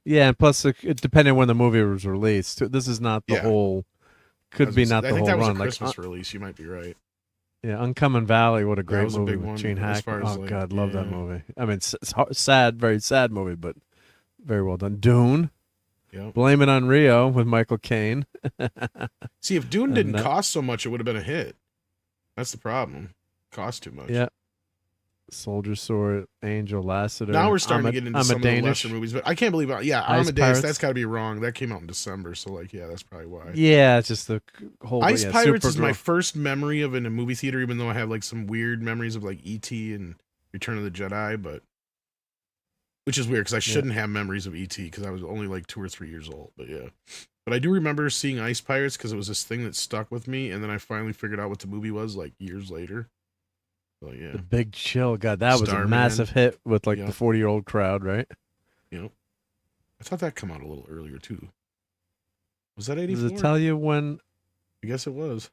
Yeah, and plus, it depended when the movie was released. This is not the whole. Could be not the whole run. I think that was a Christmas release. You might be right. Yeah, Uncommon Valley. What a great was movie a big with one, Gene Hackman. Oh like, God, love that movie. I mean, it's sad, very sad movie, but very well done. Dune. Yep. Blame It on Rio with Michael Caine. See, if Dune didn't cost so much, it would have been a hit. That's the problem. Cost too much. Yeah. Soldier Sword, Angel, Lassiter. Now we're starting to get into some of the lesser movies, but I can't believe it. Yeah, Amadeus, that's got to be wrong. That came out in December, so like, yeah, that's probably why. Yeah, it's just the whole Ice Pirates is my first memory of in a movie theater, even though I have like some weird memories of like E.T. and Return of the Jedi, but which is weird because I shouldn't have memories of E.T. because I was only like 2 or 3 years old. But yeah, But I do remember seeing Ice Pirates because it was this thing that stuck with me, and then I finally figured out what the movie was like years later. So yeah, The Big Chill. God, that was a Starman. massive hit with like Yep. the 40-year-old crowd, right? Yep. I thought that come out a little earlier too. Was that Does 84? it tell you when? I guess it was.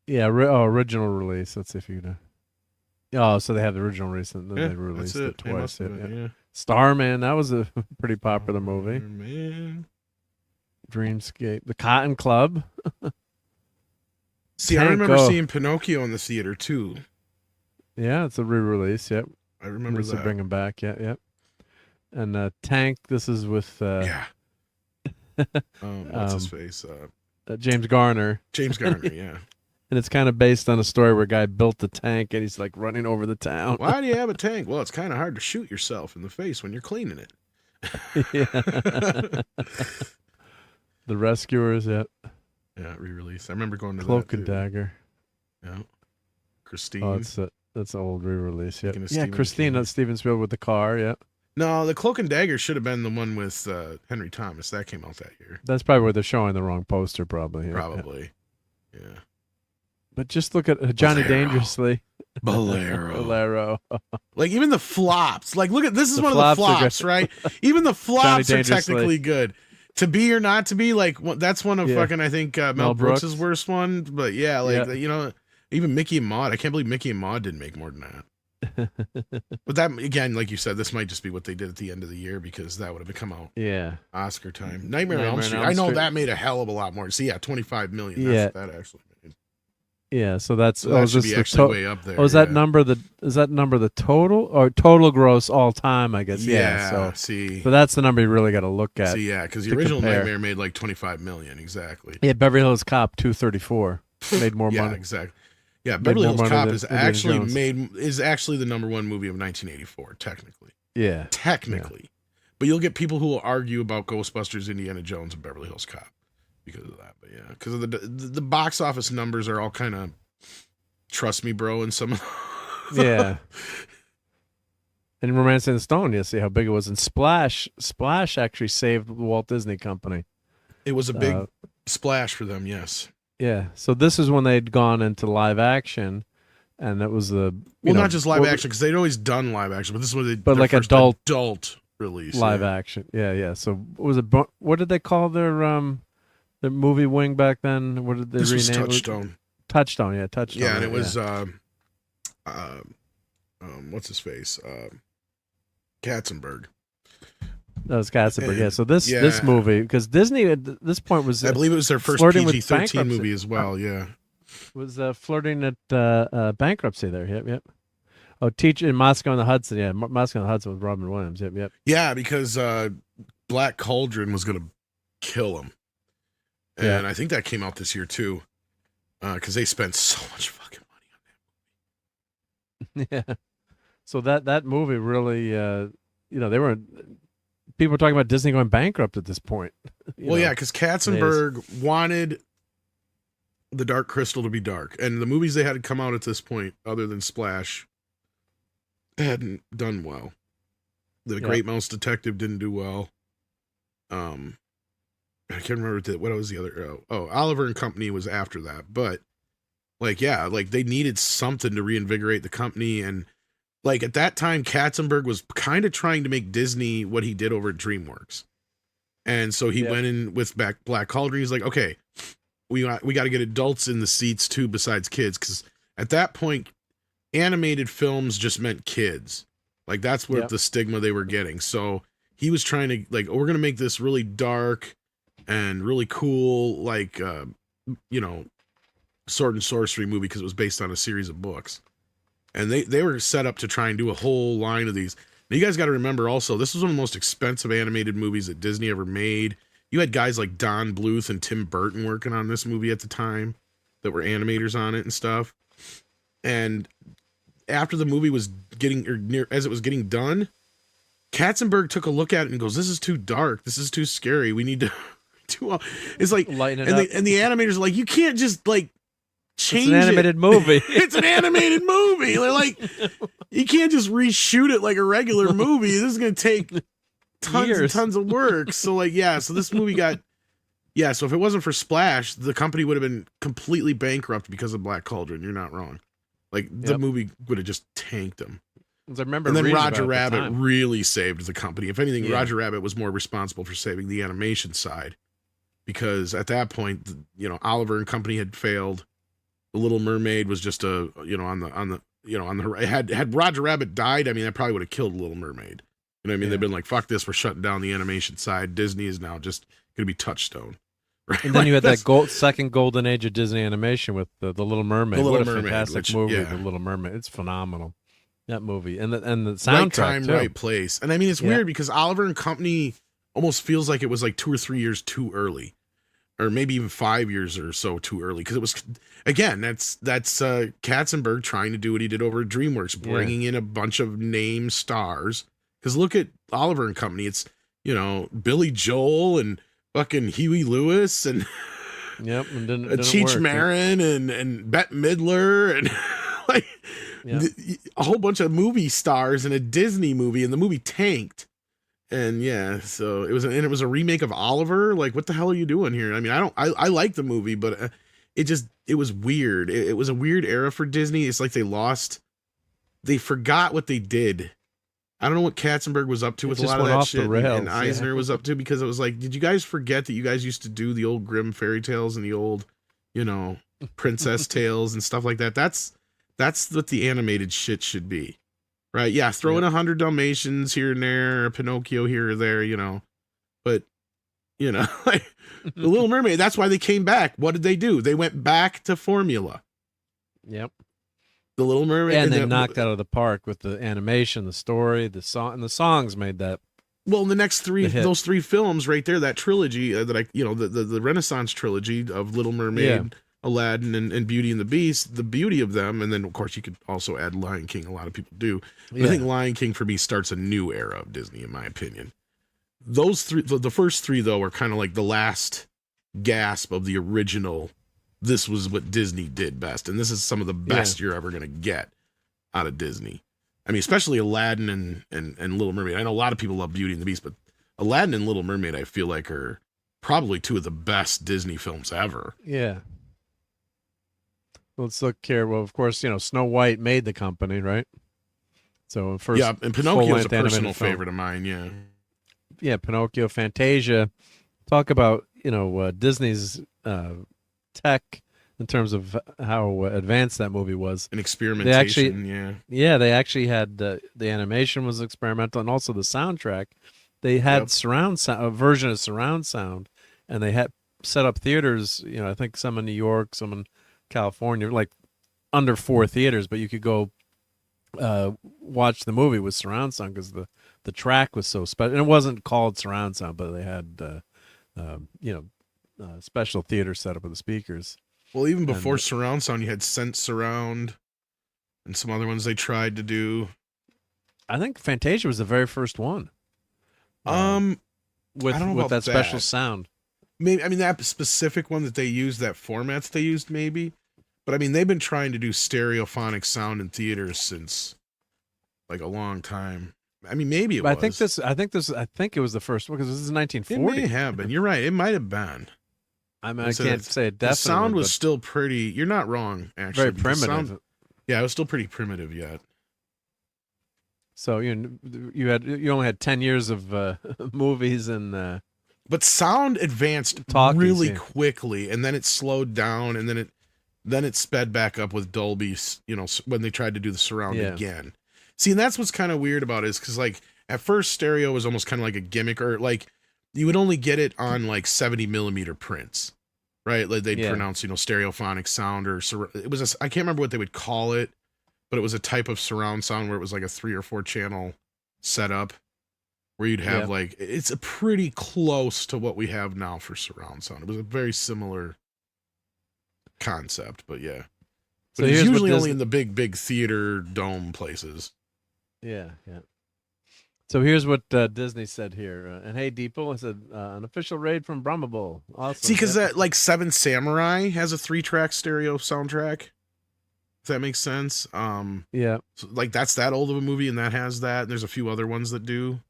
Yeah, original release. Let's see if you know. Oh, so they have the original release and then Yeah, they released that's it They twice. must have been, yeah. Starman, that was a pretty popular movie. Man. Dreamscape, The Cotton Club. See, I remember seeing Pinocchio in the theater too. Yeah, it's a re-release. Yep, I remember to that. bring him back. Yep. And Tank. This is with yeah. What's his face? James Garner. James Garner. Yeah. And it's kind of based on a story where a guy built the tank and he's like running over the town. Why do you have a tank? Well, it's kind of hard to shoot yourself in the face when you're cleaning it. The Rescuers, yeah. Yeah, re-release. I remember going to Cloak that and too. Dagger. Yeah. Christine. Oh, that's an old re-release. Yeah, Speaking of yeah. Stephen Christine, King. that's Steven Spielberg with the car. Yeah, No, the Cloak and Dagger should have been the one with Henry Thomas. That came out that year. that's probably where they're showing the wrong poster. Probably. Yeah, Probably. Yeah. But just look at Johnny Bolero. Dangerously. Bolero. Bolero. Like even the flops. Like look at this is The one of the flops are flops, good. right? Even the flops are Dangerously. technically good. To Be or Not to Be, like that's one of Yeah. fucking I think Mel Mel Brooks' Brooks. worst one. But yeah, like Yeah. you know, even Mickey and Maude. I can't believe Mickey and Maude didn't make more than that. But that again, like you said, this might just be what they did at the end of the year because that would have come out Yeah. Oscar time. Nightmare on Elm Nightmare on Street. Elm I know Street. that made a hell of a lot more. See, yeah, 25 million. Yeah. That's what that actually made. Yeah, so that's So that is should this be the actually way up there, Oh, is that yeah. number the total or total gross all time? I guess. Yeah. So see. so that's the number you really got to look at. See, yeah, because the to original compare. Nightmare made like 25 million exactly. Yeah, Beverly Hills Cop 234 made more Yeah, money. exactly. Yeah, Made Beverly more Hills money Cop than is Indiana Jones. actually the number one movie of 1984, technically. Yeah. Technically. But you'll get people who will argue about Ghostbusters, Indiana Jones, and Beverly Hills Cop because of that. But yeah, because of the box office numbers are all kind of trust me, bro, and some. Yeah. And Romancing the Stone, you see how big it was. And Splash actually saved the Walt Disney Company. It was a big splash for them, yes. Yeah. So this is when they'd gone into live action, and it was the Not just live action because they'd always done live action, but this is what they. But their like first adult release, live action. Yeah. So what did they call their movie wing back then? What did they This was rename it? Touchstone. Touchstone, yeah, Touchstone. Yeah, and right, it was what's his face? Katzenberg. That was Katzenberg. Yeah. So this Yeah. movie, because Disney at this point was I believe it was their first flirting with PG-13 bankruptcy. movie as well. Yeah. Was flirting at bankruptcy there. Yep. Oh, Teacher in Moscow on the Hudson. Yeah, Moscow on the Hudson with Robin Williams. Yep. Yeah, because Black Cauldron was gonna kill him, and Yeah. I think that came out this year too, because they spent so much fucking money. Yeah. So that movie really, they were people were talking about Disney going bankrupt at this point. Well, yeah, because Katzenberg wanted the Dark Crystal to be dark, and the movies they had come out at this point, other than Splash, hadn't done well. The Great Mouse Detective didn't do well. I can't remember what was the other. Oliver and Company was after that, but they needed something to reinvigorate the company, and at that time, Katzenberg was kind of trying to make Disney what he did over at DreamWorks, and so he went in with Black Cauldron. He's like, okay, we got to get adults in the seats too, besides kids, because at that point, animated films just meant kids. That's what the stigma they were getting. So he was trying to we're gonna make this really dark and really cool, sword and sorcery movie because it was based on a series of books. And they were set up to try and do a whole line of these. Now, you guys got to remember also, this was one of the most expensive animated movies that Disney ever made. You had guys like Don Bluth and Tim Burton working on this movie at the time that were animators on it and stuff. And after the movie was as it was getting done, Katzenberg took a look at it and goes, "This is too dark. This is too scary. We need to do." It's like, Lighten it and up. the animators are like, "You can't just change It's an animated movie. It's an animated movie. They're like, you can't just reshoot it like a regular movie. This is going to take tons and tons of work. So like, yeah, so this movie got, yeah, so if it wasn't for Splash, the company would have been completely bankrupt because of Black Cauldron. You're not wrong. Like the movie would have just tanked them. I remember and then reading Roger about it at the Rabbit time. really saved the company. If anything, Yeah. Roger Rabbit was more responsible for saving the animation side, because at that point, you know, Oliver and Company had failed. The Little Mermaid was just a, you know, on the had Roger Rabbit died, I mean, that probably would have killed Little Mermaid. You know what I mean? They've been like, fuck this, we're shutting down the animation side. Disney is now just going to be Touchstone. Right? And then Like, you had that's- that second golden age of Disney animation with the Little Mermaid. The Little What a Mermaid, fantastic which- movie, yeah. The Little Mermaid. It's phenomenal. That movie and the soundtrack right time, too. right place. And I mean, it's weird because Oliver and Company almost feels like it was like 2 or 3 years too early, or maybe even 5 years or so too early. Because it was, again, that's Katzenberg trying to do what he did over at DreamWorks, bringing in a bunch of name stars. Because look at Oliver and Company. It's, you know, Billy Joel and fucking Huey Lewis and Yep, and didn't Cheech work. Marin and Bette Midler and like a whole bunch of movie stars in a Disney movie, and the movie tanked. And yeah, so it was a remake of Oliver. Like, what the hell are you doing here? I mean, I like the movie, but it was weird. It was a weird era for Disney. It's like they forgot what they did. I don't know what Katzenberg was up to with a just lot of went that off the shit, rails, and Eisner was up to, because it was like, did you guys forget that you guys used to do the old Grimm fairy tales and the old, you know, princess tales and stuff like that? That's what the animated shit should be, right? Yeah, throw in 100 Dalmatians here and there, a Pinocchio here or there, you know, but you know, like the Little Mermaid. That's why they came back. What did they do? They went back to formula. Yep. The Little Mermaid, And they knocked out of the park with the animation, the story, the song, and the songs made that. Well, the next those three films right there, that trilogy the Renaissance trilogy of Little Mermaid, Aladdin, and Beauty and the Beast, the beauty of them, and then of course you could also add Lion King. A lot of people do. But I think Lion King for me starts a new era of Disney, in my opinion. Those three, the first three though, are kind of like the last gasp of the original. This was what Disney did best, and this is some of the best you're ever gonna get out of Disney. I mean, especially Aladdin and Little Mermaid. I know a lot of people love Beauty and the Beast, but Aladdin and Little Mermaid, I feel like, are probably two of the best Disney films ever. Yeah. Let's look here. Well, of course, you know, Snow White made the company, right? So first, and Pinocchio is a full-length animated personal film. favorite of mine. Yeah. Yeah, Pinocchio, Fantasia. Talk about, you know, Disney's tech in terms of how advanced that movie was. And experimentation, they actually had the animation was experimental, and also the soundtrack. They had surround sound, a version of surround sound, and they had set up theaters. You know, I think some in New York, some in California, like under 4 theaters, but you could go watch the movie with surround sound because the track was so special. And it wasn't called surround sound, but they had special theater setup with the speakers. Well, even before surround sound, you had Sense Surround and some other ones they tried to do. I think Fantasia was the very first one. With I don't know with about that special sound. Maybe, I mean, that specific one that they used, that formats they used, maybe. But I mean, they've been trying to do stereophonic sound in theaters since like a long time. I mean, maybe it was. I think it was the first one because this is 1940. It may have been. You're right. It might have been. I mean, I can't say it definitely. The sound was still pretty. You're not wrong, actually. Very primitive. Yeah, it was still pretty primitive yet. So you only had 10 years of movies and. But sound advanced really quickly, and then it slowed down, and then it sped back up with Dolby. You know, when they tried to do the surround again. See, and that's what's kind of weird about it, is because like at first stereo was almost kind of like a gimmick, or like you would only get it on like 70 millimeter prints, right? Like they'd pronounce, stereophonic sound, or it was I can't remember what they would call it, but it was a type of surround sound where it was like a 3 or 4 channel setup, where you'd have like, it's a pretty close to what we have now for surround sound. It was a very similar concept, but yeah. But it's usually only in the big theater dome places. Yeah. So here's what Disney said here. And hey, Deeple, I said, an official raid from Brahmabul. Awesome. See, because that like Seven Samurai has a 3-track stereo soundtrack. If that makes sense. So, like that's that old of a movie, and that has that. And there's a few other ones that do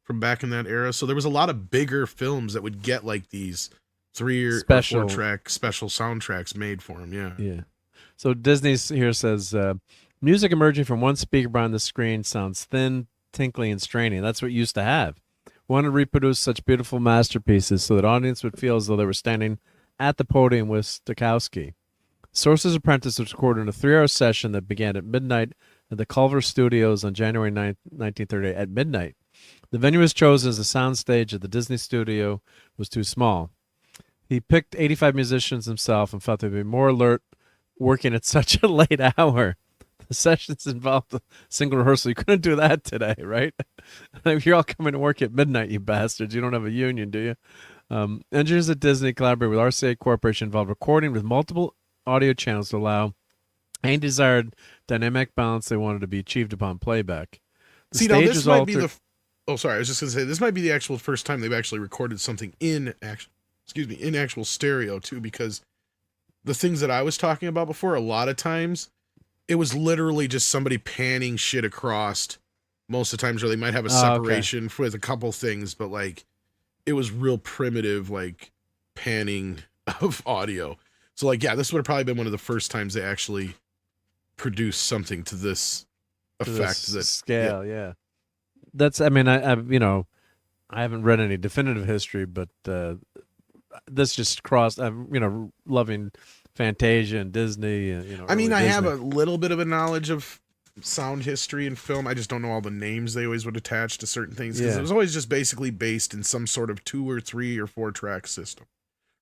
from back in that era. So there was a lot of bigger films that would get like these 3 or 4 track special soundtracks made for them. Yeah. Yeah. So Disney here says, music emerging from one speaker behind the screen sounds thin, tinkly, and straining. That's what you used to have. We want to reproduce such beautiful masterpieces so that audience would feel as though they were standing at the podium with Stokowski. Sources Apprentice was recorded in a 3-hour session that began at midnight at the Culver Studios on January 9th, 1938 at midnight. The venue was chosen as the soundstage at the Disney studio was too small. He picked 85 musicians himself and felt they'd be more alert working at such a late hour. The sessions involved a single rehearsal. You couldn't do that today, right? You're all coming to work at midnight, you bastards. You don't have a union, do you? Engineers at Disney collaborated with RCA Corporation involved recording with multiple audio channels to allow any desired dynamic balance they wanted to be achieved upon playback. The See, now this might be the... Oh, sorry. I was just going to say, this might be the actual first time they've actually recorded something in actual stereo, too, because the things that I was talking about before, a lot of times, it was literally just somebody panning shit across most of the times, or they might have a separation with a couple things, but, like, it was real primitive, like, panning of audio. So, like, yeah, this would have probably been one of the first times they actually produced something to this effect. This scale, yeah. That's, I mean, I've, you know, I haven't read any definitive history, but this just crossed, I'm, you know, loving Fantasia and Disney. You know, I mean, I Disney. have a little bit of a knowledge of sound history and film. I just don't know all the names they always would attach to certain things, because it was always just basically based in some sort of 2 or 3 or 4 track system,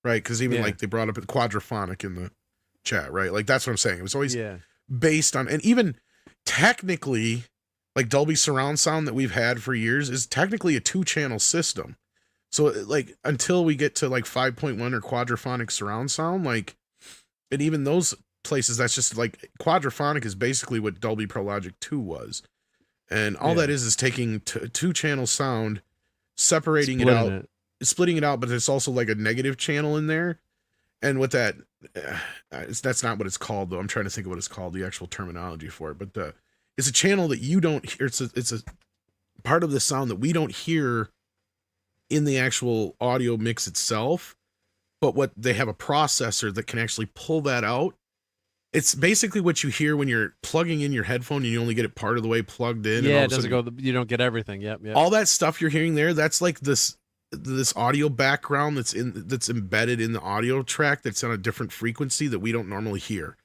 right? Because even like they brought up the quadraphonic in the chat, right? Like that's what I'm saying. It was always based on, and even technically, like Dolby surround sound that we've had for years is technically a 2-channel system. So like until we get to like 5.1 or quadraphonic surround sound, like, and even those places, that's just like quadraphonic is basically what Dolby Pro Logic 2 was. And all that is taking 2-channel sound, separating splitting it out, but there's also like a negative channel in there. And with that, that's not what it's called though. I'm trying to think of what it's called, the actual terminology for it. But it's a channel that you don't hear. It's a part of the sound that we don't hear in the actual audio mix itself, but what they have a processor that can actually pull that out. It's basically what you hear when you're plugging in your headphone and you only get it part of the way plugged in. Yeah, it doesn't go, you don't get everything. Yep. All that stuff you're hearing there, that's like this audio background that's embedded in the audio track that's on a different frequency that we don't normally hear.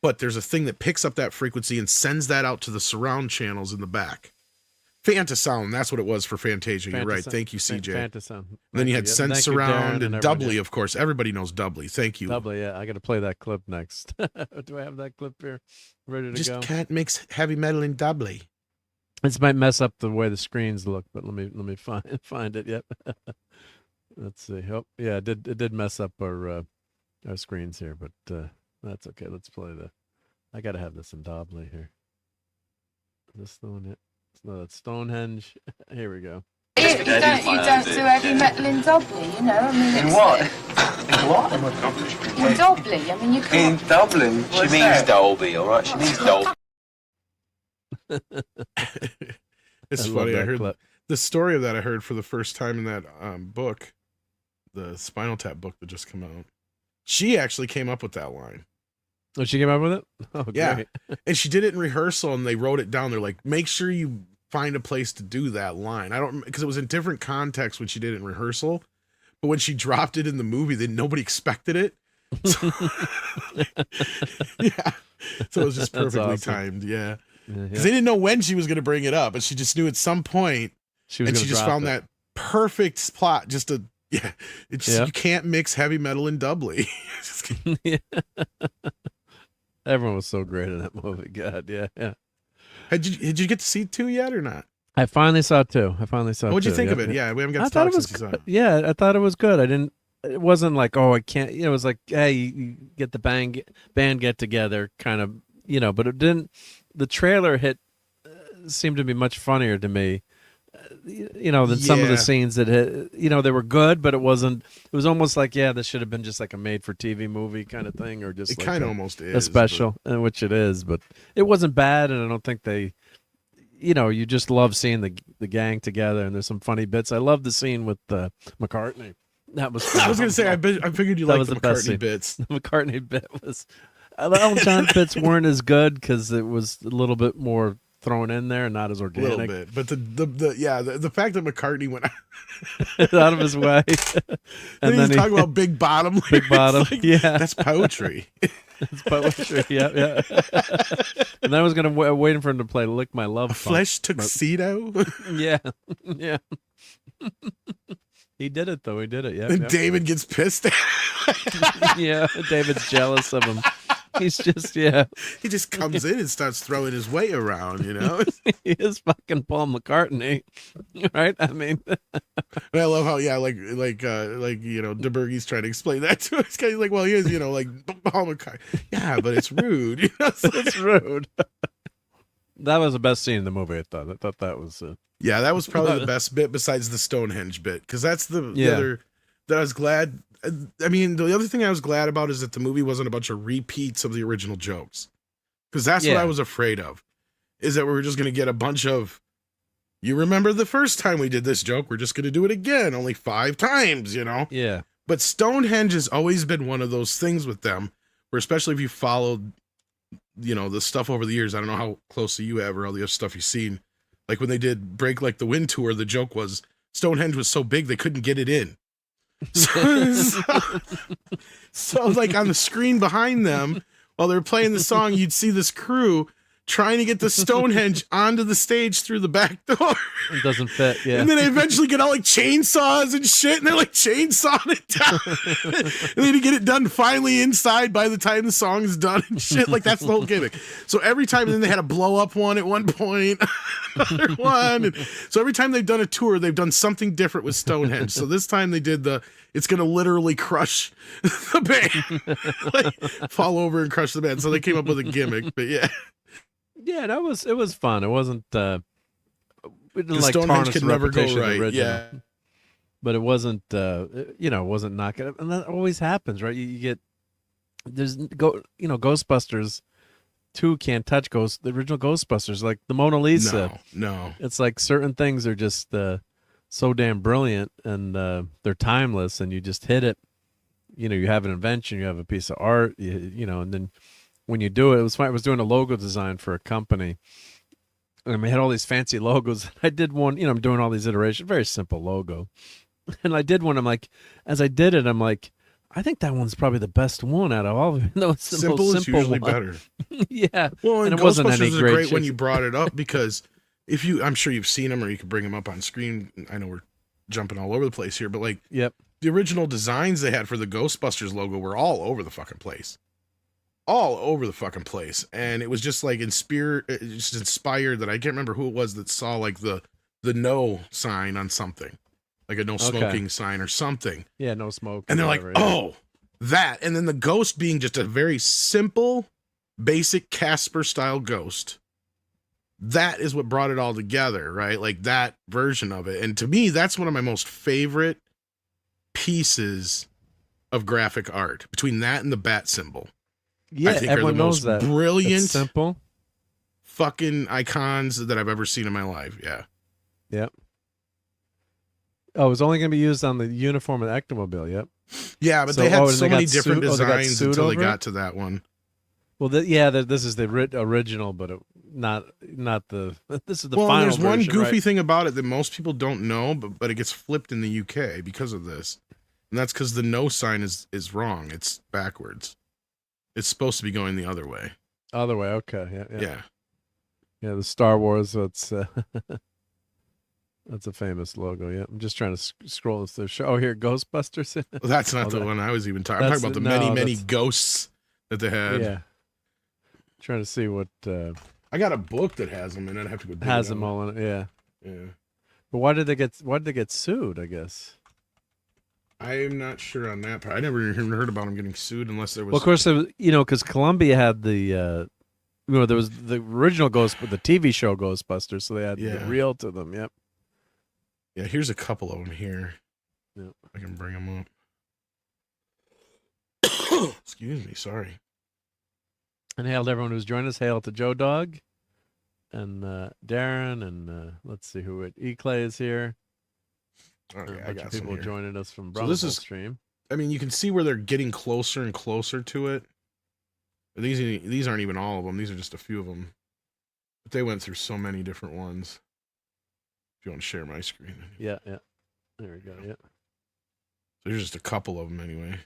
But there's a thing that picks up that frequency and sends that out to the surround channels in the back. Fantasound, that's what it was for Fantasia. You're right. Thank you, CJ. Fantasound. Then you had Sense Surround and Doubly, of course. Everybody knows Doubly. Thank you. Doubly, yeah. I got to play that clip next. Do I have that clip here ready to go? Just can't mix heavy metal in Doubly. This might mess up the way the screens look, but let me find it. Yep. Let's see. Oh, yeah, it did mess up our screens here, but that's okay. Let's play I got to have this in Doubly here. Is this the one yet? No, that's Stonehenge. Here we go. You don't do heavy metal in Dobley, you know. I mean, in what? In what? In Dobley. I mean, you can't. In Dublin. She means Dolby, all right? She means Dolby. It's funny. I heard the story of that. I heard for the first time in that book, the Spinal Tap book that just came out. She actually came up with that line. Oh, she came up with it? Oh, yeah. Great. And she did it in rehearsal and they wrote it down. They're like, make sure you find a place to do that line. Because it was in different context when she did it in rehearsal. But when she dropped it in the movie, then nobody expected it. So, yeah. So it was just perfectly timed. Yeah. Because they didn't know when she was going to bring it up, but she just knew at some point. She just found that perfect plot just to, you can't mix heavy metal and Doubly. Everyone was so great in that movie. God, yeah. Did you get to see 2 yet or not? I finally saw 2. What'd you think of it? Yeah, we haven't got to talk since you saw it. Yeah, I thought it was good. It wasn't like, oh, I can't, it was like, hey, you get the band get together kind of, but it didn't, the trailer seemed to be much funnier to me, than some of the scenes that they were good, but it was almost like, this should have been just like a made for TV movie kind of thing, or just it kind of almost is a special, which it is, but it wasn't bad. And I don't think they, you know, you just love seeing the gang together, and there's some funny bits. I love the scene with McCartney. That was I was gonna say I figured you liked the McCartney bits. The McCartney bit was. The Elton John bits weren't as good because it was a little bit more thrown in there and not as organic. A little bit, but the fact that McCartney went out of his way, and then he's talking about Big Bottom. Big Bottom, like, yeah, that's poetry. It's poetry, yeah. And I was gonna waiting for him to play "Lick My Love." Flesh tuxedo. Yeah. He did it though. He did it. Yeah. And David gets pissed. Yeah, David's jealous of him. He's just He just comes in and starts throwing his weight around, you know. He is fucking Paul McCartney, right? I mean, and I love how like you know, DeBergie's trying to explain that to us. He's like, well, he is, you know, like Paul McCartney. Yeah, but it's rude. You know? It's rude. That was the best scene in the movie. I thought that was. Yeah, that was probably the best bit besides the Stonehenge bit, because that's the other that I was glad. I mean, the other thing I was glad about is that the movie wasn't a bunch of repeats of the original jokes, because that's what I was afraid of, is that we were just going to get a bunch of, you remember the first time we did this joke, we're just going to do it again, only 5 times, you know? Yeah. But Stonehenge has always been one of those things with them, where especially if you followed, you know, the stuff over the years, I don't know how closely you have or all the other stuff you've seen, like when they did Break Like the Wind tour, the joke was Stonehenge was so big they couldn't get it in. So like on the screen behind them, while they're playing the song, you'd see this crew trying to get the Stonehenge onto the stage through the back door. It doesn't fit, yeah. And then they eventually get all like chainsaws and shit, and they're like chainsawing it down. And then to get it done finally inside by the time the song is done and shit. Like that's the whole gimmick. So every time, and then they had a blow up one at one point, another one. And so every time they've done a tour, they've done something different with Stonehenge. So this time they did it's going to literally crush the band. Like, fall over and crush the band. So they came up with a gimmick, but yeah. Yeah, it was fun. It wasn't we didn't like Stonehenge tarnish could the never go reputation of the right. original. Yeah. But it wasn't you know, it wasn't not good. And that always happens, right? You get Ghostbusters 2 can't touch the original Ghostbusters, like the Mona Lisa. No. It's like certain things are just so damn brilliant, and they're timeless, and you just hit it. You know, you have an invention, you have a piece of art, you know, and then when you do it, it was fun. I was doing a logo design for a company, and we had all these fancy logos. I did one, you know, I'm doing all these iterations, very simple logo. And I did one, I'm like, as I did it, I'm like, I think that one's probably the best one out of all of them. No, it's the simple most is simple usually one. better. Yeah. Well, and it wasn't any Ghostbusters is great great when shape. you brought it up, because I'm sure you've seen them, or you could bring them up on screen. I know we're jumping all over the place here, but like, yep, the original designs they had for the Ghostbusters logo were all over the fucking place. All over the fucking place. And it was just like inspired that I can't remember who it was that saw like the no sign on something, like a no smoking sign or something. Yeah, no smoke. And they're like, oh, that. And then the ghost being just a very simple, basic Casper style ghost. That is what brought it all together, right? Like that version of it. And to me, that's one of my most favorite pieces of graphic art, between that and the bat symbol. Yeah, I think everyone are the knows most that. brilliant, It's simple fucking icons that I've ever seen in my life. Yeah. Yep. Oh, it was only going to be used on the uniform of the Ectomobile. Yep. Yeah, but they had so many different they designs until they got it? to that one. Well, this is the original, but not the. This is the final there's one version, goofy right? thing about it that most people don't know, but it gets flipped in the UK because of this, and that's because the no sign is wrong. It's backwards. It's supposed to be going the other way. Other way, okay, Yeah. Yeah, the Star Wars. That's that's a famous logo. Yeah, I'm just trying to scroll through. Oh, here, Ghostbusters. Well, that's not the one I was even talking. I'm talking about the many ghosts that they had. Yeah. Trying to see what. I got a book that has them, and I'd have to go. Has them all in it. Yeah. Yeah. But why did they get sued? I guess. I'm not sure on that part. I never even heard about them getting sued unless there was. Well, of course, there was, because Columbia had the, there was the original the TV show Ghostbusters, so they had the reel to them. Yep. Yeah, here's a couple of them here. Yep. I can bring them up. Excuse me, sorry. And hail to everyone who's joined us. Hail to Joe Dog. and Darren, and let's see who Clay is here. Okay, a bunch of people joining us from so this is stream. I mean, you can see where they're getting closer and closer to it. These aren't even all of them. These are just a few of them. But they went through so many different ones. If you want to share my screen. Yeah. There we go. Yeah. There's just a couple of them anyway.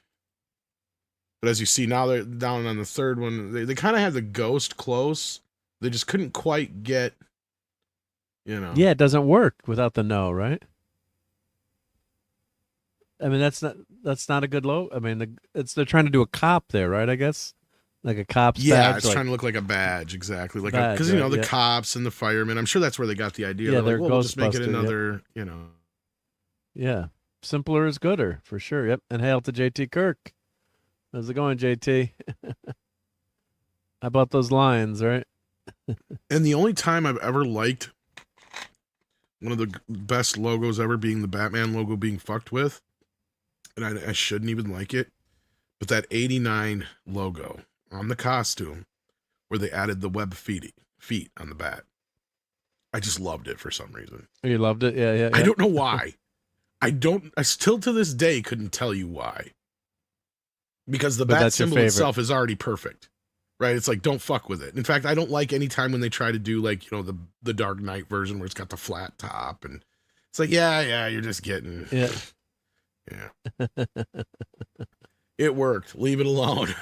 But as you see now, they're down on the third one. They kind of had the ghost close. They just couldn't quite get, Yeah, it doesn't work without the no, right? I mean, that's not a good logo. I mean, they're trying to do a cop there, right? I guess like a cop's badge. Yeah, it's trying to look like a badge, exactly. Like because the cops and the firemen. I'm sure that's where they got the idea. Yeah, they're like, we'll just make it Ghostbuster, another, Yeah, simpler is gooder for sure. Yep. And hail to JT Kirk. How's it going, JT? How about those lines, right? And the only time I've ever liked one of the best logos ever being the Batman logo being fucked with, and I shouldn't even like it, but that 89 logo on the costume where they added the web feet on the bat. I just loved it for some reason. You loved it? Yeah. I don't know why. I still to this day couldn't tell you why. Because the bat symbol itself is already perfect. Right? It's like, don't fuck with it. In fact, I don't like any time when they try to do like, the Dark Knight version where it's got the flat top and it's like, yeah, you're just getting. Yeah. It worked. Leave it alone.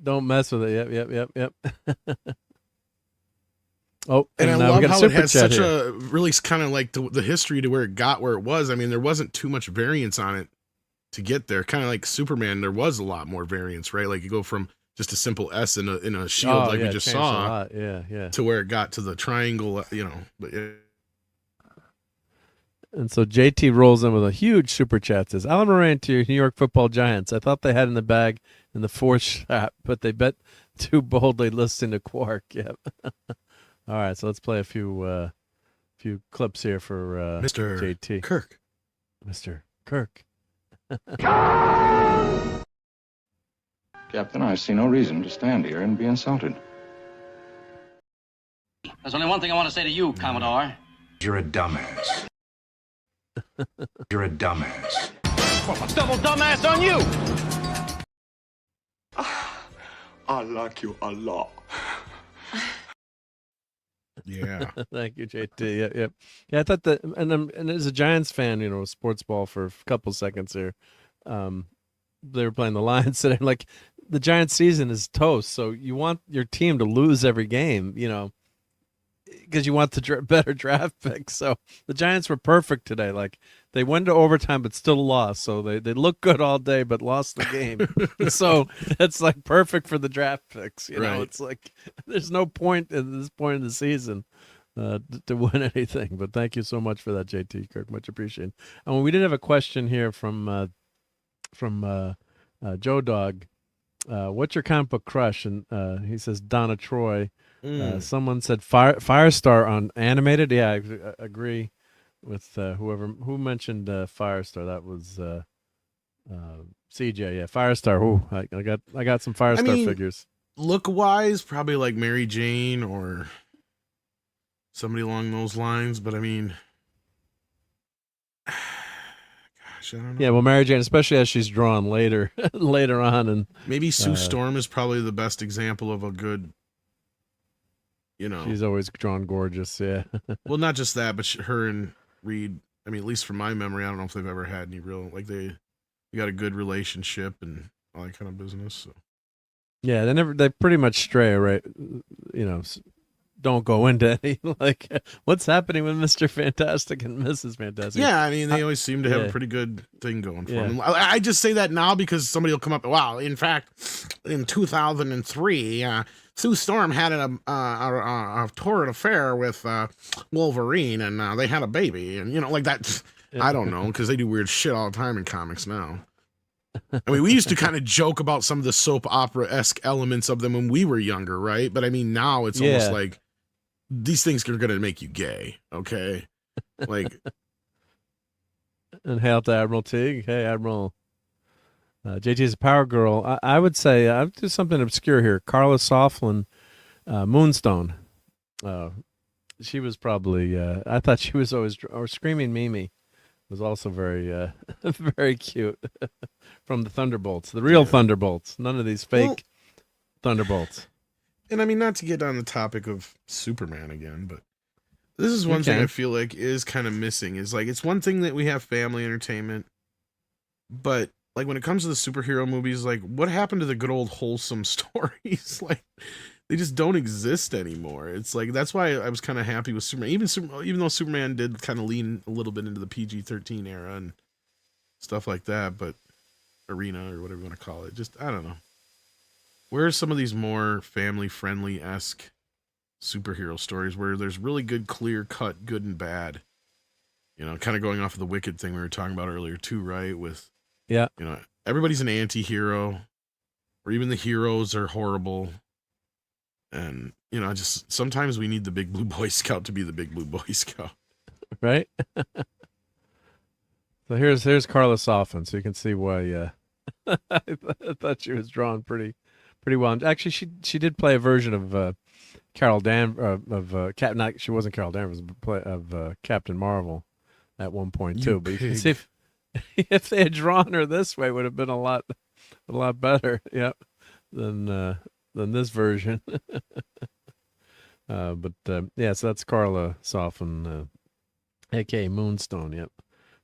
Don't mess with it. Yep. Oh, and I love how it has such a really kind of like the history to where it got where it was. I mean, there wasn't too much variance on it to get there. Kind of like Superman, there was a lot more variance, right? Like you go from just a simple S in a shield we just saw, to where it got to the triangle, But And so JT rolls in with a huge super chat. Says, Alan Moran to your New York Football Giants. I thought they had in the bag in the fourth shot, but they bet too boldly listening to Quark. Yep. All right, so let's play a few clips here for Mr. JT Kirk. Mr. Kirk. Captain, I see no reason to stand here and be insulted. There's only one thing I want to say to you, Commodore. You're a dumbass. You're a dumbass. Double dumbass on you! I like you a lot. Yeah. Thank you, JT. Yep. Yeah, I thought that, and as a Giants fan, sports ball for a couple seconds here, they were playing the Lions today. Like, the Giants season is toast, so you want your team to lose every game, because you want the better draft picks. So the Giants were perfect today. Like, they went to overtime but still lost. So they looked good all day but lost the game. So that's like perfect for the draft picks. Right. It's like there's no point at this point in the season to win anything. But thank you so much for that, JT Kirk. Much appreciated. And we did have a question here from Joe Dog. What's your comic book crush? And he says Donna Troy. Someone said Firestar on animated. Yeah, I agree with who mentioned Firestar. That was CJ. Yeah, Firestar. Ooh, I got some Firestar figures. Look wise, probably like Mary Jane or somebody along those lines. But I mean, gosh, I don't know. Yeah, well, Mary Jane, especially as she's drawn later on, and maybe Sue Storm is probably the best example of a good. She's always drawn gorgeous, yeah. Well, not just that, but her and Reed, I mean, at least from my memory, I don't know if they've ever had any real, like they got a good relationship and all that kind of business. So. Yeah, they pretty much stray, right? Don't go into any, like, what's happening with Mr. Fantastic and Mrs. Fantastic. Yeah, I mean, they always seem to have a pretty good thing going for them. I just say that now because somebody will come up, wow, in fact, in 2003, Sue Storm had a torrid affair with Wolverine, and they had a baby, and like that. I don't know, because they do weird shit all the time in comics now. I mean, we used to kind of joke about some of the soap opera-esque elements of them when we were younger, right? But I mean, now it's almost like these things are going to make you gay, okay? Like, and hail to Admiral Teague. Hey, Admiral. JT is a power girl. I would say I'll do something obscure here. Carla Soflin, Moonstone. She was probably. I thought she was always. Or Screaming Mimi was also very, very cute. From the Thunderbolts, the real Thunderbolts. None of these fake Thunderbolts. And I mean, not to get on the topic of Superman again, but this is one thing I feel like is kind of missing. Is like, it's one thing that we have family entertainment, but like when it comes to the superhero movies, like what happened to the good old wholesome stories? Like they just don't exist anymore. It's like, that's why I was kind of happy with Superman. Even though Superman did kind of lean a little bit into the PG-13 era and stuff like that, but arena or whatever you want to call it, just, I don't know. Where are some of these more family-friendly-esque superhero stories where there's really good, clear-cut good and bad? You know, kind of going off of the Wicked thing we were talking about earlier too, right? With, you know, everybody's an anti-hero, or even the heroes are horrible. And, you know, just sometimes we need the big blue Boy Scout to be the big blue Boy Scout. Right? So here's Carla Soffin, so you can see why I thought she was drawn pretty well. Actually, she did play a version of Carol she wasn't Carol Danvers, but of Captain Marvel at one point too. But you can see if they had drawn her this way, it would have been a lot better, than this version. So that's Carla Soffin, aka Moonstone. Yep,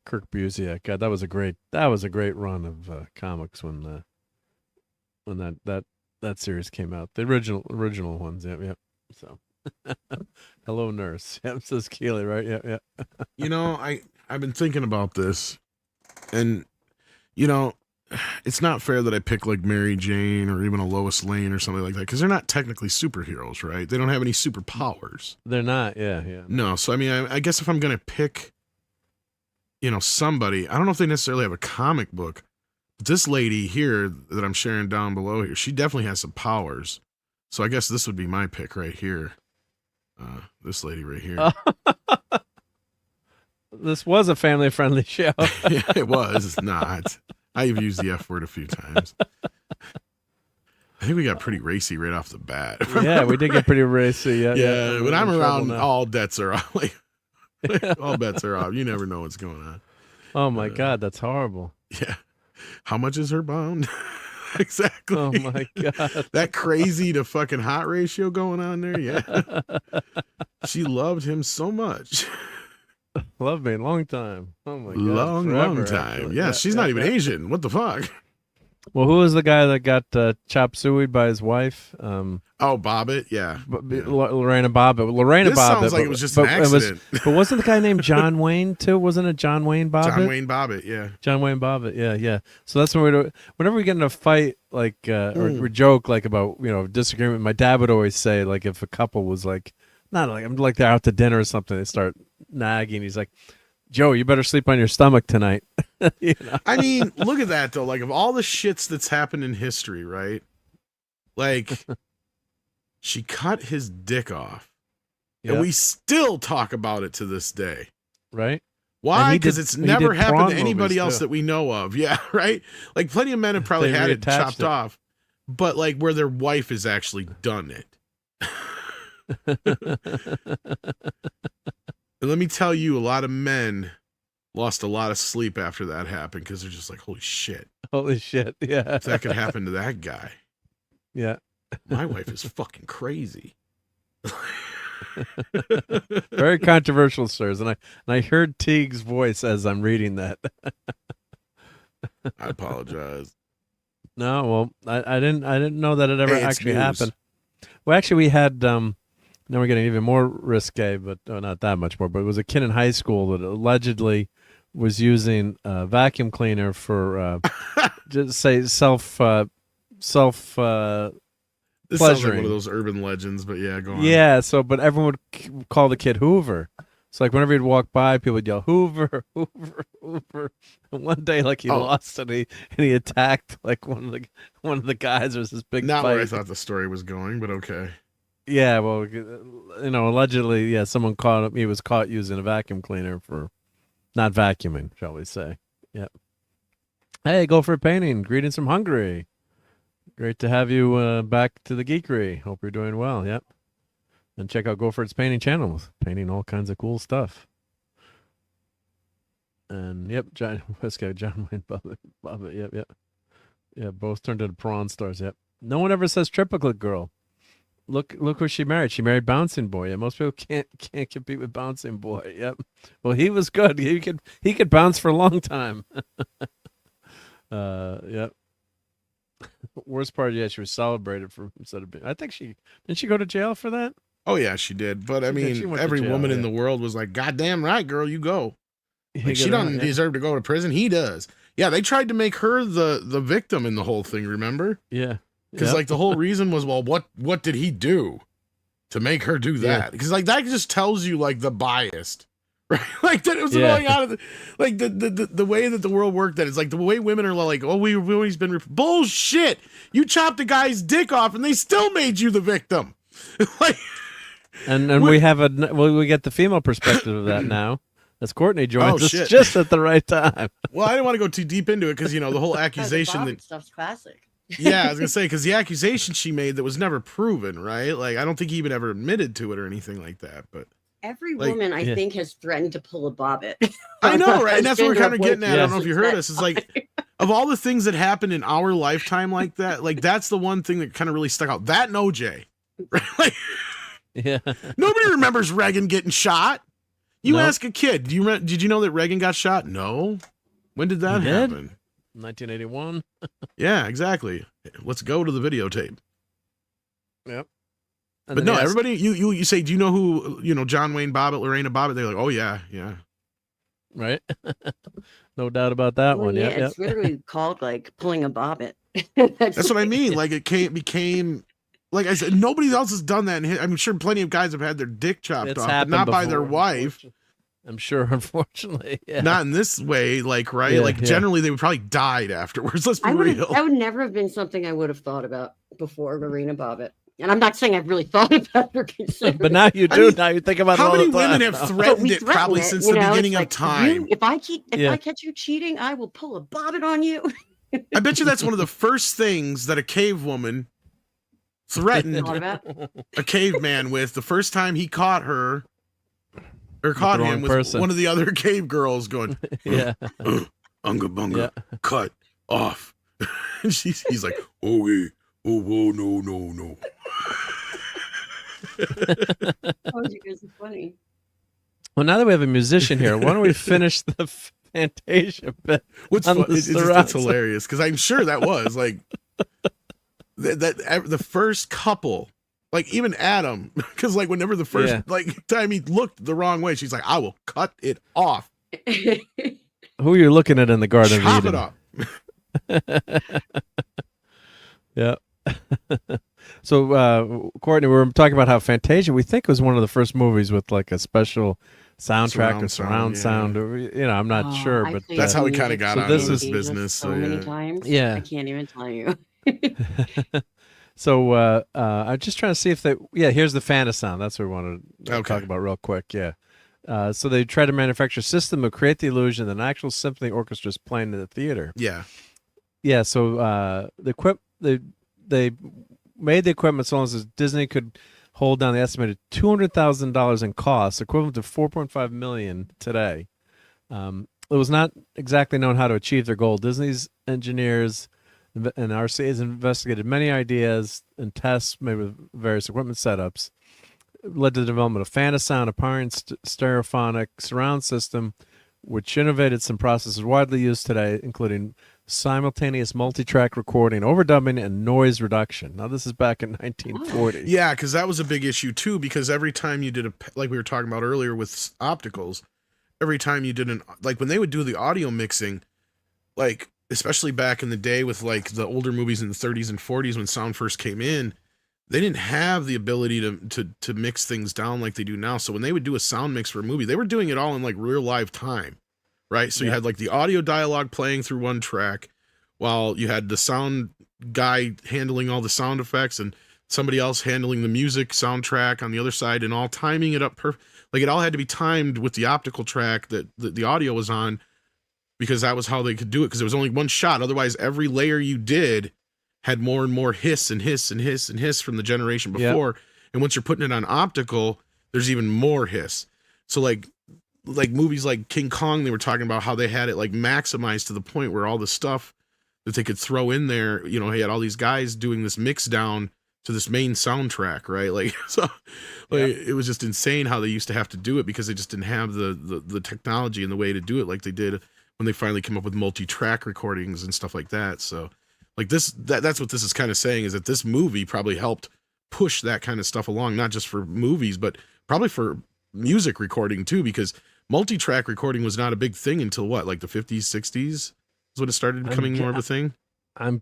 Kirk Busiek. God, that was a great run of comics when that series came out. The original ones. Yep. So, hello, nurse. Yep, says Keely, right? Yeah. You know, I've been thinking about this, and you know, it's not fair that I pick like Mary Jane or even a Lois Lane or something like that, because they're not technically superheroes, right? They don't have any superpowers. They're not. Yeah. No, so I mean, I guess if I'm gonna pick, you know, somebody, I don't know if they necessarily have a comic book. But this lady here that I'm sharing down below here, she definitely has some powers. So I guess this would be my pick right here. This lady right here. This was a family-friendly show. Yeah, it was. It's not. I've used the F word a few times. I think we got pretty racy right off the bat. Yeah, we did get pretty racy. Yeah. When I'm around, all bets are off. Like, all bets are off. You never know what's going on. Oh my God, that's horrible. Yeah. How much is her bound? Exactly. Oh my God. That crazy to fucking hot ratio going on there. Yeah. She loved him so much. Loved me a long time. Oh my God. Long time. Actually. Yeah, she's not even Asian. What the fuck? Well, who was the guy that got chop suey by his wife? Bobbitt. Yeah. Lorena Bobbitt. This sounds like it was just an accident. But wasn't the guy named John Wayne too? Wasn't it John Wayne Bobbitt? John Wayne Bobbitt. Yeah. John Wayne Bobbitt. Yeah. So that's when whenever we get in a fight, like or joke like about disagreement, my dad would always say, like, if a couple was like, not like I'm like they're out to dinner or something, they start nagging. He's like, Joe, you better sleep on your stomach tonight. I mean, look at that though. Like, of all the shits that's happened in history, right? Like, she cut his dick off, and we still talk about it to this day. Right? Why? Because it's never happened to anybody else that we know of. Yeah, right? Like, plenty of men have probably had it chopped off, but like where their wife has actually done it. And let me tell you, a lot of men lost a lot of sleep after that happened, because they're just like, holy shit. Holy shit, yeah. If that could happen to that guy. Yeah. My wife is fucking crazy. Very controversial, sirs. And I heard Teague's voice as I'm reading that. I apologize. No, well, I didn't know that it ever actually happened. Well, actually, we had now we're getting even more risque, but not that much more. But it was a kid in high school that allegedly was using a vacuum cleaner for just say self this pleasuring. Sounds like one of those urban legends, but yeah, go on. Yeah, but everyone would call the kid Hoover. So like whenever he'd walk by, people would yell Hoover, Hoover, Hoover. And one day, like he lost it, and he attacked like one of the guys. There was this big not fight. where I thought the story was going, but okay. Yeah, well, allegedly, yeah, someone caught him. He was caught using a vacuum cleaner for not vacuuming, shall we say? Yep. Hey, go for a painting. Greetings from Hungary. Great to have you back to the Geekery. Hope you're doing well. Yep. And check out Gofort's painting channel, painting all kinds of cool stuff. And yep, John Wayne Bobbitt, yep. Yeah, both turned into Prawn Stars, yep. No one ever says Triplicate Girl. Look who she married. She married Bouncing Boy. Yeah, most people can't compete with Bouncing Boy. Yep. Well, he was good. He could bounce for a long time. Yep. Worst part, yeah, she was celebrated for instead of being. I think didn't she go to jail for that? Oh yeah, she did. But I mean, every woman in the world was like, "Goddamn right, girl, you go." Like, she doesn't deserve to go to prison. He does. Yeah, they tried to make her the victim in the whole thing. Remember? Yeah. Because like the whole reason was, well, what did he do to make her do that? Because like that just tells you like the biased, right? Like that it was going out of the way that the world worked. That it's like the way women are like, oh, we've always been bullshit. You chopped a guy's dick off, and they still made you the victim. Like, and we have we get the female perspective of that now. As Courtney joins us just at the right time. Well, I didn't want to go too deep into it because the whole accusation that stuff's classic. Yeah, I was gonna say because the accusation she made that was never proven, right? Like I don't think he even ever admitted to it or anything like that. But every woman I think has threatened to pull a Bobbitt. I know, right? And that's what we're kind of getting at. I don't know if you heard us. It's like of all the things that happened in our lifetime like that, like that's the one thing that kind of really stuck out. That and OJ, right? Like, nobody remembers Reagan getting shot. You ask a kid, did you know that Reagan got shot? No. When did that happen? 1981. Yeah, exactly. Let's go to the videotape. Yep. But no, everybody, you say, do you know who, John Wayne Bobbitt, Lorena Bobbitt? They're like, oh yeah. Right. No doubt about that one. Yeah, it's literally called like pulling a Bobbitt. That's what I mean. Like it became, like I said, nobody else has done that. I'm sure plenty of guys have had their dick chopped off, but not by their wife. I'm sure, unfortunately. Yeah. Not in this way, like, right? Yeah, generally they would probably died afterwards. Let's be real. That would never have been something I would have thought about before Lorena Bobbitt. And I'm not saying I've really thought about her considering. But now you do. Now you think about how it all many the time. women have threatened it probably since the beginning of time. If I catch you cheating, I will pull a Bobbitt on you. I bet you that's one of the first things that a cave woman threatened a caveman with the first time he caught her or caught him with one of the other cave girls going, unga bunga, cut off. And he's like, oh, yeah. Oh, no. Oh, you guys are funny. Well, now that we have a musician here, why don't we finish the Fantasia bit? What's fun? It's hilarious because I'm sure that was like that the first couple, like even Adam, because like whenever the first like time he looked the wrong way, she's like, I will cut it off. Who are you looking at in the Garden Chop of Eden? It up. Yeah. So, Courtney, we were talking about how Fantasia, we think, was one of the first movies with like a special soundtrack or surround sound. I'm not sure, but that's how we kind of got out of this business. So many times. Yeah. I can't even tell you. So, I'm just trying to see if here's the Fantasound. That's what we want to talk about real quick. Yeah. So they try to manufacture a system to create the illusion that an actual symphony orchestra is playing in the theater. Yeah. Yeah. So, they made the equipment so long as Disney could hold down the estimated $200,000 in costs, equivalent to $4.5 million today. It was not exactly known how to achieve their goal. Disney's engineers and RCA's investigated many ideas and tests made with various equipment setups. It led to the development of Fantasound, a pioneering stereophonic surround system, which innovated some processes widely used today, including simultaneous multi-track recording, overdubbing, and noise reduction. Now, this is back in 1940. Yeah, because that was a big issue, too, because every time you did like we were talking about earlier with opticals, every time you did like when they would do the audio mixing, like, especially back in the day with, like, the older movies in the 30s and 40s when sound first came in, they didn't have the ability to mix things down like they do now. So when they would do a sound mix for a movie, they were doing it all in, like, real live time. Right, so you had like the audio dialogue playing through one track, while you had the sound guy handling all the sound effects and somebody else handling the music soundtrack on the other side, and all timing it up like it all had to be timed with the optical track that the audio was on, because that was how they could do it. Because there was only one shot. Otherwise, every layer you did had more and more hiss and hiss and hiss and hiss from the generation before. And once you're putting it on optical, there's even more hiss. So like movies like King Kong, they were talking about how they had it like maximized to the point where all the stuff that they could throw in there, you know, he had all these guys doing this mix down to this main soundtrack, right? Like, so like, it was just insane how they used to have to do it because they just didn't have the technology and the way to do it like they did when they finally came up with multi-track recordings and stuff like that. So like that's what this is kind of saying, is that this movie probably helped push that kind of stuff along, not just for movies, but probably for music recording too, because multi-track recording was not a big thing until what, like the 50s, 60s is when it started becoming more of a thing. And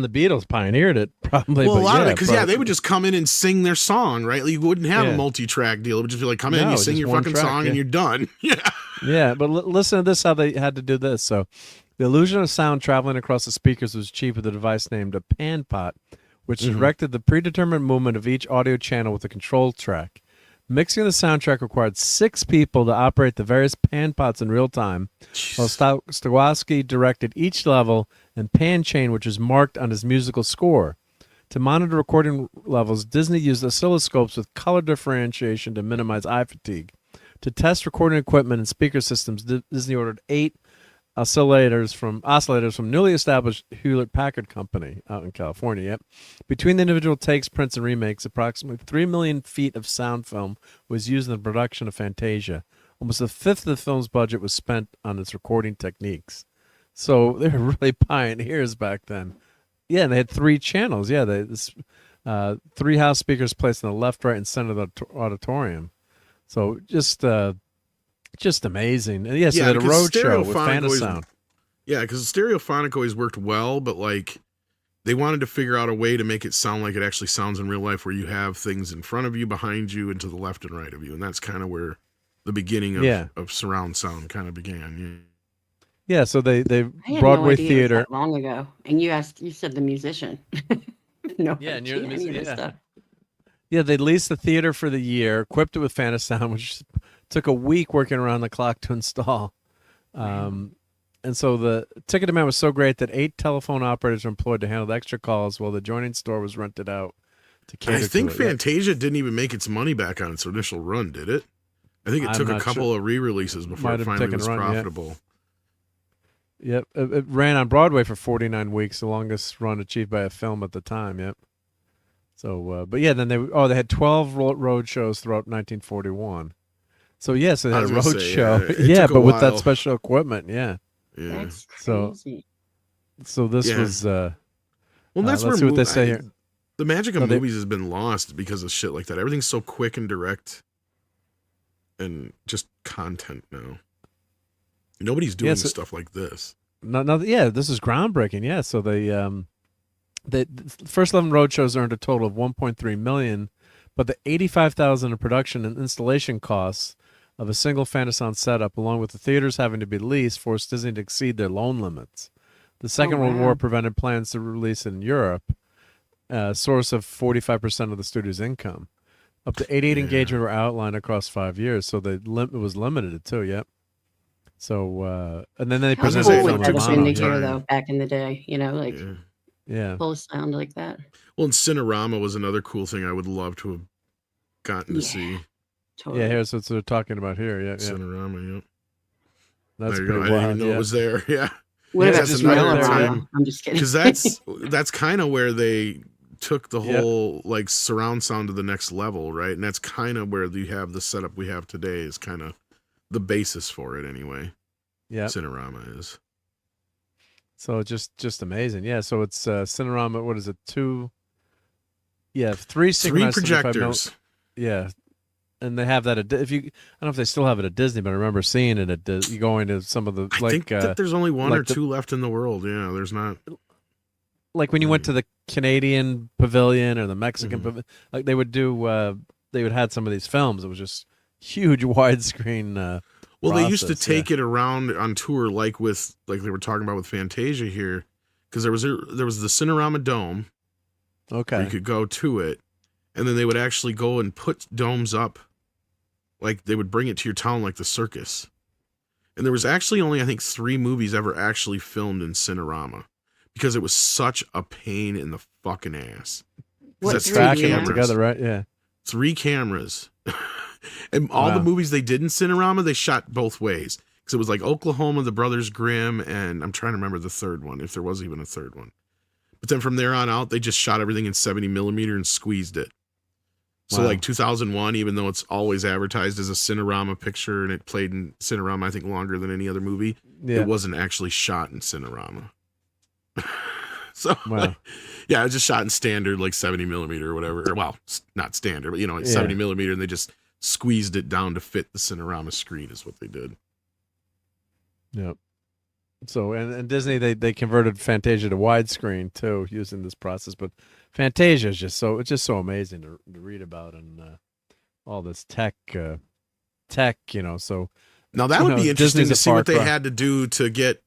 the Beatles pioneered it probably. Well, but a lot of it, yeah, because they would just come in and sing their song, right? Like, you wouldn't have a multi-track deal. It would just be like, come in, you sing your fucking song, and you're done. Yeah. Yeah, but listen to this, how they had to do this. So the illusion of sound traveling across the speakers was achieved with a device named a pan pot, which directed the predetermined movement of each audio channel with a control track. Mixing the soundtrack required 6 people to operate the various pan pots in real time, while Stokowski directed each level and pan chain, which was marked on his musical score. To monitor recording levels, Disney used oscilloscopes with color differentiation to minimize eye fatigue. To test recording equipment and speaker systems, Disney ordered 8 oscillators from newly established Hewlett-Packard Company out in California. Yep. Between the individual takes, prints, and remakes, approximately 3 million feet of sound film was used in the production of Fantasia. Almost a fifth of the film's budget was spent on its recording techniques. So they were really pioneers back then. Yeah, and they had 3 channels. Yeah, 3 house speakers placed on the left, right, and center of the auditorium. So just amazing. And yes, they had a road show with Fantasound. Yeah, because Stereophonic always worked well, but like they wanted to figure out a way to make it sound like it actually sounds in real life, where you have things in front of you, behind you, and to the left and right of you. And that's kind of where the beginning of surround sound kind of began. Yeah, so they I had Broadway no idea theater. It was that long ago, and you said the musician. No, Yeah, and you're the any of this musician. stuff. Yeah, they leased the theater for the year, equipped it with Fantasound, which took a week working around the clock to install. And so the ticket demand was so great that 8 telephone operators were employed to handle the extra calls while the adjoining store was rented out to cater I think to it. Fantasia didn't even make its money back on its initial run, did it? I think it I'm took a not couple of re-releases before Might it have finally taken was a run, yeah. profitable. Yep, it ran on Broadway for 49 weeks, the longest run achieved by a film at the time. Yep. So, but yeah, then they had 12 road shows throughout 1941. So yes, they had a road show. Yeah, but with that special equipment, yeah. That's crazy. So this was. Well, that's let's where see what they say here. The magic of movies has been lost because of shit like that. Everything's so quick and direct, and just content now. Nobody's doing stuff like this. Yeah, this is groundbreaking. Yeah, so the first 11 road shows earned a total of $1.3 million, but the $85,000 in production and installation costs of a single Fantasound setup, along with the theaters having to be leased, forced Disney to exceed their loan limits. The Second World War prevented plans to release in Europe, a source of 45% of the studio's income. Up to 88 engagements were outlined across 5 years, so it was limited too. Yep. So and then they How presented cool film would that have been to tomorrow. hear, though, back in the day? You know, like Yeah. full sound like that. Well, and Cinerama was another cool thing I would love to have gotten to see. Yeah, here's what they're talking about here. Yeah, Cinerama, yeah. That's there you pretty go. I wild. didn't even know it was there. Yeah. What about That's another Cinerama? time. I'm just kidding. Because that's kind of where they took the whole like surround sound to the next level, right? And that's kind of where you have the setup we have today is kind of the basis for it anyway. Yeah. Cinerama is. So just amazing. Yeah, so it's Cinerama, what is it? 2 3 synchronized 75 projectors. Yeah. And they have that at I don't know if they still have it at Disney, but I remember seeing it at Disney. You go into some of the I think that there's only one or two left in the world. Yeah, there's not. Like when you went to the Canadian pavilion or the Mexican pavilion, like they would do they would had some of these films. It was just huge widescreen Well, they used to take it around on tour, like they were talking about with Fantasia here, because there was the Cinerama Dome. Okay, where you could go to it, and then they would actually go and put domes up, like they would bring it to your town, like the circus. And there was actually only, I think, 3 movies ever actually filmed in Cinerama, because it was such a pain in the fucking ass. That's tracking them together, right? Yeah. 3 cameras. And all the movies they did in Cinerama, they shot both ways. Because it was like Oklahoma, The Brothers Grimm, and I'm trying to remember the third one, if there was even a third one. But then from there on out, they just shot everything in 70 millimeter and squeezed it. So like 2001, even though it's always advertised as a Cinerama picture and it played in Cinerama, I think longer than any other movie, it wasn't actually shot in Cinerama. So like, yeah, it was just shot in standard, like 70 millimeter or whatever. Well, not standard, but like 70 millimeter, and they just squeezed it down to fit the Cinerama screen is what they did. Yep. So and Disney they converted Fantasia to widescreen too using this process, but Fantasia is just so amazing to read about, and all this tech, So now that would be interesting to see what they cry. had to do to get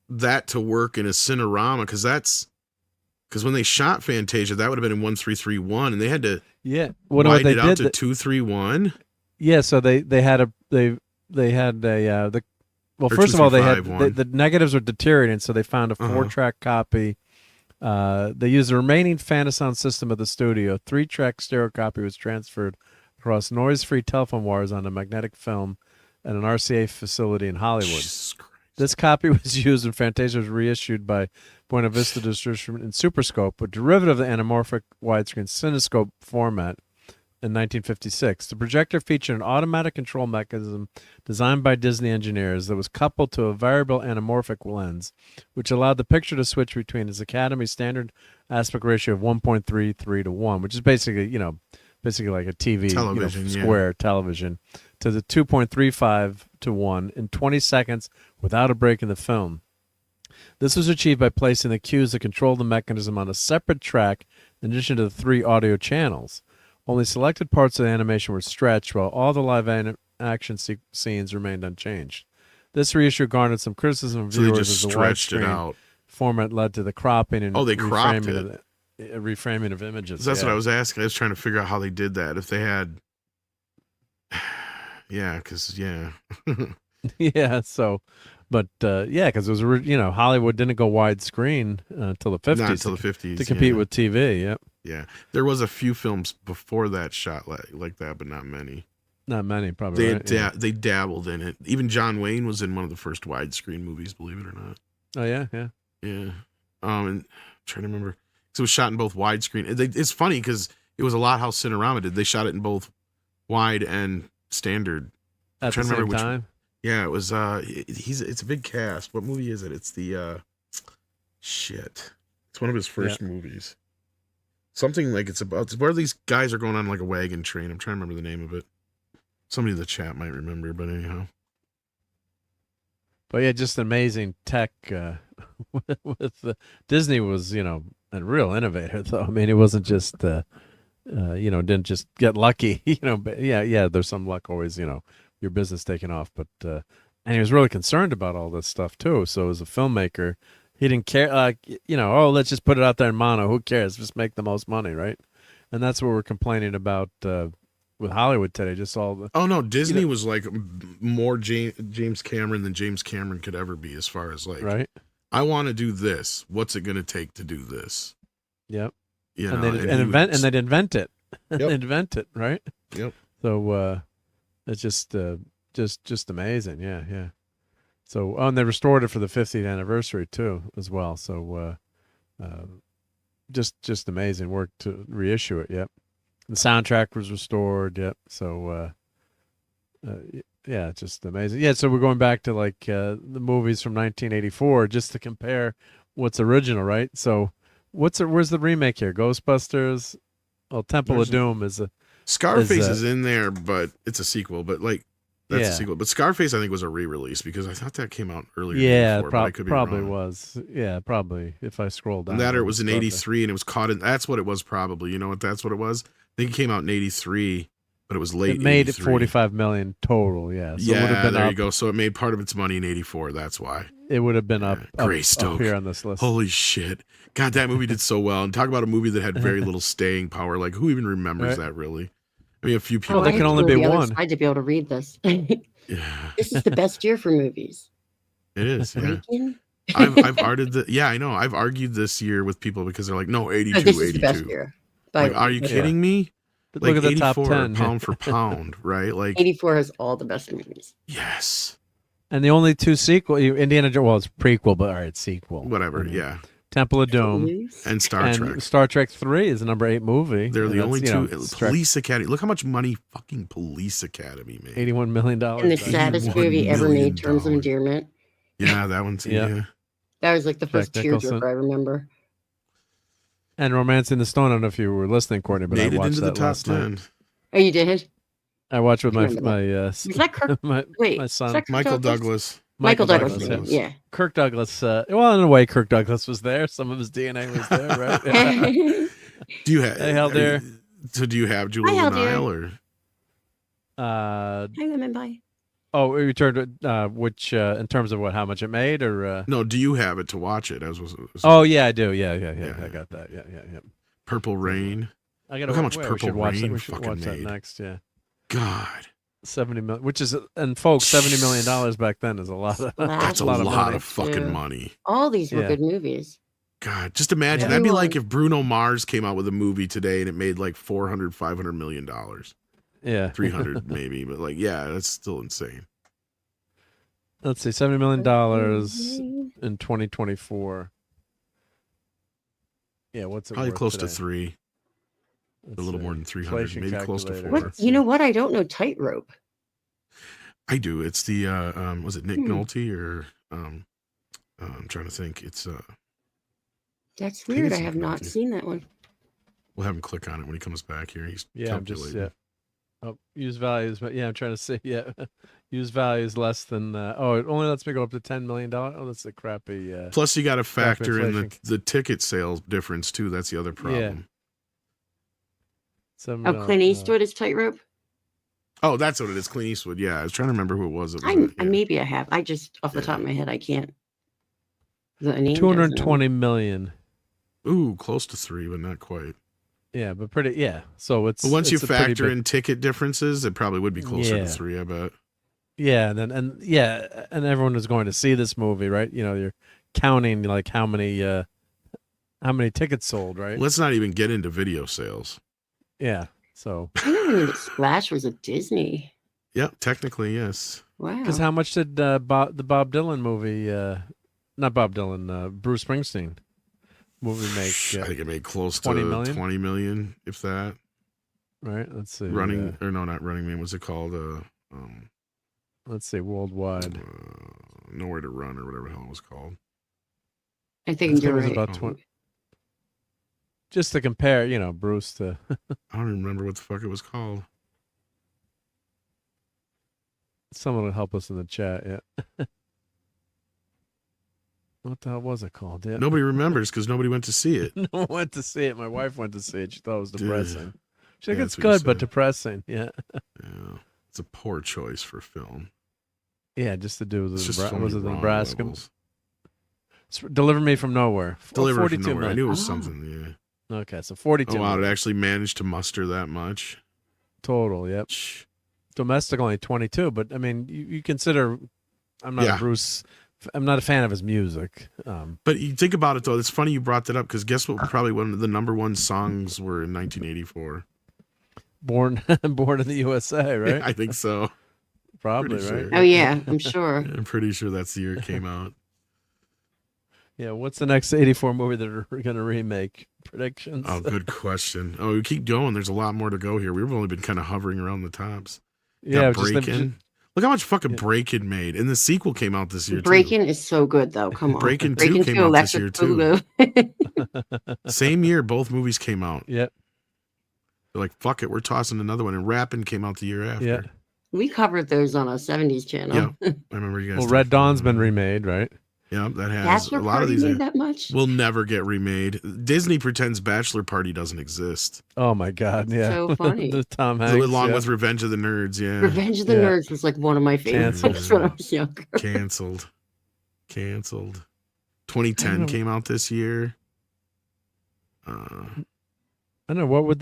that to work in a Cinerama, because when they shot Fantasia, that would have been in 1331, and they had to widen it out to 231. Yeah, so they had first of all, they had the negatives were deteriorating, so they found a 4-track copy. They used the remaining Fantasound system of the studio. 3-track stereo copy was transferred across noise-free telephone wires onto magnetic film at an RCA facility in Hollywood. This copy was used when Fantasia was reissued by Buena Vista Distribution in Superscope, a derivative of the anamorphic widescreen Cinescope format, in 1956. The projector featured an automatic control mechanism designed by Disney engineers that was coupled to a variable anamorphic lens, which allowed the picture to switch between its Academy standard aspect ratio of 1.33 to 1, which is basically like a TV television, square television, to the 2.35 to 1 in 20 seconds without a break in the film. This was achieved by placing the cues that control the mechanism on a separate track in addition to the 3 audio channels. Only selected parts of the animation were stretched, while all the live action scenes remained unchanged. This reissue garnered some criticism of viewers as the widescreen format led to the cropping and they cropped it. Reframing of images. That's what I was asking. I was trying to figure out how they did that. If they had, because because it was Hollywood didn't go widescreen until the 50s. Not until the 50s to compete with TV. Yep. Yeah, there was a few films before that shot like that, but not many. Not many, probably. They dabbled in it. Even John Wayne was in one of the first widescreen movies, believe it or not. Oh yeah. And I'm trying to remember. So it was shot in both widescreen. It's funny because it was a lot how Cinerama did. They shot it in both wide and standard. At the same time. Yeah, it was. It's a big cast. What movie is it? It's the shit. It's one of his first movies. Something like it's where these guys are going on like a wagon train. I'm trying to remember the name of it. Somebody in the chat might remember, but anyhow. But yeah, just amazing tech with Disney was, a real innovator though. I mean, it wasn't just, didn't just get lucky, but there's some luck always, your business taking off, but, and he was really concerned about all this stuff too. So as a filmmaker, he didn't care, let's just put it out there in mono. Who cares? Just make the most money, right? And that's what we're complaining about with Hollywood today. Just all the. Oh no, Disney was like more James Cameron than James Cameron could ever be, as far as like. Right. I want to do this. What's it going to take to do this? Yep. And they'd invent it. Yep. They invent it, right? Yep. So it's just amazing. Yeah. So, and they restored it for the 50th anniversary too, as well. So, just amazing work to reissue it. Yep. The soundtrack was restored. Yep. So, just amazing. Yeah. So we're going back to like the movies from 1984 just to compare what's original, right? So, where's the remake here? Ghostbusters. Well, Temple of Doom is a. Scarface is in there, but it's a sequel. But like. That's a sequel. But Scarface, I think, was a re-release because I thought that came out earlier. Yeah, before, I could be probably wrong. Was. Yeah, probably. If I scroll down. And that or it was in 83 and it was caught in. That's what it was probably. You know what? That's what it was. I think it came out in 83, but it was late. It made 83. $45 million total. Yeah. So yeah, it would have been there up. You go. So it made part of its money in 84. That's why. It would have been up here on this list. Holy shit. God, that movie did so well. And talk about a movie that had very little staying power. Like, who even remembers that, really? I mean, a few people. There can only be one. I had to be able to read this. Yeah. This is the best year for movies. It is. Yeah. I've argued that. Yeah, I know. I've argued this year with people because they're like, no, 82, this is 82. the best year. Like, are you kidding me? But Like look at the top 84 10. pound for pound, right? Like 84 has all the best movies. yes. And the only two sequel, Indiana Jones, well, it's prequel, but all right, sequel. Whatever, yeah. Temple of Doom And Star Trek. Star Trek 3 is the number 8 movie. They're the And only that's, two. you know, Police Academy. Look how much money fucking Police Academy made. $81 million. And the saddest movie ever made, Terms of Endearment. Yeah, that one too. Yeah. That was like the first Jack Nicholson. tearjerker I remember. And Romancing the Stone. I don't know if you were listening, Courtney, but Made I it watched into the that top last 10. night. Oh, you did? I watched with my Was that Kirk? my Wait, son, was that Kirk Michael Douglas. Michael Douglas. Yeah. Kirk Douglas. Well, in a way, Kirk Douglas was there. Some of his DNA was there, right? Yeah. Do you have? Hey, held there. So do you have Julia Nile or? Hang on, bye. Oh, we turned which in terms of what? How much it made, or? No, do you have it to watch it? Oh yeah, I do. Yeah. I got that. Yeah. Purple Rain. I got Look how much Purple Rain fucking that made. next. Yeah. God. 70 million, which is, and folks, $70 million back then is a lot of. That's a lot money. of fucking money. All these were good movies. God, just imagine. That'd be like if Bruno Mars came out with a movie today and it made like $400-500 million. Yeah. 300 maybe, but like, yeah, that's still insane. Let's see, $70 million in 2024. Yeah, what's it Probably worth close today? to 3. A little more than 300, Inflation maybe close to 4. What? You know what? I don't know Tightrope. I do. It's the was it Nick Nolte or I'm trying to think. It's That's weird. I have not seen that one. We'll have him click on it when he comes back here. He's I'm just Oh, use values, but I'm trying to see. Yeah, use values less than. Oh, it only lets me go up to $10 million. Oh, that's a crappy. Plus, you got to factor in inflation. the ticket sales difference too. That's the other problem. Clint Eastwood is Tightrope. Oh, that's what it is. Clint Eastwood. Yeah, I was trying to remember who it was. Maybe I have. I just off the top of my head, I can't. The name 220 million. Ooh, close to 3, but not quite. Yeah, but pretty. Yeah, so it's. But once you it's a pretty factor big- in ticket differences, it probably would be closer to 3. I bet. Yeah, and everyone is going to see this movie, right? You know, you're counting like how many tickets sold, right? Let's not even get into video sales. Yeah. So. I never knew that Splash was a Disney. Yeah, technically yes. Wow. Because how much did the Bob Dylan movie? Not Bob Dylan. Bruce Springsteen movie make? I think it made close to 20 million? 20 million, if that. Right. Let's see. Running or no, not Running Man. What's it called? Let's see. Worldwide. Nowhere to Run or whatever the hell it was called. I think you're was right. about 20. Just to compare, Bruce to. I don't even remember what the fuck it was called. Someone will help us in the chat. Yeah. What the hell was it called? Yeah. Nobody remembers because nobody went to see it. No one went to see it. My wife went to see it. She thought it was depressing. She's like, Yeah, it's that's what you good, but said. depressing. Yeah. Yeah, it's a poor choice for film. Yeah, just to do with It's the just so was many it the wrong Nebraska? levels. Deliver Me from Nowhere. Deliver from 42 Nowhere. I knew it was million. something. Yeah. Okay, so 42. Oh wow, million. it actually managed to muster that much. Total. Yep. Domestic only 22, but I mean, you consider. I'm not Yeah. a Bruce. I'm not a fan of his music. But you think about it though, it's funny you brought that up because guess what? Probably one of the number 1 songs were in 1984. Born in the USA, right? I think so. Probably, Pretty right? sure. Oh yeah, I'm sure. I'm pretty sure that's the year it came out. Yeah. What's the next 84 movie that are going to remake? Predictions. Oh, good question. Oh, we keep going. There's a lot more to go here. We've only been kind of hovering around the tops. Yeah, Got Breakin'. Look how much fucking Breakin' made. And the sequel came out this year, too. Breakin' is so good though. Come on. Breakin' 2 came out this year, too. Boogaloo. Same year, both movies came out. Yep. They're like, fuck it, we're tossing another one. And Rappin' came out the year after. Yeah. We covered those on a 70s channel. Yeah. I remember you guys. Well, Red Dawn's been remade, right? Yeah, that has. Bachelor a lot of Party these made that much? will never get remade. Disney pretends Bachelor Party doesn't exist. Oh my God! Yeah, So funny. The Tom Hanks, Along with Revenge of the Nerds, yeah. Revenge of the Nerds was like one of my favorites when I was younger. Canceled. 2010 came out this year. I don't know what would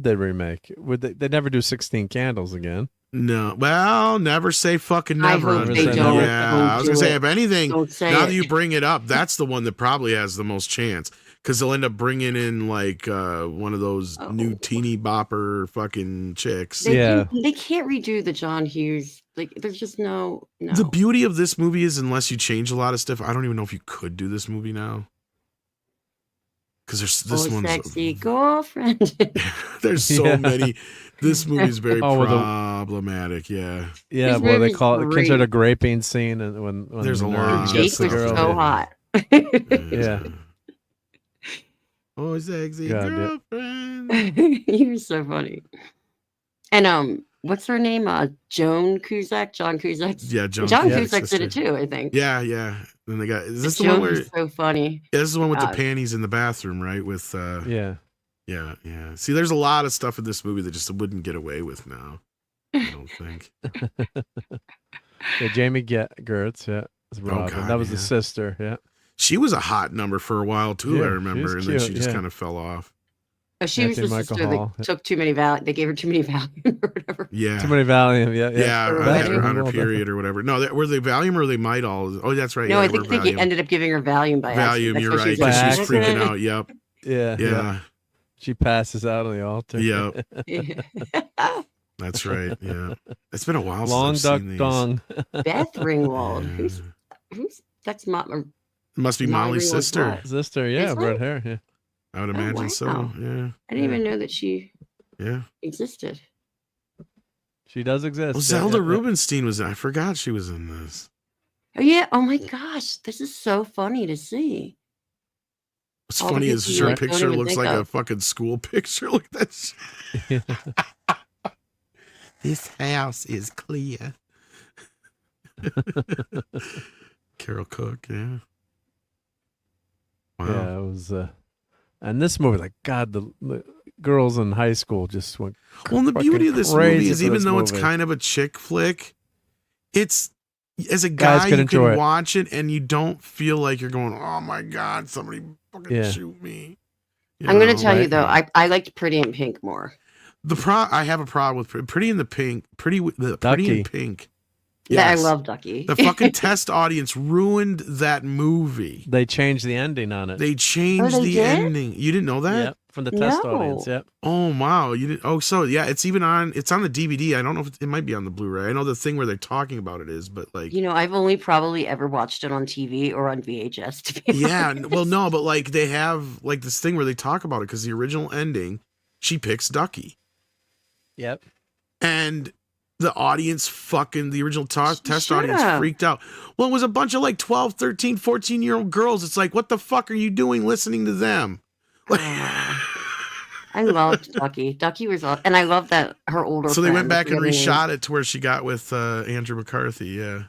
they remake? Would they never do 16 Candles again? No, well, never say fucking never. I hope they don't. Yeah, Don't I was gonna do say it. if anything. Don't say Now it. that you bring it up, that's the one that probably has the most chance because they'll end up bringing in like one of those new teeny bopper fucking chicks. They can't redo the John Hughes. Like, there's just no. The beauty of this movie is, unless you change a lot of stuff, I don't even know if you could do this movie now. Because there's this one's sexy girlfriend. There's so many. This movie's very problematic. Yeah. Yeah, well, they call it considered a graping scene, and when there's a lot. Jake was so hot. Yeah. Oh, sexy girlfriend. You're so funny. And what's her name? Joan Cusack. John Cusack. Yeah, John Cusack did it too, I think. Yeah, yeah. Then they got. Is this the Joan one where? was so funny. Yeah, this is the one with the panties in the bathroom, right? With yeah. See, there's a lot of stuff in this movie that just wouldn't get away with now. I don't think. Yeah, Jamie Gertz. Yeah, God, that was the sister. Yeah. She was a hot number for a while too, I remember, and then she just kind of fell off. Oh, she was the sister that took too many They gave her too many Valium or whatever. Yeah, too many Valium. Yeah, on her period or whatever. No, were they Valium or they might all? Oh, that's right. No, I think they ended up giving her Valium by accident. Valium, you're right. Because she's freaking out. Yep. Yeah. She passes out on the altar. Yep. That's right. Yeah. It's been a while Long since I've duck seen these. dong. Beth Ringwald. Who's that's It must be Molly's sister. Sister, yeah, red hair. Yeah. I would imagine so. Yeah. I didn't even know that she existed. She does exist. Well, Zelda Rubinstein was. I forgot she was in this. Oh yeah. Oh my gosh, this is so funny to see. What's funny is her picture looks like a fucking school picture. Look at that shit. This house is clear. Carol Cook, yeah. Wow. Yeah, it was. And this movie, like, God, the girls in high school just went. Well, and the beauty of this movie is, even though it's kind of a chick flick, it's, as a guy, you can watch it and you don't feel like you're going, oh my God, somebody fucking shoot me. I'm going to tell you, though, I liked Pretty in Pink more. I have a problem with Pretty in Pink. Pretty in Pink. Yes. Yeah, I love Ducky. The fucking test audience ruined that movie. They changed the ending on it. They changed the ending. You didn't know that? Yep, from the test audience. Yep. Oh wow, you didn't. Oh, so yeah, it's even on. It's on the DVD. I don't know if it might be on the Blu-ray. I know the thing where they're talking about it is, but like, I've only probably ever watched it on TV or on VHS. To be honest. Well, no, but like they have like this thing where they talk about it because the original ending, she picks Ducky. Yep. And the audience the original test audience freaked out. Well, it was a bunch of like 12, 13, 14-year-old girls. It's like, what the fuck are you doing listening to them? I loved Ducky. Ducky was awesome. And I love that her older So they went back and reshot it to where she got with Andrew McCarthy, yeah.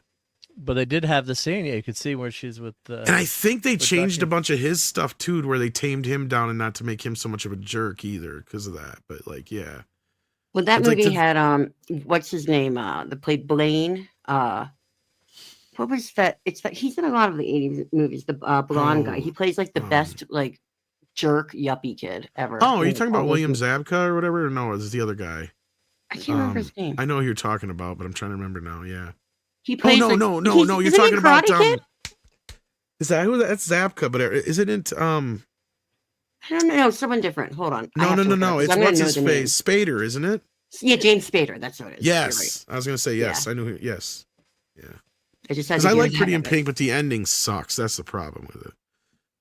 But they did have the scene. Yeah, you could see where she's with. And I think they changed Ducky. a bunch of his stuff too, where they tamed him down and not to make him so much of a jerk either because of that. But like, yeah. Well, that movie had what's his name? That played Blaine. What was that? It's that he's in a lot of the 80s movies. The blonde guy. He plays like the best like jerk yuppie kid ever. Oh, are you talking about William Zabka or whatever? Or no, is the other guy? I can't remember his name. I know who you're talking about, but I'm trying to remember now. Yeah. He plays. No. You're talking about. Is that who? That's Zabka, but isn't it? I don't know. Someone different. Hold on. No. It's what's his face? Spader, isn't it? Yeah, James Spader. That's what it is. Yes, right. I was gonna say yes. Yeah. I knew who. Yes. Yeah. Because I like Pretty in Pink, but the ending sucks. That's the problem with it.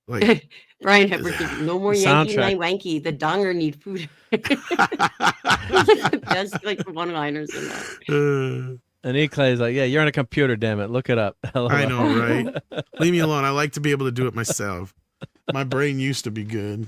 Like Brian Hepburn said, "No more Yankee night wanky. The donger need food." The best like one-liners in that. And Eclay's like, "Yeah, you're on a computer. Damn it, look it up." Hello. I know, right? Leave me alone. I like to be able to do it myself. My brain used to be good.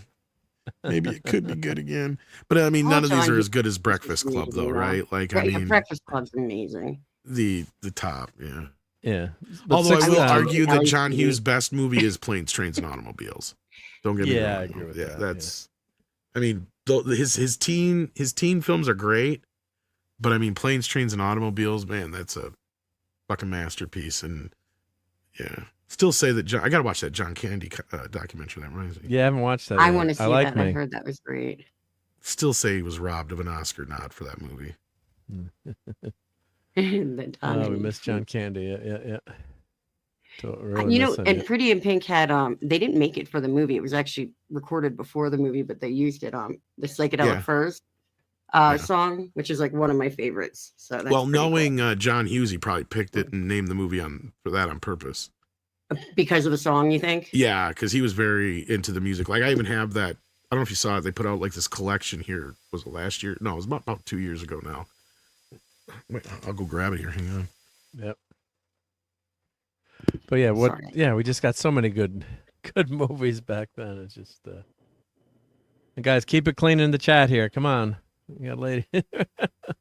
Maybe it could be good again. But I mean, none of these are as good as Breakfast Club, though, right? Like, I mean, Breakfast Club's amazing. The top, yeah. Yeah. Although I will argue that John Hughes' best movie is Planes, Trains, and Automobiles. Don't get me wrong. I agree with that. That's. I mean, his teen films are great, but I mean, Planes, Trains, and Automobiles, man, that's a fucking masterpiece. And yeah. Still say that I gotta watch that John Candy documentary. That reminds me. Yeah, I haven't watched that. I want to see that. I heard that was great. Still say he was robbed of an Oscar nod for that movie. We missed John Candy. Yeah. Really You know, missing and it. Pretty in Pink had they didn't make it for the movie. It was actually recorded before the movie, but they used it the Psychedelic Furs song, which is like one of my favorites. So that's well, pretty knowing John Hughes, he probably picked it and named the movie for that on purpose. cool. Because of the song, you think? Yeah, because he was very into the music. Like I even have that. I don't know if you saw it. They put out like this collection here. Was it last year? No, it was about 2 years ago now. Wait, I'll go grab it here. Hang on. Yep. But yeah, we just got so many good movies back then. It's just and guys, keep it clean in the chat here. Come on. We got a lady.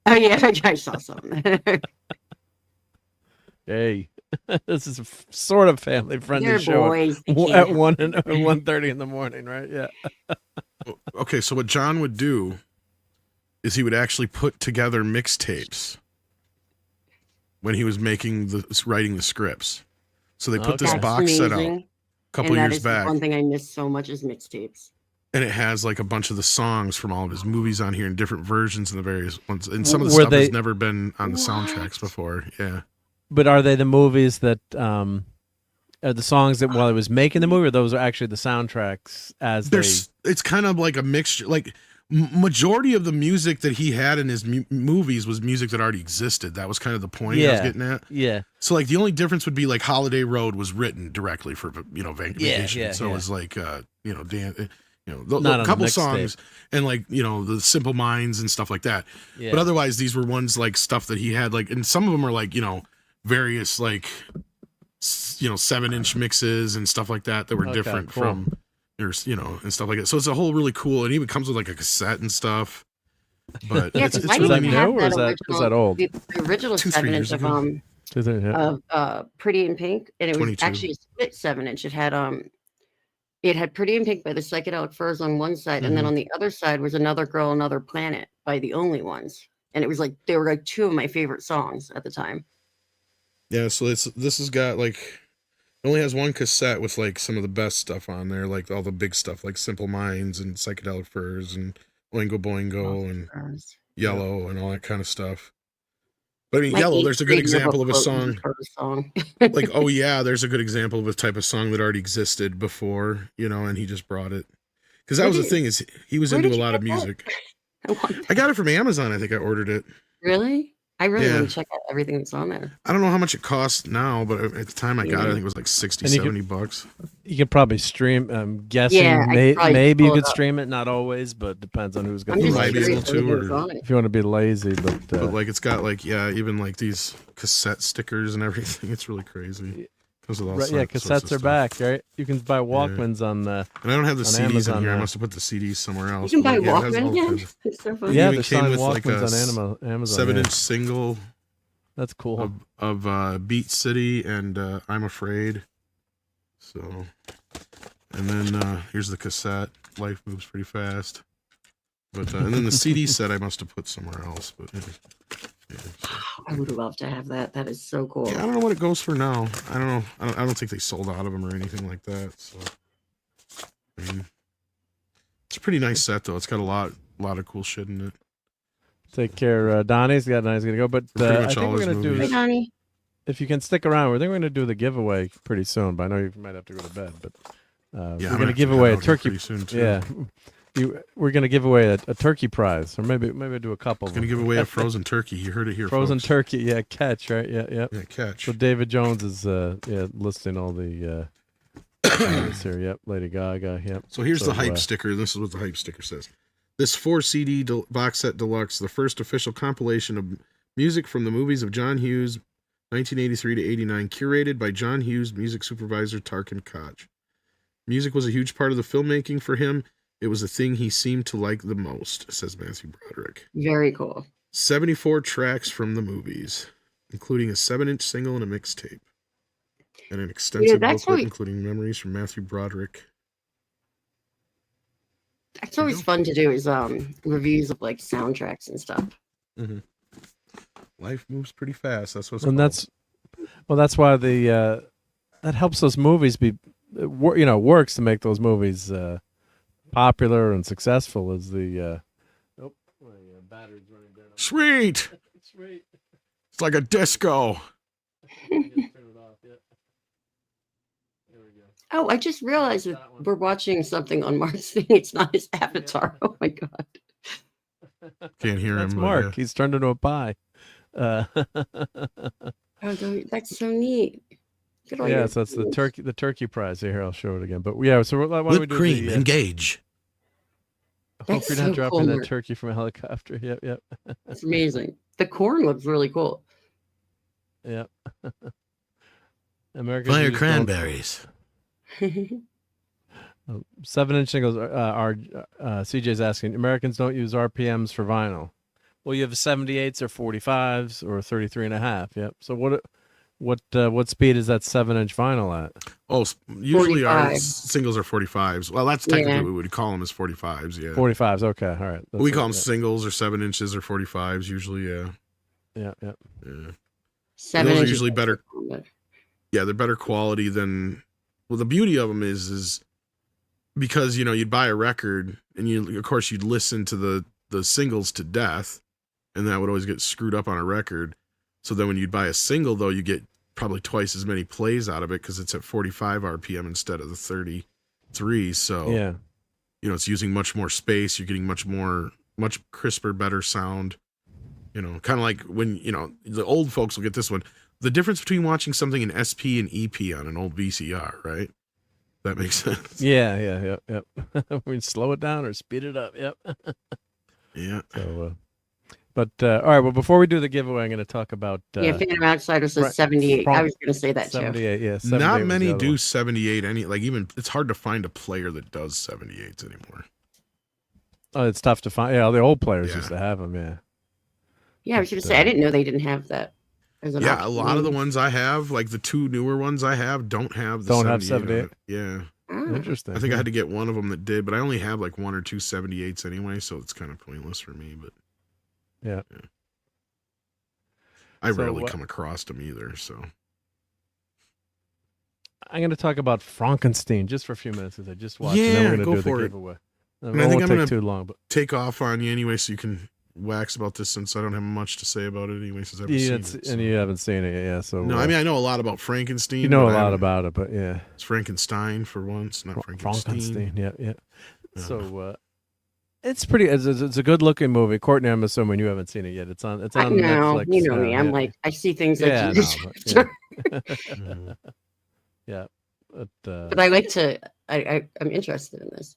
Oh yeah, I saw something. Hey. This is a sort of family friendly show boys, at 1:30 in the morning, right? Yeah. Okay, so what John would do is he would actually put together mixtapes when he was writing the scripts. So they put this box set out a couple years back. One thing I miss so much is mixtapes. And it has like a bunch of the songs from all of his movies on here in different versions and the various ones. And some of the stuff has never been on the soundtracks before. Yeah. But are they the movies that are the songs that while he was making the movie, or those are actually the soundtracks it's kind of like a mixture. Like majority of the music that he had in his movies was music that already existed. That was kind of the point I was getting at. Yeah. So like the only difference would be like Holiday Road was written directly for Vacation. Yeah, so it was like Dan. A Not couple songs and like the Simple Minds and stuff like that. Yeah. But otherwise, these were ones like stuff that he had like, and some of them are like various like 7-inch mixes and stuff like that were different from there's and stuff like that. So it's a whole really cool, and even comes with like a cassette and stuff. But it's really new, or is that old? The original 7-inch of Pretty in Pink, and it was 22. actually a split 7-inch. It had Pretty in Pink by the Psychedelic Furs on one side, and then on the other side was Another Girl, Another Planet by The Only Ones. And it was like they were like two of my favorite songs at the time. Yeah, so this has got like it only has one cassette with like some of the best stuff on there, like all the big stuff like Simple Minds and Psychedelic Furs and Oingo Boingo and Yellow and all that kind of stuff. But I mean, Yellow, there's a good example of a song. Like, oh yeah, there's a good example of a type of song that already existed before, and he just brought it. Because that was the thing, is he was into a lot of music. I got it from Amazon. I think I ordered it. Really? I really want to check out everything that's on there. I don't know how much it costs now, but at the time I got it, I think it was like $60-$70. You could probably stream. I'm guessing maybe you could stream it, not always, but depends on who's going to. You might be able to, or if you want to be lazy, but like it's got like even like these cassette stickers and everything. It's really crazy. Cassettes are back, right? You can buy Walkmans on the. And I don't have the CDs Amazon in here. now. I must have put the CDs somewhere else. You can buy Walkman again. It's so funny. Yeah, they're selling Walkmans on Amazon. 7-inch single. That's cool. Of Beat City and I'm Afraid. So, and then here's the cassette. Life Moves Pretty Fast. But and then the CD set I must have put somewhere else. But I would love to have that. That is so cool. Yeah, I don't know what it goes for now. I don't know. I don't think they sold out of them or anything like that. So, I mean, it's a pretty nice set though. It's got a lot of cool shit in it. Take care, Donnie's got Donnie's gonna go, but I think we're gonna do. Hey, Donnie. If you can stick around, we're going to do the giveaway pretty soon. But I know you might have to go to bed. But we're going to give away a turkey. Soon too. Yeah, we're going to give away a turkey prize, or maybe do a couple. Going to give away a frozen turkey. You heard it here. Frozen folks. turkey, yeah, catch, right? Yeah, catch. So David Jones is listing all the here. Yep, Lady Gaga. Yep. So here's the hype sticker. This is what the hype sticker says. This 4-CD box set deluxe, the first official compilation of music from the movies of John Hughes, 1983 to 89, curated by John Hughes music supervisor Tarkan Koch. Music was a huge part of the filmmaking for him. It was the thing he seemed to like the most, says Matthew Broderick. Very cool. 74 tracks from the movies, including a 7-inch single and a mixtape. And an extensive booklet including memories from Matthew Broderick. That's always fun to do is reviews of like soundtracks and stuff. Mm-hmm. Life moves pretty fast. That's what's and called. That's why the that helps those movies be works to make those movies popular and successful. Is the battery's running down. Sweet. It's like a disco. Oh, I just realized that we're watching something on Mark's thing. It's not his avatar. Oh my god. Can't hear That's him. Mark. Yeah. He's turned into a pie. Oh, that's so neat. Yeah, so that's the turkey prize. Here, I'll show it again. But yeah, so why don't we Whipped do cream, engage. Hope you're not so dropping cool, that Mark. turkey from a helicopter. Yep, yep. It's amazing. The corn looks really cool. Yep. American Fire Jews cranberries. 7-inch singles are CJ's asking. Americans don't use RPMs for vinyl. Well, you have 78s or 45s or 33 and a half. Yep. So what speed is that 7-inch vinyl at? Oh, usually 45. our singles are 45s. Well, that's technically what we would call them as 45s. Yeah. 45s. Okay. All right. We call them singles or 7 inches or 45s usually. Yeah. Yeah. Yeah. Yeah. 7 Those are inches. usually better. Yeah, they're better quality than. Well, the beauty of them is because you'd buy a record and of course you'd listen to the singles to death, and that would always get screwed up on a record. So then when you'd buy a single, though, you get probably twice as many plays out of it because it's at 45 RPM instead of the 33. So yeah, it's using much more space. You're getting much crisper, better sound. Kind of like when the old folks will get this one. The difference between watching something in SP and EP on an old VCR, right? That makes sense. Yeah. We can slow it down or speed it up. Yep. Yeah. So, but all right. Well, before we do the giveaway, I'm going to talk about. Phantom Outsider says 78. I was going to say that 78. too. Yeah. 78 Not was many the other do one. 78. Even it's hard to find a player that does 78s anymore. Oh, it's tough to find. Yeah, the old players used to have them. Yeah. Yeah, I was going to say I didn't know they didn't have that. Yeah, a lot of the ones I have, like the two newer ones I have, don't have the 78 on it. Yeah. Interesting. I think I had to get one of them that did, but I only have like one or two 78s anyway, so it's kind of pointless for me. But yeah. I So rarely what- come across them either. So I'm going to talk about Frankenstein just for a few minutes as I just watched. and then Yeah, we're go going to do for the it. giveaway. And I It think won't I'm take gonna too long, but take off on you anyway, so you can wax about this since I don't have much to say about it anyway. Since I've seen it. and you haven't seen it yet. Yeah. So No, I mean I know a lot about Frankenstein. you know but a I lot haven't- about it, but yeah. It's Frankenstein for once, not Frankenstein. Yeah. So it's pretty. It's a good looking movie. Courtney, I'm assuming you haven't seen it yet. It's on. It's I on know, Netflix. you know me. I'm yeah. like, I see things Yeah, like no, you. but, yeah. Yeah. But I like to. I'm interested in this.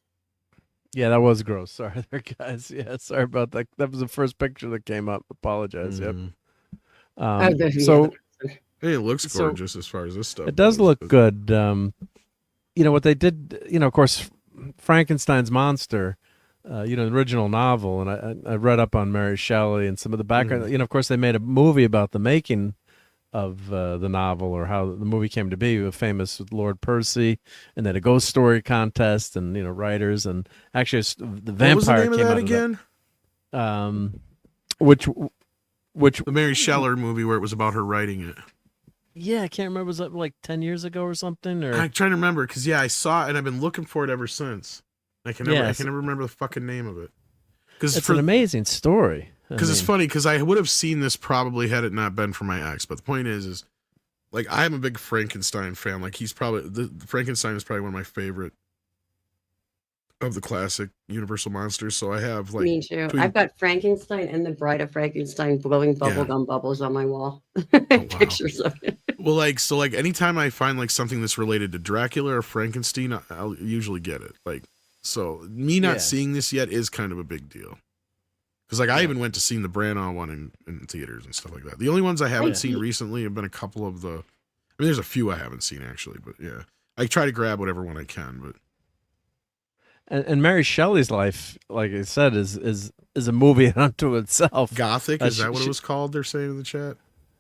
Yeah, that was gross. Sorry there, guys. Yeah, sorry about that. That was the first picture that came up. Apologize. Yep. So Hey, it looks So, gorgeous as far as this stuff. it does goes, look but- good. What they did, of course, Frankenstein's monster, the original novel, and I read up on Mary Shelley and some of the background. Of course, they made a movie about the making of the novel or how the movie came to be. Famous with Lord Percy, and then a ghost story contest, and writers, and actually the vampire What was the name of came that out again? Which The Mary Shelley movie where it was about her writing it. yeah, I can't remember. Was that like 10 years ago or something? Or I'm trying to remember because I saw it and I've been looking for it ever since. I can Yes. never remember the fucking name of it. it's an amazing story. Because it's funny because I would have seen this probably had it not been for my ex. But the point is like I'm a big Frankenstein fan. Like he's probably Frankenstein is probably one of my favorite of the classic Universal monsters. So I have like Me too. I've got Frankenstein and the Bride of Frankenstein blowing bubblegum bubbles on my wall. Pictures of it. Well, so anytime I find like something that's related to Dracula or Frankenstein, I'll usually get it. Like, so me not seeing this yet is kind of a big deal. Because I even went to see the Branagh one in theaters and stuff like that. The only ones I haven't seen recently have been a couple of the. I mean, there's a few I haven't seen actually, but yeah, I try to grab whatever one I can. But and Mary Shelley's life, like I said, is a movie unto itself. Gothic is that what it was called? They're saying in the chat.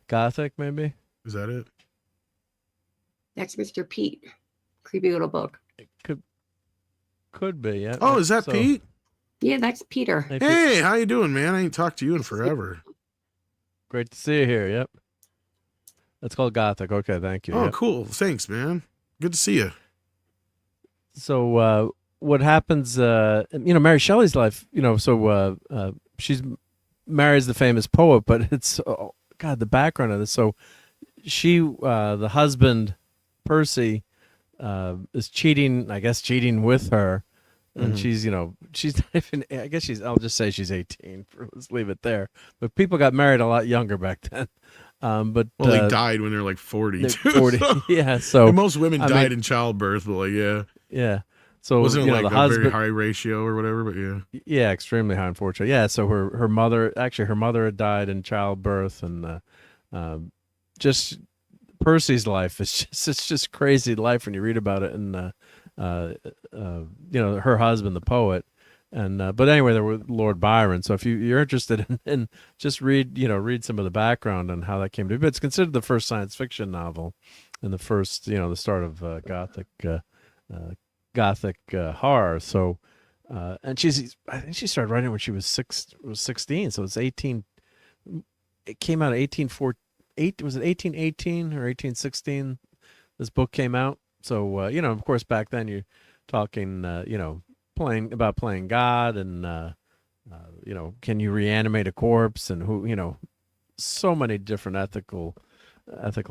Gothic, maybe. Is that it? That's Mr. Pete. Creepy little book. It could be. Yeah. Oh, is that So- Pete? Yeah, that's Peter. Hey, how you doing, man? I ain't talked to you in forever. Great to see you here. Yep. That's called Gothic. Okay, thank you. Oh, Yep. cool. Thanks, man. Good to see you. So what happens? Mary Shelley's life. She's marries the famous poet, but it's God, the background of this. So she, the husband, Percy, is cheating, I guess, cheating with her. And she's, she's not even, I guess I'll just say she's 18. Let's leave it there. But people got married a lot younger back then. They died when they're like 40. 40. Yeah. So and most women died in childbirth, but yeah. Yeah. So wasn't it like the a husband, very high ratio or whatever, but yeah. Yeah, extremely high, unfortunately. Yeah. So her mother had died in childbirth, and just Percy's life is it's just crazy life when you read about it. And her husband, the poet, and but anyway, there was Lord Byron. So if you're interested in just read some of the background on how that came to be. But it's considered the first science fiction novel, and the first the start of Gothic horror. So and I think she started writing when she was 16. So it's 18. It came out in 1848. Was it 1818 or 1816? This book came out. So of course, back then you're talking, playing God, and can you reanimate a corpse, and who, so many different ethical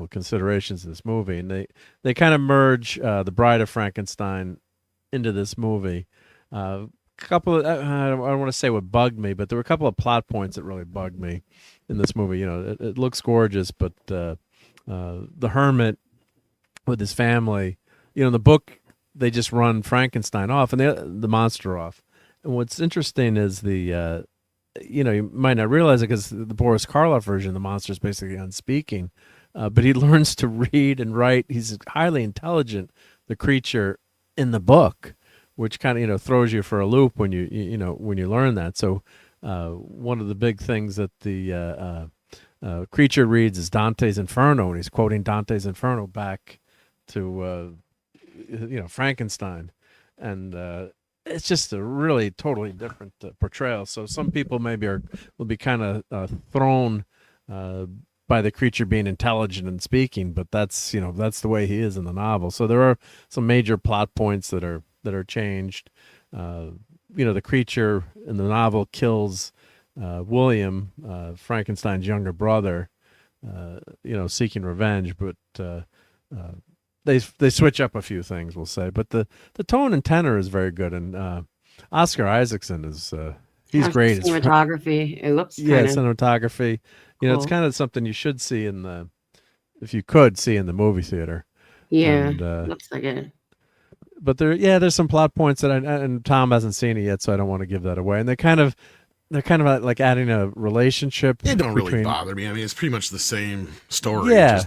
considerations in this movie, and they kind of merge the Bride of Frankenstein into this movie. Couple of, I don't want to say what bugged me, but there were a couple of plot points that really bugged me in this movie. It looks gorgeous, but the hermit with his family, in the book they just run Frankenstein off and the monster off. And what's interesting is you might not realize it because the Boris Karloff version, the monster is basically unspeaking, but he learns to read and write. He's highly intelligent, the creature in the book, which kind of throws you for a loop when you learn that. So one of the big things that the creature reads is Dante's Inferno, and he's quoting Dante's Inferno back to Frankenstein, and it's just a really totally different portrayal. So some people maybe will be kind of thrown by the creature being intelligent and speaking, but that's the way he is in the novel. So there are some major plot points that are changed. The creature in the novel kills William, Frankenstein's younger brother, seeking revenge, but they switch up a few things, we'll say. But the tone and tenor is very good, and Oscar Isaacson is he's great. Cinematography, it looks cinematography. Cool. It's kind of something you should see if you could see in the movie theater. Yeah, and, looks like it. But there's some plot points that and Tom hasn't seen it yet, so I don't want to give that away. And they're kind of like adding a relationship. It don't really bother me. I mean, it's pretty much the same story. Yeah.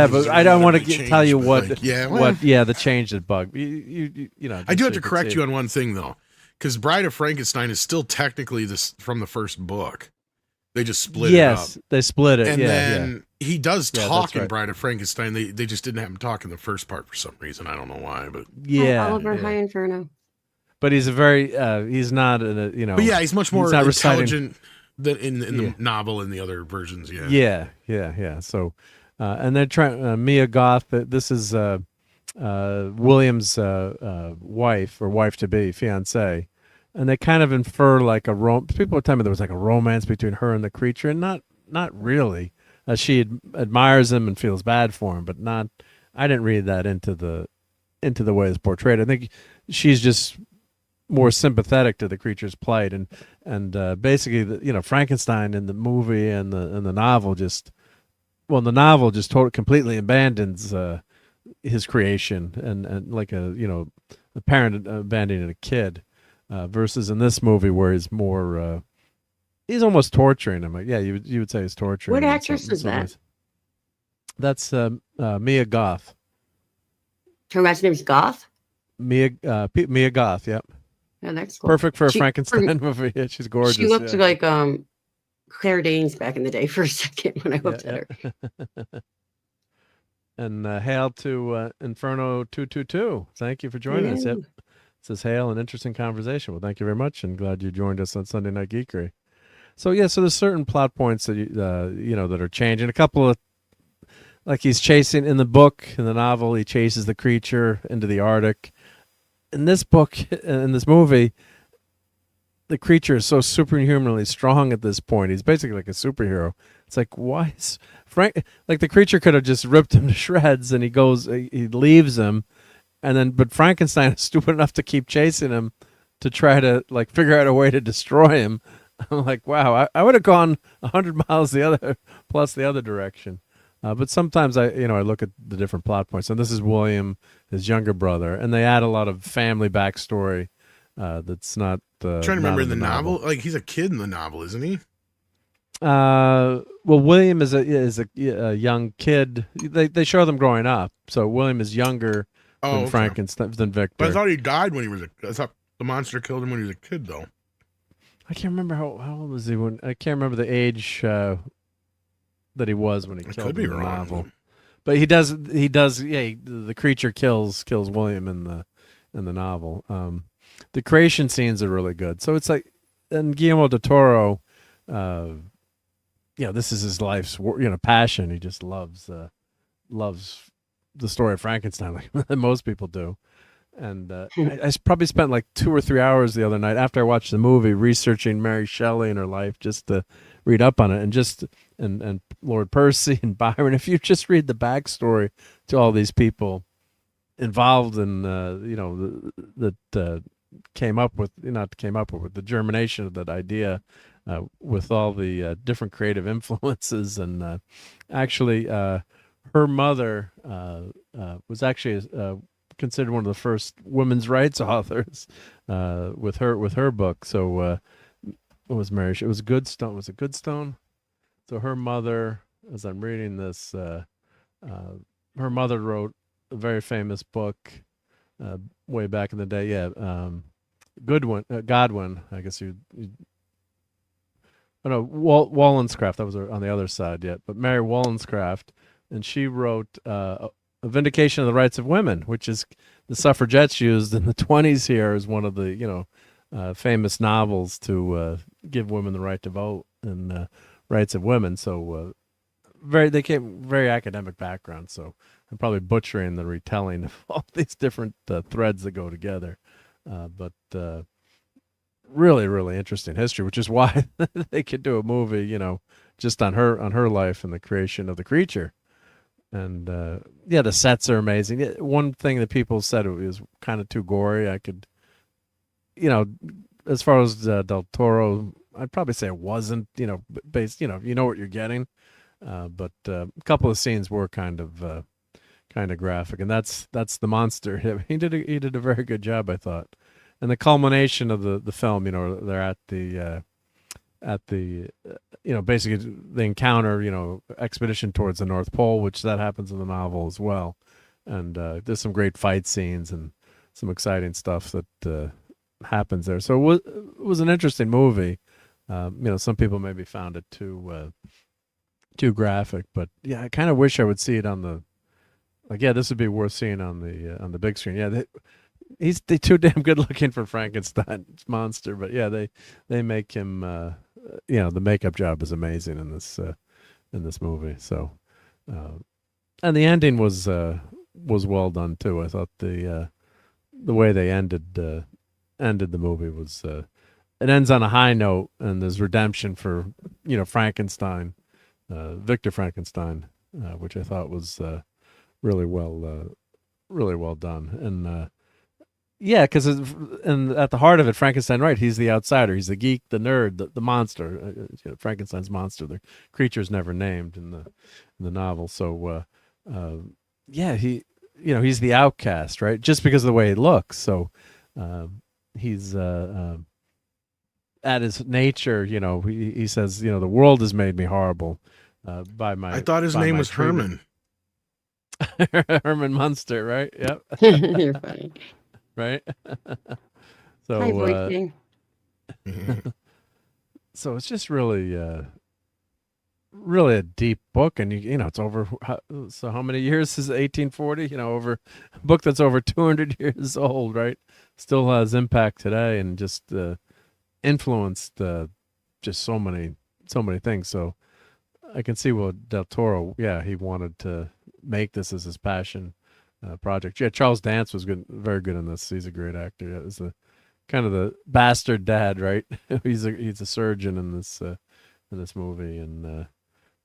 But I don't want to tell you what the change that bugged you. I do have to correct you on one thing though, because Bride of Frankenstein is still technically from the first book. They just split it up. Yes, they split it. And then he does talk in right. Bride of Frankenstein. They just didn't have him talk in the first part for some reason. I don't know why, but Oliver High Inferno. But he's a very he's not But yeah, he's much more intelligent than in the novel and the other versions. Yeah. So, and they're trying Mia Goth. This is William's wife or wife to be, fiance. And they kind of infer like people were telling me there was like a romance between her and the creature, and not really. She admires him and feels bad for him, but not. I didn't read that into the way it's portrayed. I think she's just more sympathetic to the creature's plight, and basically, Frankenstein in the movie and the novel the novel just completely abandons his creation and like a parent abandoning a kid. Versus in this movie where he's more, he's almost torturing him. Like, yeah, you would say he's torturing. What him actress is that? That's Mia Goth. Her last name's Goth? Mia Goth, yep. Yeah, that's cool. Perfect for a Frankenstein movie. Yeah, she's gorgeous. She looked like Claire Danes back in the day for a second when I looked at her. And hail to Inferno 222. Thank you for joining us. Yep. It says, hail, an interesting conversation. Well, thank you very much, and glad you joined us on Sunday Night Geekery. So, so there's certain plot points that, that are changing. A couple of, like he's chasing, in the book, in the novel, he chases the creature into the Arctic. In this book, in this movie, the creature is so superhumanly strong at this point. He's basically like a superhero. It's like, why is the creature could have just ripped him to shreds, and he leaves him. but Frankenstein is stupid enough to keep chasing him to try to like figure out a way to destroy him. I'm like, wow, I would have gone 100 miles the other direction. But sometimes I look at the different plot points, and this is William, his younger brother, and they add a lot of family backstory that's not. I'm trying to remember in the novel. Like he's a kid in the novel, isn't he? Well, William is a young kid. They show them growing up, so William is younger than Frankenstein than Victor. But I thought he died when he was I thought the monster killed him when he was a kid, though. I can't remember how old was he when. I can't remember the age that he was when he killed him in the novel. But he does. Yeah, the creature kills William in the novel. The creation scenes are really good. So it's like, and Guillermo del Toro, this is his life's passion. He just loves the story of Frankenstein like most people do. And I probably spent like 2 or 3 hours the other night after I watched the movie researching Mary Shelley and her life just to read up on it, and Lord Percy and Byron. If you just read the backstory to all these people involved in that came up with the germination of that idea, with all the different creative influences, and actually her mother was actually considered one of the first women's rights authors with her book. So what was Mary? It was Goodstone. Was it Goodstone? So her mother, as I'm reading this, her mother wrote a very famous book way back in the day. Yeah, Godwin. I guess Wollstonecraft. That was on the other side yet, but Mary Wollstonecraft, and she wrote a Vindication of the Rights of Women, which is the suffragettes used in the 20s here as one of the famous novels to give women the right to vote and rights of women. So they came very academic background. So I'm probably butchering the retelling of all these different threads that go together, but really, really interesting history, which is why they could do a movie, just on her life and the creation of the creature. And the sets are amazing. One thing that people said it was kind of too gory. I could, as far as Del Toro, I'd probably say it wasn't. Based, you know what you're getting. But a couple of scenes were kind of graphic, and that's the monster. He did a very good job, I thought. And the culmination of the film, they're at the basically the encounter, expedition towards the North Pole, which that happens in the novel as well. And there's some great fight scenes and some exciting stuff that happens there. So it was an interesting movie. Some people maybe found it too graphic, but yeah, I kind of wish I would see it on the, this would be worth seeing on the big screen. Yeah, he's too damn good looking for Frankenstein's monster, but yeah, they make him. The makeup job is amazing in this movie. So, and the ending was well done too. I thought the way they ended the movie was it ends on a high note, and there's redemption for Frankenstein, Victor Frankenstein, which I thought was really well done. And yeah, because and at the heart of it, Frankenstein, right? He's the outsider. He's the geek, the nerd, the monster. Frankenstein's monster. The creature's never named in the novel. So he's the outcast, right? Just because of the way he looks. So he's at his nature. He says, the world has made me horrible by my. I thought his name was treatment. Herman Munster, right? Yep. You're funny. Right. So Hi, so it's just really a deep book, and it's over. So how many years is it? 1840? Over a book that's over 200 years old, right? Still has impact today, and just influenced just so many things. So I can see what Del Toro, he wanted to make this as his passion project. Yeah, Charles Dance was good, very good in this. He's a great actor. Yeah, it's kind of the bastard dad, right? he's a surgeon in this movie, and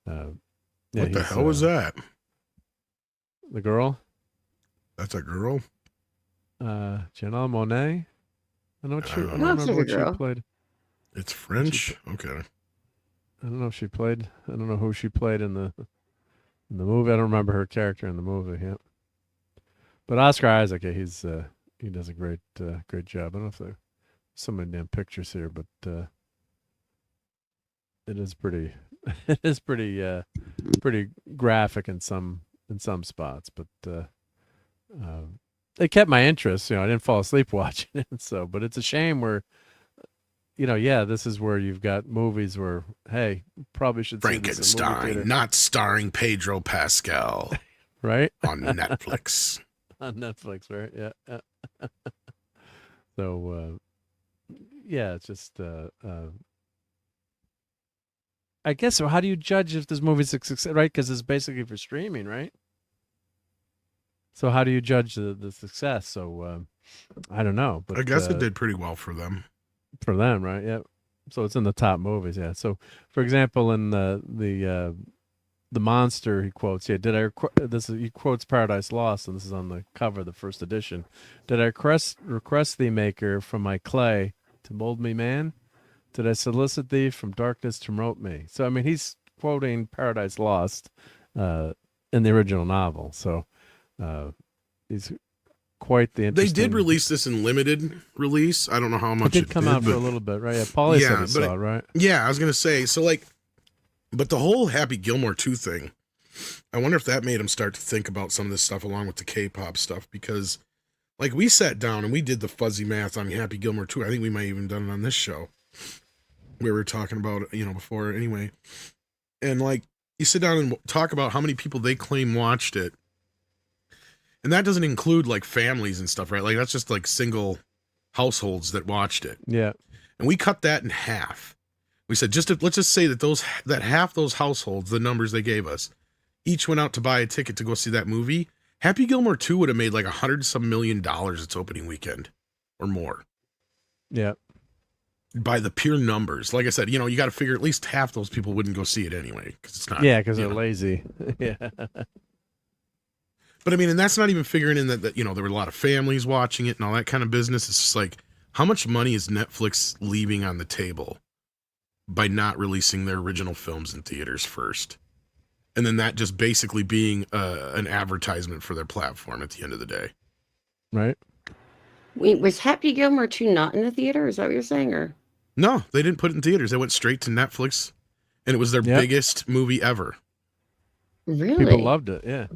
what the hell was that? The girl? That's a girl. Janelle Monáe. I don't Looks remember like a what she girl. played. It's French. Okay. I don't know if she played. I don't know who she played in the movie. I don't remember her character in the movie. Yeah. But Oscar Isaac, he does a great job. I don't know if there's so many damn pictures here, but it is pretty pretty graphic in some spots. But it kept my interest. I didn't fall asleep watching it. So, but it's a shame where, this is where you've got movies where, hey, probably should see this in a movie theater. Frankenstein, not starring Pedro Pascal, right? On Netflix. On Netflix, right? Yeah. So, it's just, I guess. So, how do you judge if this movie's a success? Right, because it's basically for streaming, right? So, how do you judge the success? So, I don't know, but I guess it did pretty well for them. For them, right? Yeah. So it's in the top movies. Yeah. So, for example, in the Monster, he quotes, he quotes Paradise Lost, and this is on the cover of the first edition. Did I request thee, Maker, from my clay to mold me man? Did I solicit thee from darkness to promote me? So, I mean, he's quoting Paradise Lost in the original novel. So, he's quite the interesting. They did release this in limited release. I don't know how much it did come out for a little bit, right? Yeah, Paulie said he saw it, right? Yeah, I was gonna say, so but the whole Happy Gilmore 2 thing, I wonder if that made him start to think about some of this stuff along with the K-pop stuff, because we sat down and we did the fuzzy math on Happy Gilmore 2. I think we might have even done it on this show. We were talking about it, before anyway. And you sit down and talk about how many people they claim watched it. And that doesn't include families and stuff, right? That's just single households that watched it. Yeah. And we cut that in half. We said, let's just say that half those households, the numbers they gave us, each went out to buy a ticket to go see that movie. Happy Gilmore 2 would have made $100-some million its opening weekend or more. Yeah. By the pure numbers. Like I said, you got to figure at least half those people wouldn't go see it anyway, because it's not. Yeah, because they're lazy. Yeah. But I mean, and that's not even figuring in that there were a lot of families watching it and all that kind of business. It's just how much money is Netflix leaving on the table by not releasing their original films in theaters first? And then that just basically being an advertisement for their platform at the end of the day. Right. Wait, was Happy Gilmore 2 not in the theater? Is that what you're saying? Or no, they didn't put it in theaters. They went straight to Netflix, and it was their biggest movie ever. Really? People loved it. Yeah.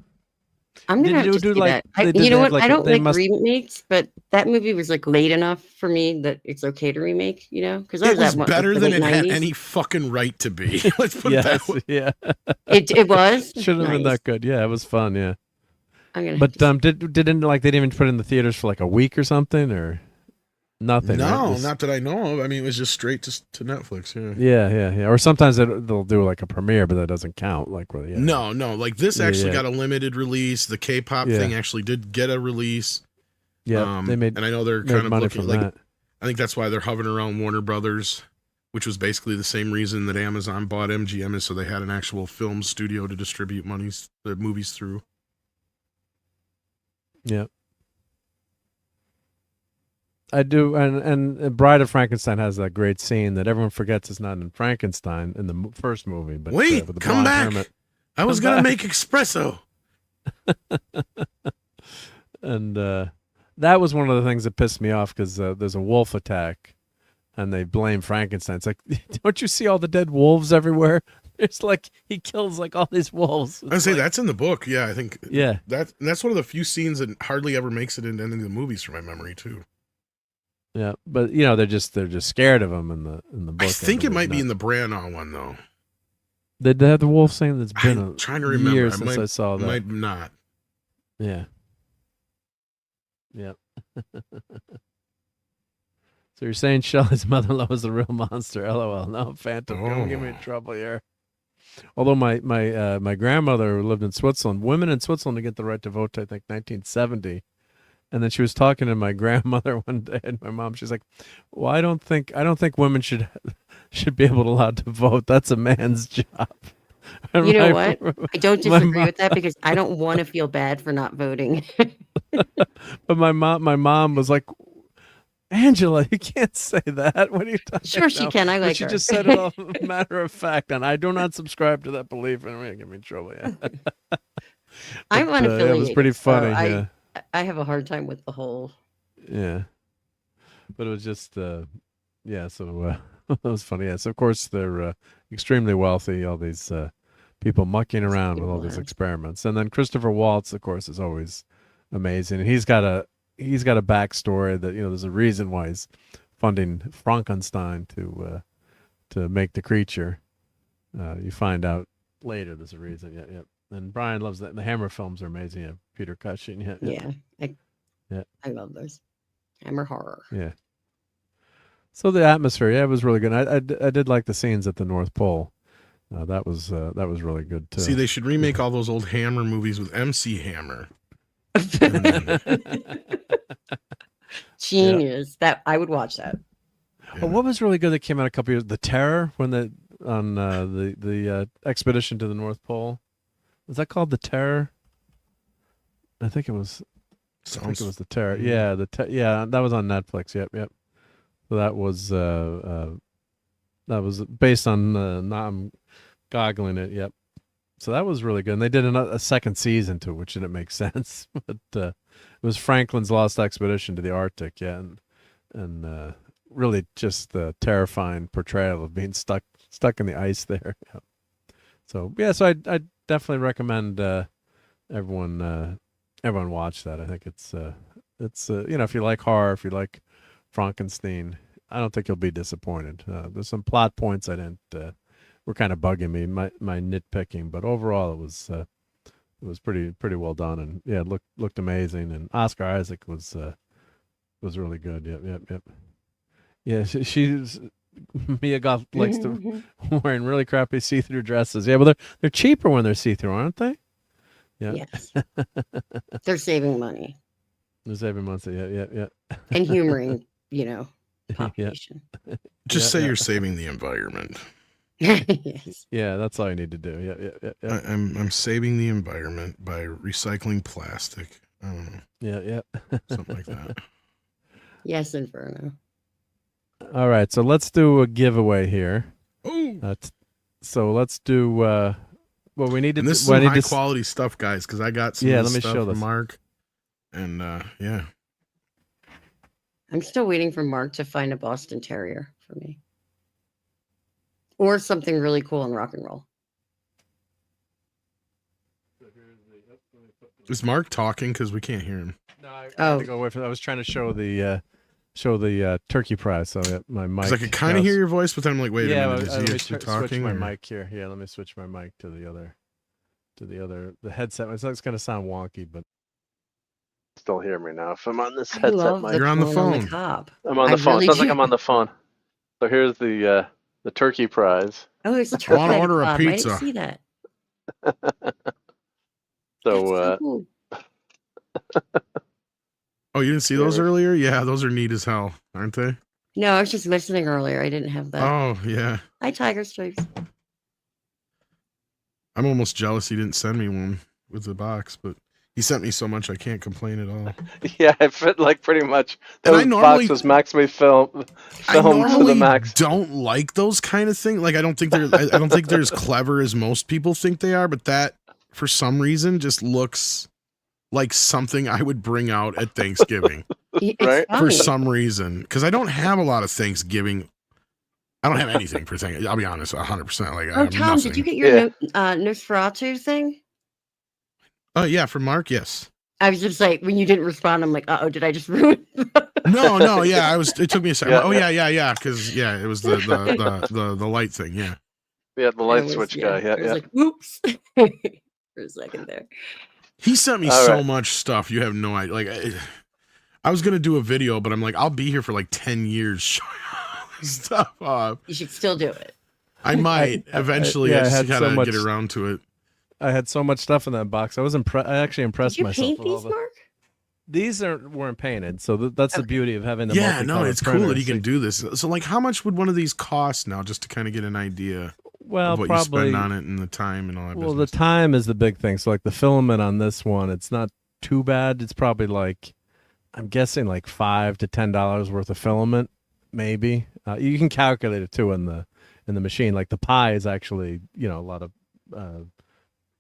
I'm gonna have to see that. You know what? I don't like remakes, but that movie was late enough for me that it's okay to remake. Because it was better than it had any fucking right to be. Let's put it that way. Yeah. It was. Should have been that good. Yeah, it was fun. Yeah. But didn't they didn't even put it in the theaters for a week or something or nothing? No, right? not that I know of. I mean, it was just straight to Netflix. Yeah. Or sometimes they'll do a premiere, but that doesn't count. No. This actually got a limited release. The K-pop thing actually did get a release. Yeah, they made. And I know they're made kind of money looking from that. I think that's why they're hovering around Warner Brothers, which was basically the same reason that Amazon bought MGM, is so they had an actual film studio to distribute the movies through. Yeah. I do, and Bride of Frankenstein has that great scene that everyone forgets is not in Frankenstein in the first movie. But wait, with the come back! Hermit. I was gonna make espresso. And that was one of the things that pissed me off, because there's a wolf attack, and they blame Frankenstein. It's don't you see all the dead wolves everywhere? It's he kills all these wolves. I say that's in the book. Yeah, I think. Yeah, that's one of the few scenes that hardly ever makes it into any of the movies, from my memory too. Yeah, but they're just scared of him in the book. I think it might be in the Branagh one though. They have the wolf scene that's been I'm trying to remember. years since I saw that. Might not. Yeah. Yep. So you're saying Shelley's mother-in-law was a real monster? LOL. No, Phantom, don't give me trouble here. Although my grandmother lived in Switzerland, women in Switzerland to get the right to vote, I think 1970. And then she was talking to my grandmother one day, and my mom, she's like, "Well, I don't think women should be allowed to vote. That's a man's job." You know what? I don't disagree with that because I don't want to feel bad for not voting. But my mom was like, Angela, you can't say that. What are you talking Sure, she about? can. I But like she her. just said it all matter of fact, and I do not subscribe to that belief, and it get me in trouble. Yeah. I'm unaffiliated. It was pretty funny. So yeah. I have a hard time with the whole. Yeah. But it was just, yeah. So it was funny. Yeah. So of course they're extremely wealthy. All these people mucking around with all these experiments, and then Christopher Waltz, of course, is always amazing. And he's got a backstory that there's a reason why he's funding Frankenstein to make the creature. You find out later there's a reason. Yeah. And Brian loves that. The Hammer films are amazing. Yeah, Peter Cushing. Yeah. I love those Hammer horror. Yeah. So the atmosphere, it was really good. I did like the scenes at the North Pole. That was really good too. See, they should remake all those old Hammer movies with MC Hammer. Genius. That I would watch that. Yeah. Oh, what was really good that came out a couple years? The Terror, when the expedition to the North Pole. Was that called The Terror? I think it was. I think it was The Terror. Yeah, that was on Netflix. Yep. So that was based on. Now I'm goggling it. Yep. So that was really good. And they did a second season to it, which didn't make sense. But it was Franklin's lost expedition to the Arctic. Yeah, and really just the terrifying portrayal of being stuck in the ice there. Yep. So yeah, so I definitely recommend everyone watch that. I think it's if you like horror, if you like Frankenstein, I don't think you'll be disappointed. There's some plot points that were kind of bugging me, my nitpicking, but overall it was pretty well done, and yeah, it looked amazing, and Oscar Isaac was really good. Yep. Yeah, she's Mia Goth likes to wearing really crappy see-through dresses. Yeah, well they're cheaper when they're see-through, aren't they? Yeah. Yes. They're saving money. They're saving money. Yeah. And humoring, population. Just say you're saving the environment. Yes. Yeah, that's all you need to do. Yeah. I'm saving the environment by recycling plastic. I don't know. Yeah. Something like that. Yes, Inferno. All right, so let's do a giveaway here. Oh. So let's do. Well, we need to. And this is some high quality stuff, guys, because I got some. Yeah, of let me stuff show from this. Mark, and yeah. I'm still waiting for Mark to find a Boston Terrier for me, or something really cool in rock and roll. Is Mark talking? Because we can't hear him. No, I had to go away from that. I was trying to show the turkey prize. So my mic. Because I could kind of hear your voice, but then I'm like, wait a minute, is he actually switch talking? my mic here. Yeah, let me switch my mic to the headset. It's going to sound wonky, but still hear me now. If I'm on this headset mic, you're on the phone. I'm on the phone. It sounds like I'm on the phone. So here's the turkey prize. Oh, there's a turkey. I want to order a I pizza. didn't see that. So cool. Oh, you didn't see those earlier? Yeah, those are neat as hell, aren't they? No, I was just listening earlier. I didn't have that. Oh, yeah. Hi, Tiger Stripes. I'm almost jealous he didn't send me one with the box, but he sent me so much I can't complain at all. Yeah, it fit like pretty much. And I Those normally- boxes maximally filmed I to the normally max. don't like those kind of things. Like I don't think they're as clever as most people think they are, but that for some reason just looks like something I would bring out at Thanksgiving. Right? For some reason, because I don't have a lot of Thanksgiving. I don't have anything for Thanksgiving. I'll be honest, 100%. Like, I Oh, have Tom, nothing. did you get your Nosferatu thing? Oh yeah, from Mark. Yes. I was just like, when you didn't respond, I'm like, oh, did I just ruin it? No, yeah. It took me a second. Yeah, Yeah. Because it was the light thing. Yeah. Yeah, the I light was- switch yeah, guy. I was Yeah. like, whoops. For a second there. He sent me All so right. much stuff. You have no idea. Like, I was gonna do a video, but I'm like, I'll be here for like 10 years showing all this stuff off. You should still do it. I might eventually. yeah, I I just had so gotta much- get around to it. I had so much stuff in that box. I was impressed. I actually impressed Did you myself. paint with all these, the- Mark? These weren't painted, so that's the beauty of having the Yeah, no, multicolored it's cool that printer. he can do this. So, like, how much would one of these cost now, just to kind of get an idea? Well, of what probably you spend on it and the time and all that. Well, business. the time is the big thing. So like the filament on this one, it's not too bad. It's probably like, I'm guessing like $5 to $10 worth of filament, maybe. You can calculate it too in the machine. Like the pie is actually, a lot of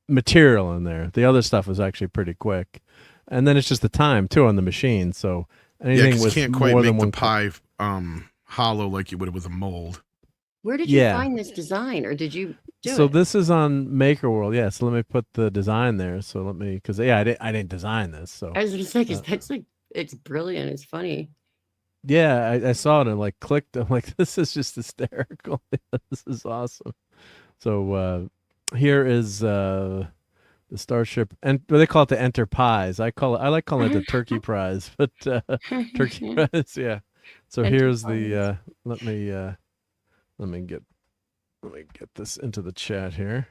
material in there. The other stuff is actually pretty quick, and then it's just the time too on the machine. So anything with you can't quite more make than the one pie hollow like you would with a mold. Where did you find this design, or did you do So it? this is on Maker World. Yeah. So let me put the design there. So let me, because I didn't design this. So I was gonna say, because that's like, it's brilliant. It's funny. yeah, I saw it and like clicked. I'm like, this is just hysterical. This is awesome. So here is the Starship, and they call it the Enterprise. I like calling it the Turkey Prize, but Turkey Prize, yeah. So here's the let me get this into the chat here.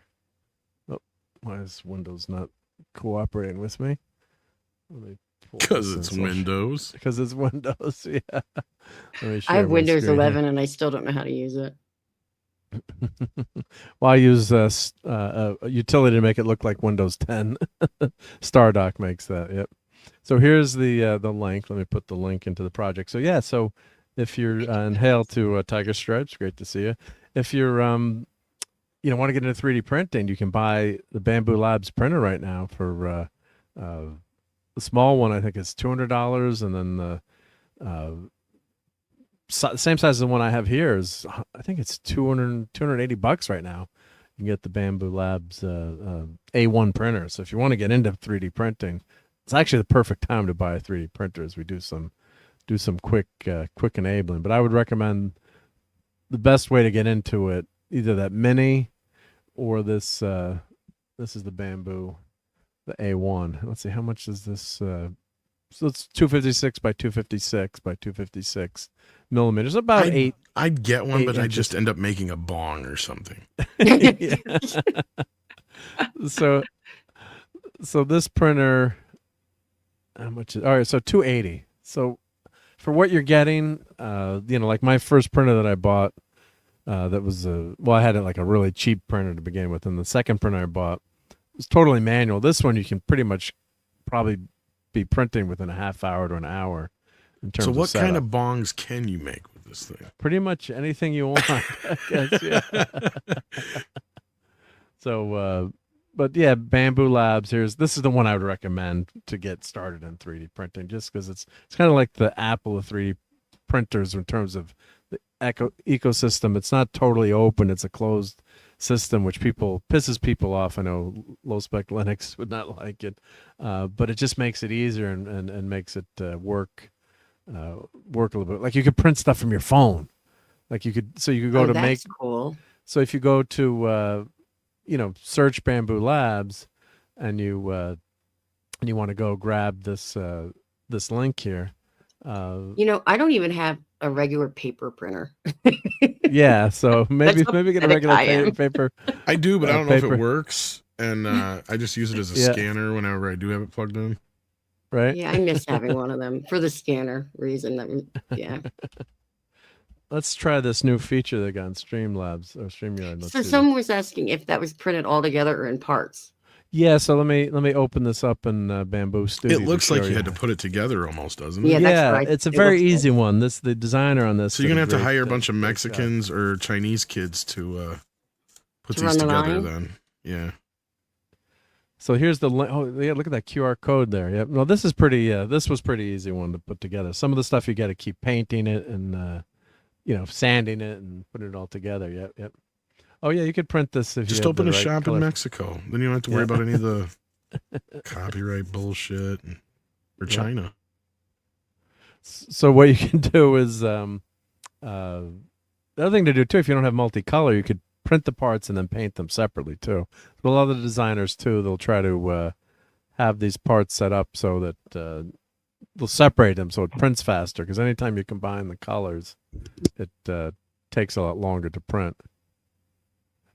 Oh, why is Windows not cooperating with me? Because it's Windows. Because it's Windows, yeah. I have Windows 11 and I still don't know how to use it. Well, I use a utility to make it look like Windows 10. Stardock makes that. Yep. So here's the link. Let me put the link into the project. So yeah. So if you're and hail to Tiger Stretch, great to see you. If you're want to get into 3D printing, you can buy the Bamboo Labs printer right now for the small one. I think is $200, and then the same size as the one I have here is, I think it's $280 right now. You can get the Bamboo Labs A1 printer. So if you want to get into 3D printing, it's actually the perfect time to buy a 3D printer as we do some quick enabling. But I would recommend the best way to get into it, either that Mini or this is the Bamboo, the A1. Let's see, how much is this? So it's 256 by 256 by 256 millimeters. About I'd get one, but inches. I'd just end up making a bong or something. So this printer, how much is, all right, so 280. So for what you're getting, like my first printer that I bought, that was I had like a really cheap printer to begin with, and the second printer I bought was totally manual. This one you can pretty much probably be printing within a half hour to an hour. In terms So what of kind of bongs can you make with this thing? Pretty much anything you want, I guess. Yeah. So, but yeah, Bamboo Labs. This is the one I would recommend to get started in 3D printing, just because it's kind of like the Apple of 3D printers in terms of the ecosystem. It's not totally open; it's a closed system, which pisses people off. I know low spec Linux would not like it, but it just makes it easier and makes it work a little bit. Like you could print stuff from your phone. Like you could go to that's make cool. So if you go to search Bamboo Labs, and you want to go grab this link here. I don't even have a regular paper printer. Yeah, so maybe get a regular paper. I do, but I don't know if it works, and I just use it as a scanner whenever I do have it plugged in. Right? Yeah, I miss having one of them for the scanner reason. Yeah. Let's try this new feature they got on Streamlabs or StreamYard. So someone was asking if that was printed all together or in parts. Yeah, so let me open this up in Bamboo Studio. It looks like you had to put it together almost, doesn't it? Yeah, that's right. It's a very easy one. The designer on this. So you're gonna have to hire a bunch of Mexicans or Chinese kids to put these together. Then, yeah. So here's the link. Oh yeah, look at that QR code there. Yep. No, this is pretty. This was pretty easy one to put together. Some of the stuff you got to keep painting it and sanding it and putting it all together. Yep. Oh yeah, you could print this if just you open a right shop color. in Mexico. Then you don't have to worry about any of the copyright bullshit or China. So what you can do is the other thing to do too, if you don't have multicolor, you could print the parts and then paint them separately too. But a lot of the designers too, they'll try to have these parts set up so that they'll separate them so it prints faster. Because anytime you combine the colors, it takes a lot longer to print.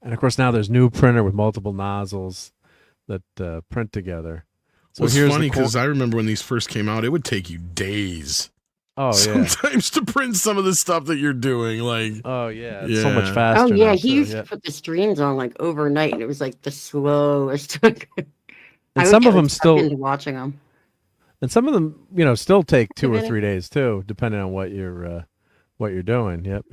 And of course, now there's new printer with multiple nozzles that print together. So Well, it's funny because I remember when these first came out, it would take you days. sometimes to print some of the stuff that you're doing. Like, it's so much faster. Oh yeah, now, he too, used to put the streams on like overnight, and it was like the slowest. And some of them still into watching them. And some of them, still take 2 or minute. 3 days too, depending on what you're doing. Yep.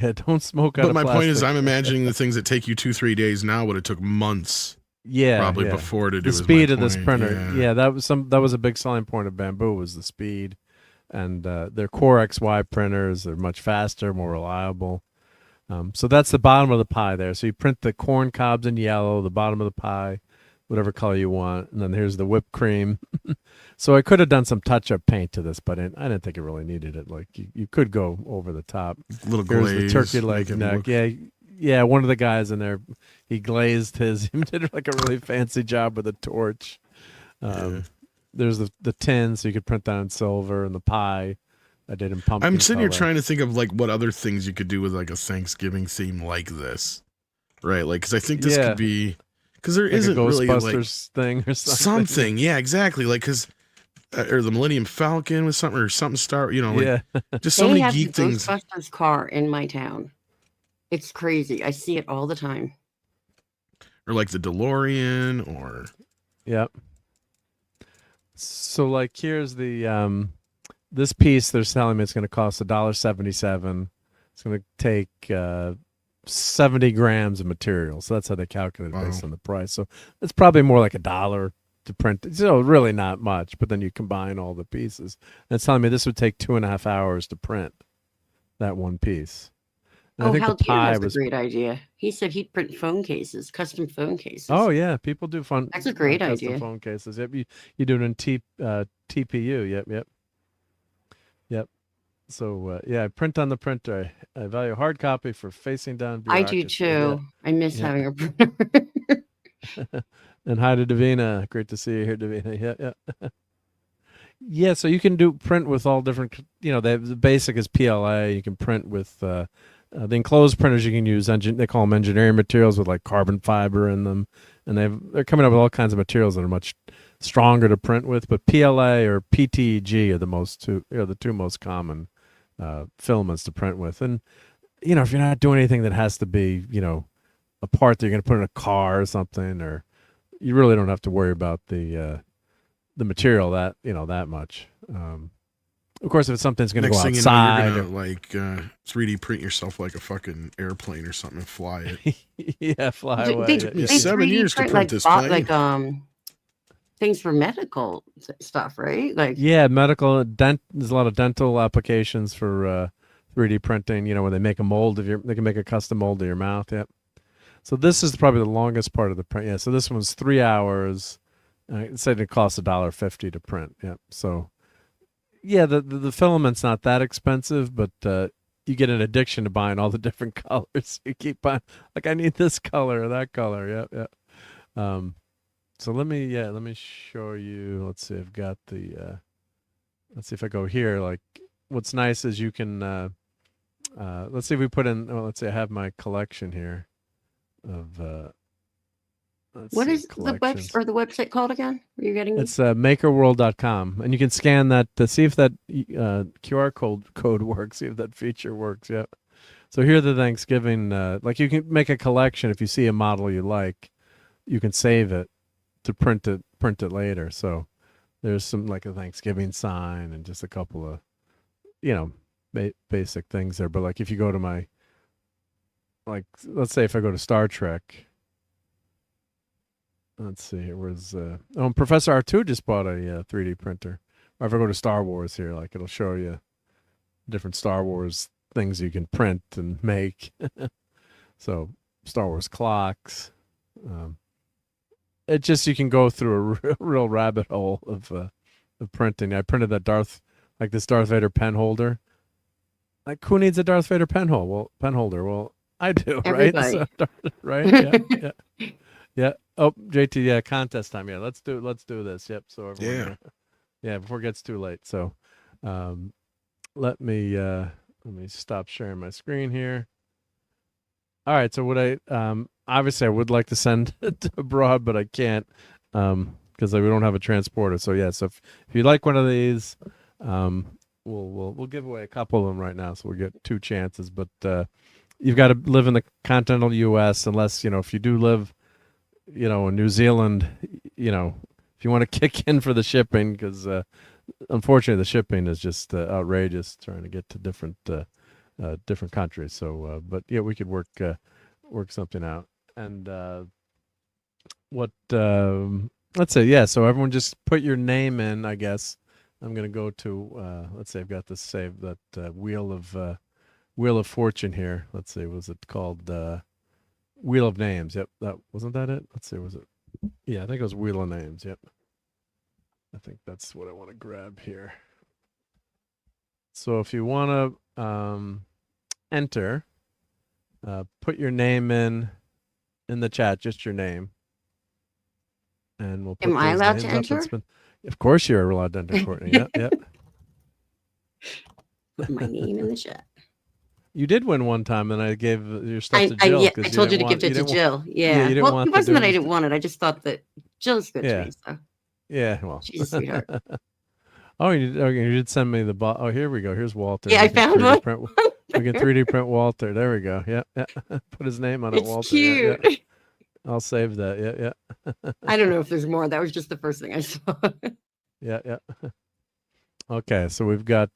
Yeah, don't smoke out but of my plastic. point is, I'm imagining the things that take you 2-3 days now would have took months. Yeah, probably before to do the speed of this printer. Yeah, that was a big selling point of Bamboo was the speed, and their Core XY printers are much faster, more reliable. So that's the bottom of the pie there. So you print the corn cobs in yellow, the bottom of the pie, whatever color you want, and then here's the whipped cream. So I could have done some touch-up paint to this, but I didn't think it really needed it. Like you could go over the top. Little here's glaze, the turkey leg neck. Yeah. One of the guys in there, he glazed his. He did like a really fancy job with a torch. There's the tin, so you could print that in silver, and the pie I did in pumpkin. I'm sitting here color. trying to think of like what other things you could do with like a Thanksgiving theme like this, right? Like, because I think this could be. Because there like isn't a really like thing or something. Yeah, exactly. Like, because or the Millennium Falcon with something or something star. Just so They many have geek the things. Ghostbusters car in my town. It's crazy. I see it all the time. Or like the DeLorean, or Yep. So like here's the this piece they're telling me it's going to cost $1.77. It's going to take 70 grams of material. So that's how they calculate it based on the price. So it's probably more like $1 to print. So really not much, but then you combine all the pieces. And it's telling me this would take 2.5 hours to print that one piece. And I think the pie has a great idea. He said he'd print phone cases, custom phone cases. Oh yeah, people do fun. That's a great custom idea. phone cases. Yep, you do it in TPU. Yep. So I print on the printer. I value hard copy for facing down. I do bureaucracy. too. I miss having a printer. And hi to Davina. Great to see you here, Davina. Yeah. Yeah, so you can print with all different. The basic is PLA. You can print with. The enclosed printers you can use, they call them engineering materials with like carbon fiber in them, and they're coming up with all kinds of materials that are much stronger to print with. But PLA or PTG are the two most common filaments to print with. And if you're not doing anything that has to be a part that you're going to put in a car or something, or you really don't have to worry about the material that much. Of course, if something's going to go next thing outside, you know, you're gonna 3D print yourself like a fucking airplane or something and fly it. Yeah, fly away. They 7 years to print this plane. Like things for medical stuff, right? Like medical there's a lot of dental applications for 3D printing. When they make a mold they can make a custom mold of your mouth. Yep. So this is probably the longest part of the print. Yeah. So this one's 3 hours. It said it costs $1.50 to print. Yep. So. Yeah, the filament's not that expensive, but you get an addiction to buying all the different colors. You keep buying, like, I need this color or that color. Yeah. So let me show you. Let's see. I've got the. Let's see if I go here. Like, what's nice is you can. Let's see if we put in. Well, let's see. I have my collection here of. What is the website called again? Are you getting? It's makerworld.com, and you can scan that to see if that QR code works, see if that feature works. Yep. So here the Thanksgiving, like you can make a collection. If you see a model you like, you can save it to print it later. So there's some like a Thanksgiving sign and just a couple of, basic things there. But like if you go to my, like let's say if I go to Star Trek. Let's see here. Where's Professor R2 just bought a 3D printer. Or if I go to Star Wars here, like it'll show you different Star Wars things you can print and make. So Star Wars clocks. It just you can go through a real rabbit hole of printing. I printed that Darth Vader pen holder. Like who needs a Darth Vader pen holder? Well, I do, everybody. Right? So, right? Yeah. Yeah. Oh, JT. Yeah. Contest time. Yeah. Let's do this. Yep. So everyone. Yeah. Before it gets too late. So, let me stop sharing my screen here. All right. So obviously I would like to send it abroad, but I can't, because we don't have a transporter. So yeah. So if you like one of these, we'll give away a couple of them right now, so we'll get 2 chances. But you've got to live in the continental U.S. unless if you do live, in New Zealand, if you want to kick in for the shipping, because unfortunately the shipping is just outrageous trying to get to different countries. So, but yeah, we could work something out. And let's say, yeah. So everyone just put your name in, I guess. I'm going to go to, let's say I've got this saved, that Wheel of Fortune here. Let's see, was it called Wheel of Names? Yep, wasn't that it? Let's see, was it? Yeah, I think it was Wheel of Names. Yep. I think that's what I want to grab here. So if you want to enter, put your name in the chat, just your name. And we'll put Am I allowed to enter? Of course you're allowed to enter, Courtney. Yep, yep. Put my name in the chat. You did win one time, and I gave your stuff to Jill. I told you to give it to Jill. Yeah. You Well, it wasn't that I didn't want it. I just thought that Jill's good to me. So. Yeah, well. She's a sweetheart. Oh, you did send me the Oh, here we go. Here's Walter. Yeah, I found one. We can 3D print Walter. There we go. Yeah, yeah. Put his name on it, It's Walter. cute. Yeah, yeah. I'll save that. Yeah, yeah. I don't know if there's more. That was just the first thing I saw. Yeah, yeah. Okay, so we've got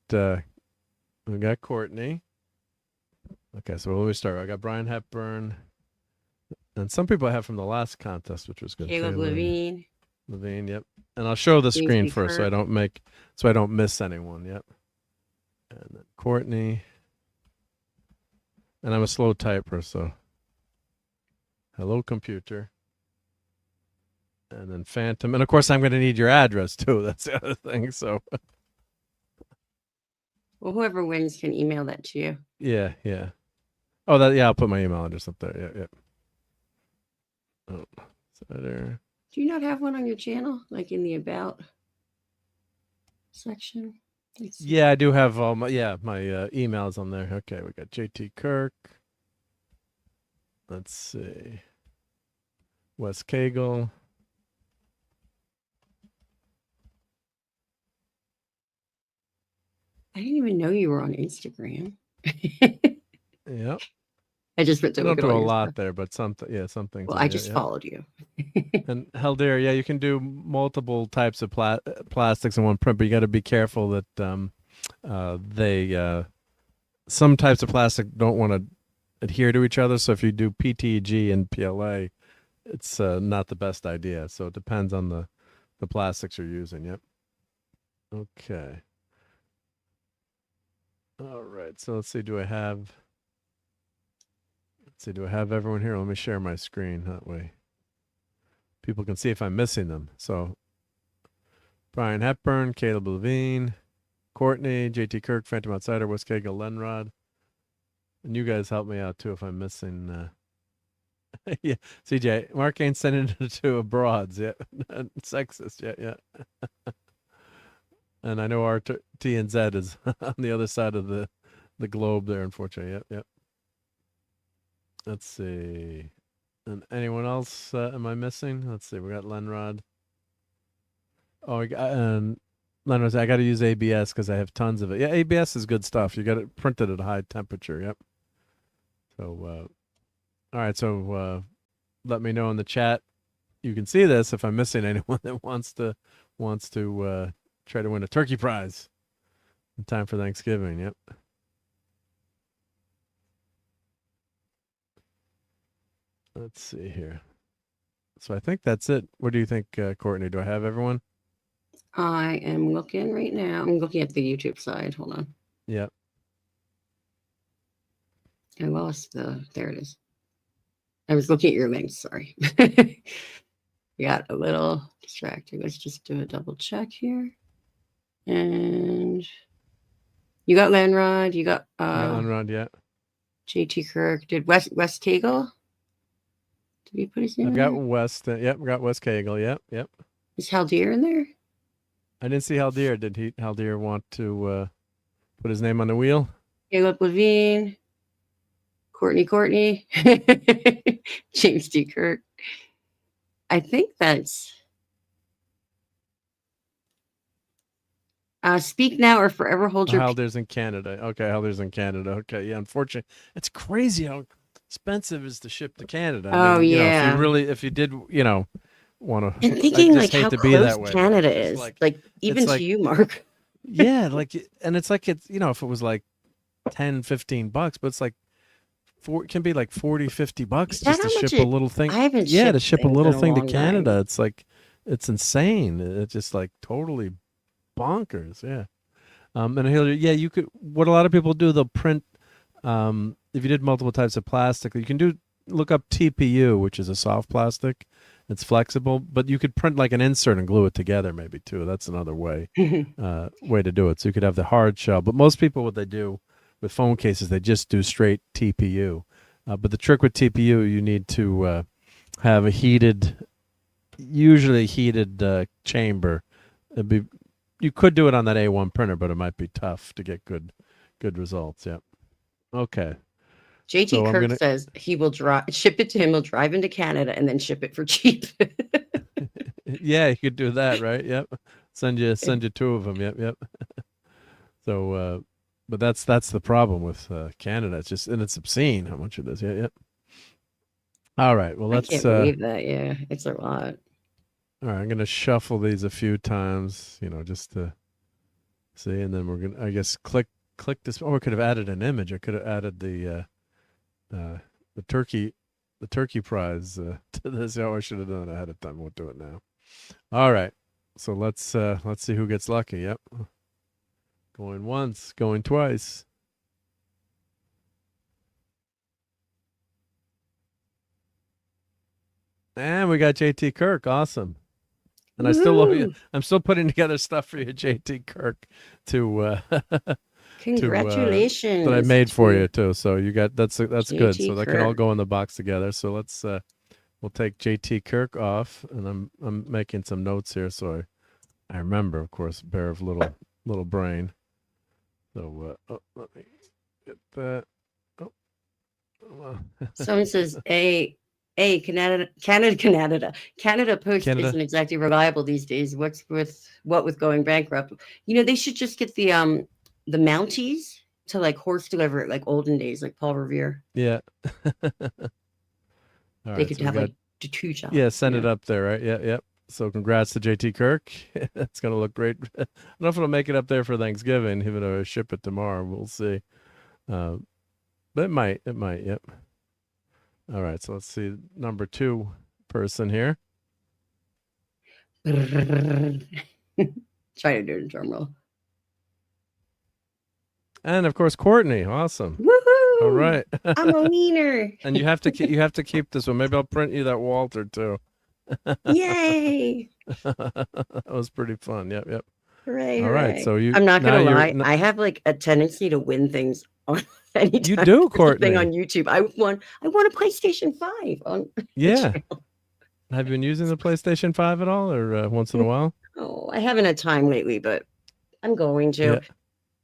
Courtney. Okay, so let me start. I got Brian Hepburn, and some people I have from the last contest, which was good. Caleb Levine. Levine, yep. And I'll show the screen first, so I don't miss anyone. Yep. And then Courtney. And I'm a slow typer, so hello, computer. And then Phantom, and of course I'm going to need your address too. That's the other thing. So. Well, whoever wins can email that to you. Yeah, yeah. Oh, I'll put my email address up there. Yeah, yeah. Oh, there. Do you not have one on your channel, like in the about section? Yeah, I do have all my emails on there. Okay, we got JT Kirk. Let's see. Wes Cagle. I didn't even know you were on Instagram. Yep. I just went to look at at all a your lot stuff. there, but something. Well, I just followed you. And Heldir, yeah, you can do multiple types of plastics in one print, but you got to be careful that some types of plastic don't want to adhere to each other. So if you do PTG and PLA, it's not the best idea. So it depends on the plastics you're using. Yep. Okay. All right. So let's see. Do I have everyone here? Let me share my screen. That way people can see if I'm missing them. So Brian Hepburn, Caleb Levine, Courtney, JT Kirk, Phantom Outsider, Wes Cagle, Lenrod. And you guys help me out too if I'm missing. Yeah, CJ, Mark ain't sending it to broads yet. Sexist, yeah. And I know our T and Z is on the other side of the globe there, unfortunately. Yep. Let's see. And anyone else am I missing? Let's see. We got Lenrod. Oh, Lenrod, I got to use ABS because I have tons of it. Yeah, ABS is good stuff. You got it printed at a high temperature. Yep. So, all right. So, let me know in the chat. You can see this if I'm missing anyone that wants to try to win a turkey prize in time for Thanksgiving. Yep. Let's see here. So I think that's it. What do you think, Courtney? Do I have everyone? I am looking right now. I'm looking at the YouTube side. Hold on. Yep. I lost there it is. I was looking at your links. Sorry. Got a little distracted. Let's just do a double check here. And you got Lenrod. You got Lenrod, yeah. JT Kirk. Did Wes Cagle? Did we put his name? I've got West. Yep, got Wes Cagle. Yep. Is Haldir in there? I didn't see Haldir. Did Haldir want to put his name on the wheel? Caleb Levine. Courtney. James D. Kirk. I think that's. Speak now or forever hold your peace. Halders in Canada. Okay, Halders in Canada. Okay, yeah. Unfortunately, it's crazy how expensive it is to ship to Canada. I mean, Yeah. if you did, want to, And thinking I like just hate how to be close that way. Canada It's is, like even it's to you, Mark. Yeah, and it's like if it was like $10-15, but it's like it can be like $40-50 just to ship a little thing. I haven't to shipped ship a things little in a thing to long Canada. time. It's like it's insane. It's just like totally bonkers. Yeah. And you could. What a lot of people do, they'll print. If you did multiple types of plastic, you can look up TPU, which is a soft plastic. It's flexible, but you could print like an insert and glue it together, maybe too. That's another way to do it. So you could have the hard shell. But most people, what they do with phone cases, they just do straight TPU. But the trick with TPU, you need to have a usually heated chamber. You could do it on that A1 printer, but it might be tough to get good results. Yeah. Okay. JT Kirk says he will ship it to him. He'll drive into Canada and then ship it for cheap. Yeah, you could do that, right? Yep. Send you two of them. Yep. So, but that's the problem with Canada. It's just, and it's obscene how much it is. Yep. All right. Well, let's. I can't believe that. Yeah, it's a lot. All right, I'm going to shuffle these a few times, just to see, and then we're going to, I guess, click this. Or I could have added an image. I could have added the turkey prize to this. Oh, I should have done it ahead of time. We'll do it now. All right, so let's see who gets lucky. Yep, going once, going twice. And we got JT Kirk. Awesome. And I still love you. I'm still putting together stuff for you, JT Kirk, to congratulations that I made for you too. So you got that's good. So that Kirk. can all go in the box together. So let's we'll take JT Kirk off, and I'm making some notes here, so I remember, of course, bear of little brain. So let me get that. Someone says Canada Post isn't exactly reliable these days. What with going bankrupt? They should just get the Mounties to like horse deliver it like olden days, like Paul Revere. Yeah. They could have like two jobs. Yeah, send it up there, right? Yeah, yep. So congrats to JT Kirk. It's gonna look great. I don't know if it'll make it up there for Thanksgiving, even though I ship it tomorrow. We'll see. But it might. Yep. All right, so let's see number 2 person here. Try to do a drum roll. And of course, Courtney. Awesome. Woohoo! All right. I'm a wiener. And you have to keep this one. Maybe I'll print you that Walter too. Yay! That was pretty fun. Yep. Hooray! All right. So I'm not gonna lie. I have like a tendency to win things on. Anytime you do, Courtney. Thing on YouTube. I won a PlayStation 5 on. Yeah. Have you been using the PlayStation 5 at all, or once in a while? Oh, I haven't had time lately, but I'm going to. Yeah.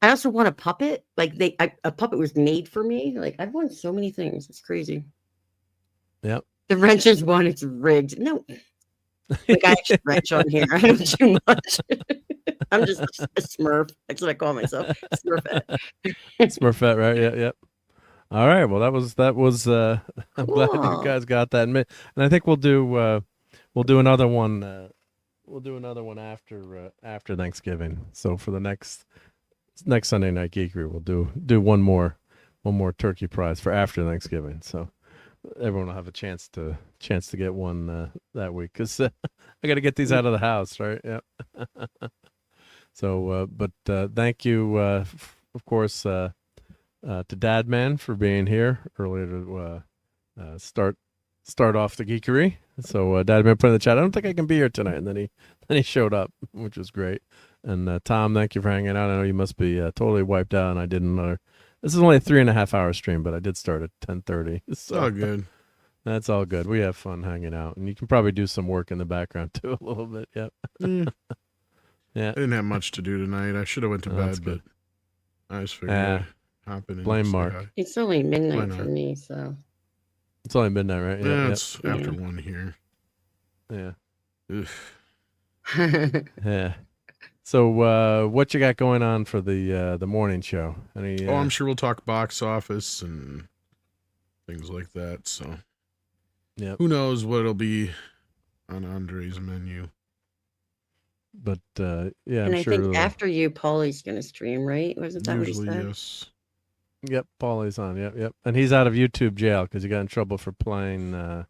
I also want a puppet. Like a puppet was made for me. Like I've won so many things. It's crazy. Yep. The wrenches one. It's rigged. No. Like I actually wrench on here. I don't do much. I'm just a Smurf. That's what I call myself. Smurfette. Smurfette, right? Yep. All right. Well, that was. I'm glad you guys got that. And I think we'll do another one. We'll do another one after Thanksgiving. So for the next Sunday Night Geekery, we'll do one more turkey prize for after Thanksgiving. So everyone will have a chance to get one that week, because I got to get these out of the house, right? Yep. So, but thank you, of course, to Dadman for being here earlier to start off the geekery. So Dadman put in the chat, I don't think I can be here tonight, and then he showed up, which was great. And Tom, thank you for hanging out. I know you must be totally wiped out, and I did another. This is only a 3.5 hour stream, but I did start at 10:30. So all good. That's all good. We have fun hanging out, and you can probably do some work in the background too, a little bit. Yep. Yeah. I didn't have much to do tonight. I should have went to bed, but I just figured hop in. Blame Mark. It's only midnight for me, so. It's only midnight, right? Yeah, it's after 1 here. Yeah. Oof. Yeah. So what you got going on for the morning show? Any? I'm sure we'll talk box office and things like that. So, yeah, who knows what it'll be on Andre's menu? But yeah, and I'm I sure. think after you, Paulie's gonna stream, right? Wasn't that what he Usually, said? yes. Yep, Paulie's on. Yep. And he's out of YouTube jail because he got in trouble for playing a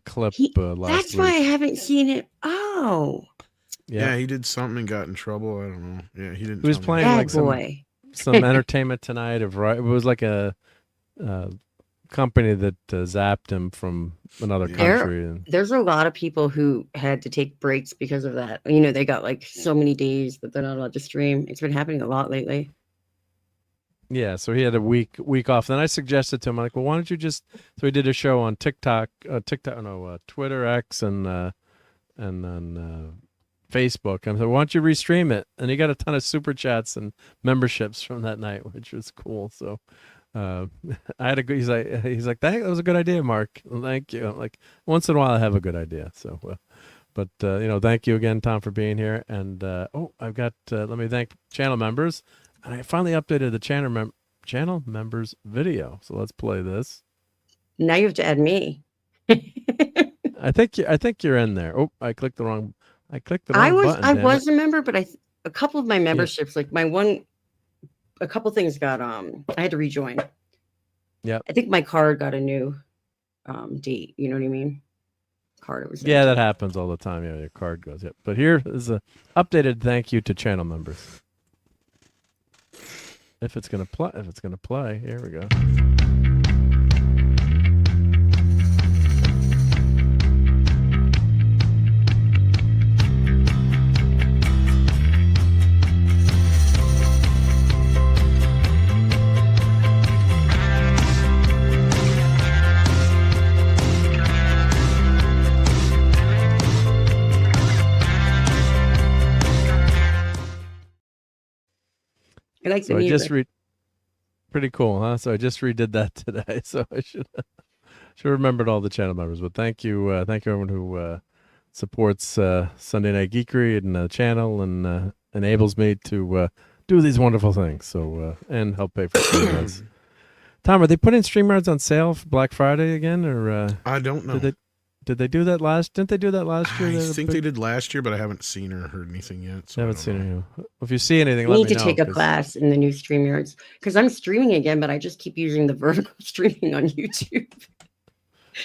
clip last That's week. why I haven't seen it. Oh. Yeah, he did something and got in trouble. I don't know. Yeah, he didn't. He was tell me. playing like some Entertainment Tonight of right. It was like a company that zapped him from another country. And There's a lot of people who had to take breaks because of that. You know, they got like so many days that they're not allowed to stream. It's been happening a lot lately. yeah, so he had a week off. Then I suggested to him, like, well, why don't you just? So he did a show on Twitter, X, and on Facebook. I said, why don't you restream it? And he got a ton of super chats and memberships from that night, which was cool. So I had a good. He's like that was a good idea, Mark. Well, thank you. I'm like, once in a while I have a good idea. So, but thank you again, Tom, for being here. And I've got. Let me thank channel members. And I finally updated the channel members video. So let's play this. Now you have to add me. I think you're in there. Oh, I clicked the wrong button. I damn it. was a member, but a couple of my memberships, like a couple things got I had to rejoin. Yeah. I think my card got a new date. You know what I mean? Card was. Yeah, that happens all the time. Yeah, your card goes. Yep. But here is a updated thank you to channel members. If it's gonna play, here we go. I like the So I music. just pretty cool, huh? So I just redid that today. So I should remembered all the channel members. But thank you everyone who supports Sunday Night Geekery and the channel and enables me to do these wonderful things. So and help pay for StreamYards. Tom, are they putting StreamYards on sale for Black Friday again, or I don't know. Did they do that last? Didn't they do that last year? I think they did last year, but I haven't seen or heard anything yet. So I haven't seen anything. If you see anything, I let need me to know. take a class in the new StreamYards because I'm streaming again, but I just keep using the vertical streaming on YouTube.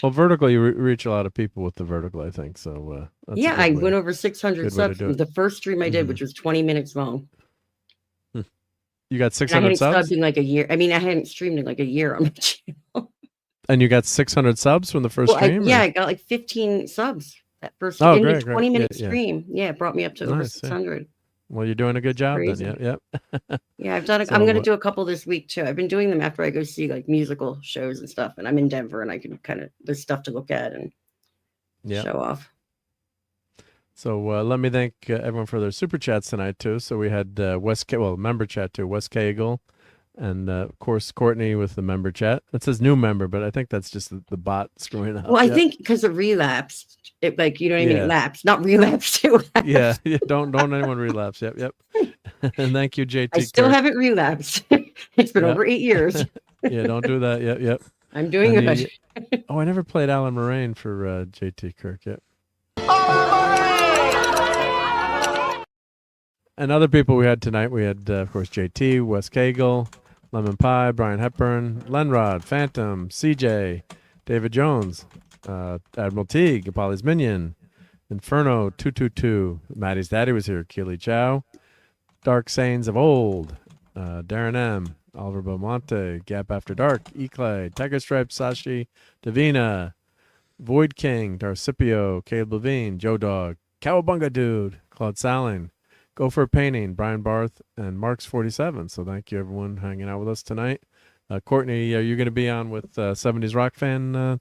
Well, vertical, you reach a lot of people with the vertical, I think. So that's Yeah, I went over 600 subs from the first stream I did, which was 20 minutes long. You got And I 600 hadn't subs? subbed in like a year. I mean, I hadn't streamed in like a year on my channel. And you got 600 subs from the first stream? I got like 15 subs that first Oh, in great, a 20-minute great. Yeah. stream. Yeah, it brought me up to over Nice, yeah. 600. Well, you're doing a good job Crazy. then. Yep. Yeah, I've done. So, I'm going to do a couple this week too. I've been doing them after I go see like musical shows and stuff. And I'm in Denver, and I can there's stuff to look at and show off. So let me thank everyone for their super chats tonight too. So we had member chat too, Wes Cagle, and of course Courtney with the member chat. It says new member, but I think that's just the bot screwing up. Well, I think because it relapsed, it like you know what I mean. It lapsed, not relapsed. It lapsed. Yeah. Don't anyone relapse. Yep. And thank you, JT. I still Kirk. haven't relapsed. It's been over 8 years. Yeah, don't do that. Yep. I'm doing good. I never played Alan Moraine for JT Kirk yet. And other people we had tonight, we had, of course, JT, Wes Cagle, Lemon Pie, Brian Hepburn, Lenrod, Phantom, CJ, David Jones, Admiral Teague, Polly's Minion, Inferno 222, Maddie's Daddy was here, Keely Chow, Dark Saints of Old, Darren M., Oliver Beaumonte, Gap After Dark, E-Clay, Tiger Stripe, Sashi, Davina, Void King, Darcipio, Caleb Levine, Joe Dog, Cowabunga Dude, Claude Saling, Go for a Painting, Brian Barth, and Mark's 47. So thank you, everyone, hanging out with us tonight. Courtney, are you going to be on with 70s Rock Fan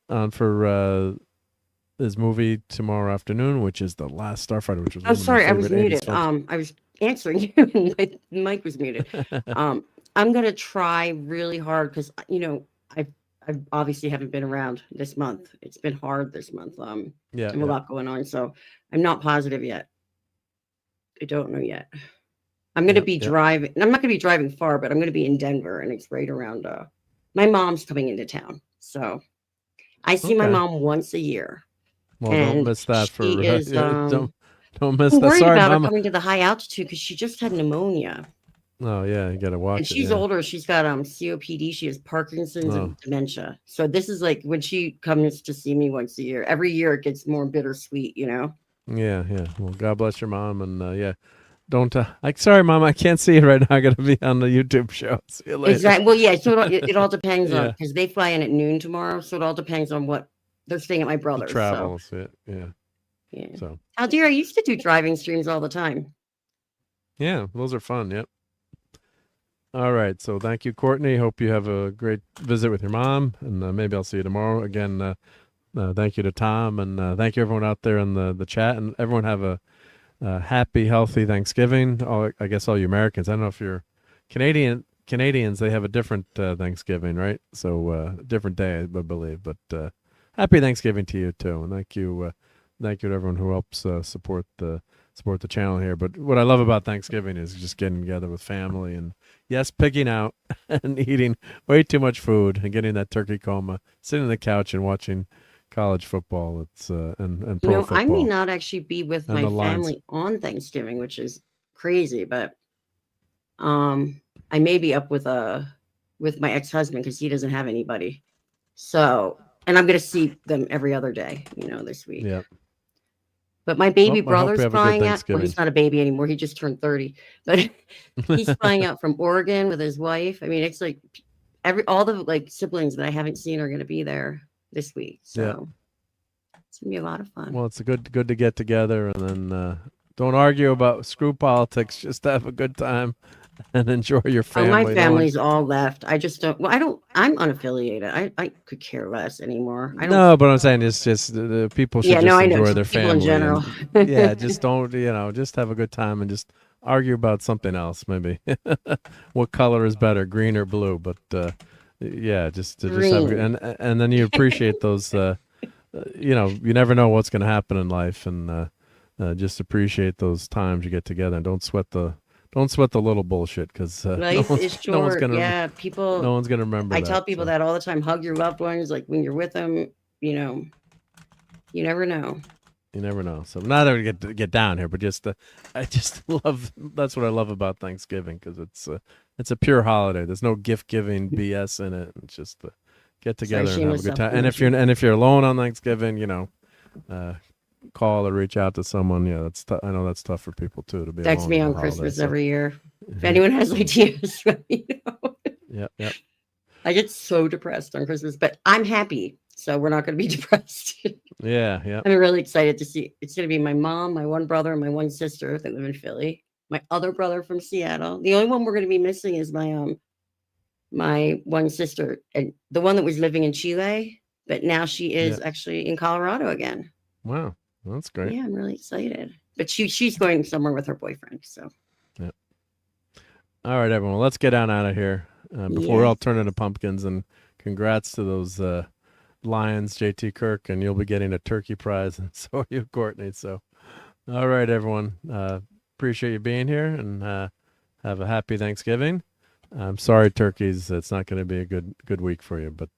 on for his movie tomorrow afternoon, which is The Last Starfighter, which was Oh, sorry, I was muted. I was answering you, and my mic was muted. I'm going to try really hard because, you know, I obviously haven't been around this month. It's been hard this month. I have a lot going on, so I'm not positive yet. I don't know yet. I'm going to be driving. I'm not going to be driving far, but I'm going to be in Denver, and it's right around. My mom's coming into town, so I see my mom once a year. Well, don't miss that. She is. Don't miss I'm that. worried Sorry, about her Mama. coming to the high altitude because she just had pneumonia. Oh yeah, you got to watch And it. she's older. She's got COPD. She has Parkinson's and dementia. So this is like when she comes to see me once a year. Every year it gets more bittersweet, you know. Yeah. Well, God bless your mom, and yeah. Don't sorry, Mom, I can't see it right now. I got to be on the YouTube show. See you later. Exactly. Well, yeah. So it all depends on because they fly in at noon tomorrow. So it all depends on what they're staying at my brother's. The travels, so. Yeah. So. How dear, I used to do driving streams all the time. Yeah, those are fun. Yep. All right. So thank you, Courtney. Hope you have a great visit with your mom, and maybe I'll see you tomorrow again. Thank you to Tom, and thank you everyone out there in the chat, and everyone have a happy, healthy Thanksgiving. I guess all you Americans. I don't know if you're Canadians, they have a different Thanksgiving, right? So different day, I believe. But happy Thanksgiving to you too, and thank you to everyone who helps support the channel here. But what I love about Thanksgiving is just getting together with family and yes, picking out and eating way too much food and getting that turkey coma, sitting on the couch and watching college football. It's and pro football. I may not actually be with my family on Thanksgiving, which is crazy, but I may be up with my ex-husband because he doesn't have anybody. So, and I'm going to see them every other day, this week. Yeah. But my baby brother's flying out. Well, he's not a baby anymore. He just turned 30, but he's flying out from Oregon with his wife. I mean, it's like all the siblings that I haven't seen are going to be there this week. So it's gonna be a lot of fun. Well, it's good to get together, and then don't argue about screw politics. Just have a good time and enjoy your family. Oh, my family's all left. I just don't. Well, I'm unaffiliated. I could care less anymore. I don't. No, but I'm saying it's just the people should just enjoy their family in general. And, just don't just have a good time and just argue about something else. Maybe what color is better, green or blue? But just have and then you appreciate those. You never know what's going to happen in life, and just appreciate those times you get together, and don't sweat the little bullshit because life is short. No one's gonna, no one's gonna remember. I tell people that all the time. Hug your loved ones, like when you're with them. You never know. You never know. So not that we get down here, but I just love. That's what I love about Thanksgiving because it's a pure holiday. There's no gift giving BS in it. It's just get together and have a good time. And if you're alone on Thanksgiving, call or reach out to someone. Yeah, I know that's tough for people too to be. Text me on Christmas every year. If anyone has ideas, Yep. I get so depressed on Christmas, but I'm happy, so we're not going to be depressed. Yeah. I'm really excited to see. It's going to be my mom, my one brother, and my one sister that live in Philly. My other brother from Seattle. The only one we're going to be missing is my one sister, and the one that was living in Chile, but now she is actually in Colorado again. Wow, that's great. Yeah, I'm really excited. But she's going somewhere with her boyfriend. So. Yeah. All right, everyone. Let's get on out of here before we all turn into pumpkins. And congrats to those Lions, JT Kirk, and you'll be getting a turkey prize, and so are you, Courtney. So, all right, everyone. Appreciate you being here, and have a happy Thanksgiving. I'm sorry, turkeys. It's not going to be a good week for you, but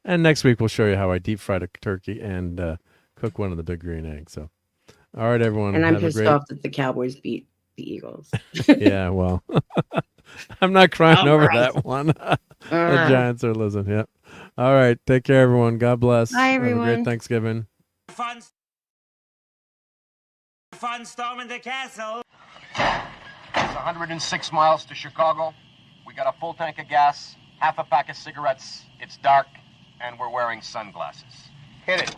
and next week we'll show you how I deep fried a turkey and cook one of the big green eggs. So, all right, everyone. And I'm pissed off that the Cowboys beat the Eagles. Yeah, well, I'm not crying over that one. The Giants are losing. Yep. All right, take care, everyone. God bless. Bye, everyone. Have a great Thanksgiving. Fun storming the castle. It's 106 miles to Chicago. We got a full tank of gas, half a pack of cigarettes. It's dark, and we're wearing sunglasses. Hit it.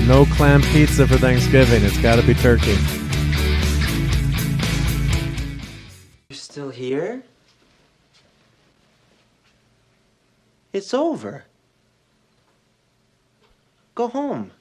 No clam pizza for Thanksgiving. It's got to be turkey. You're still here? It's over. Go home.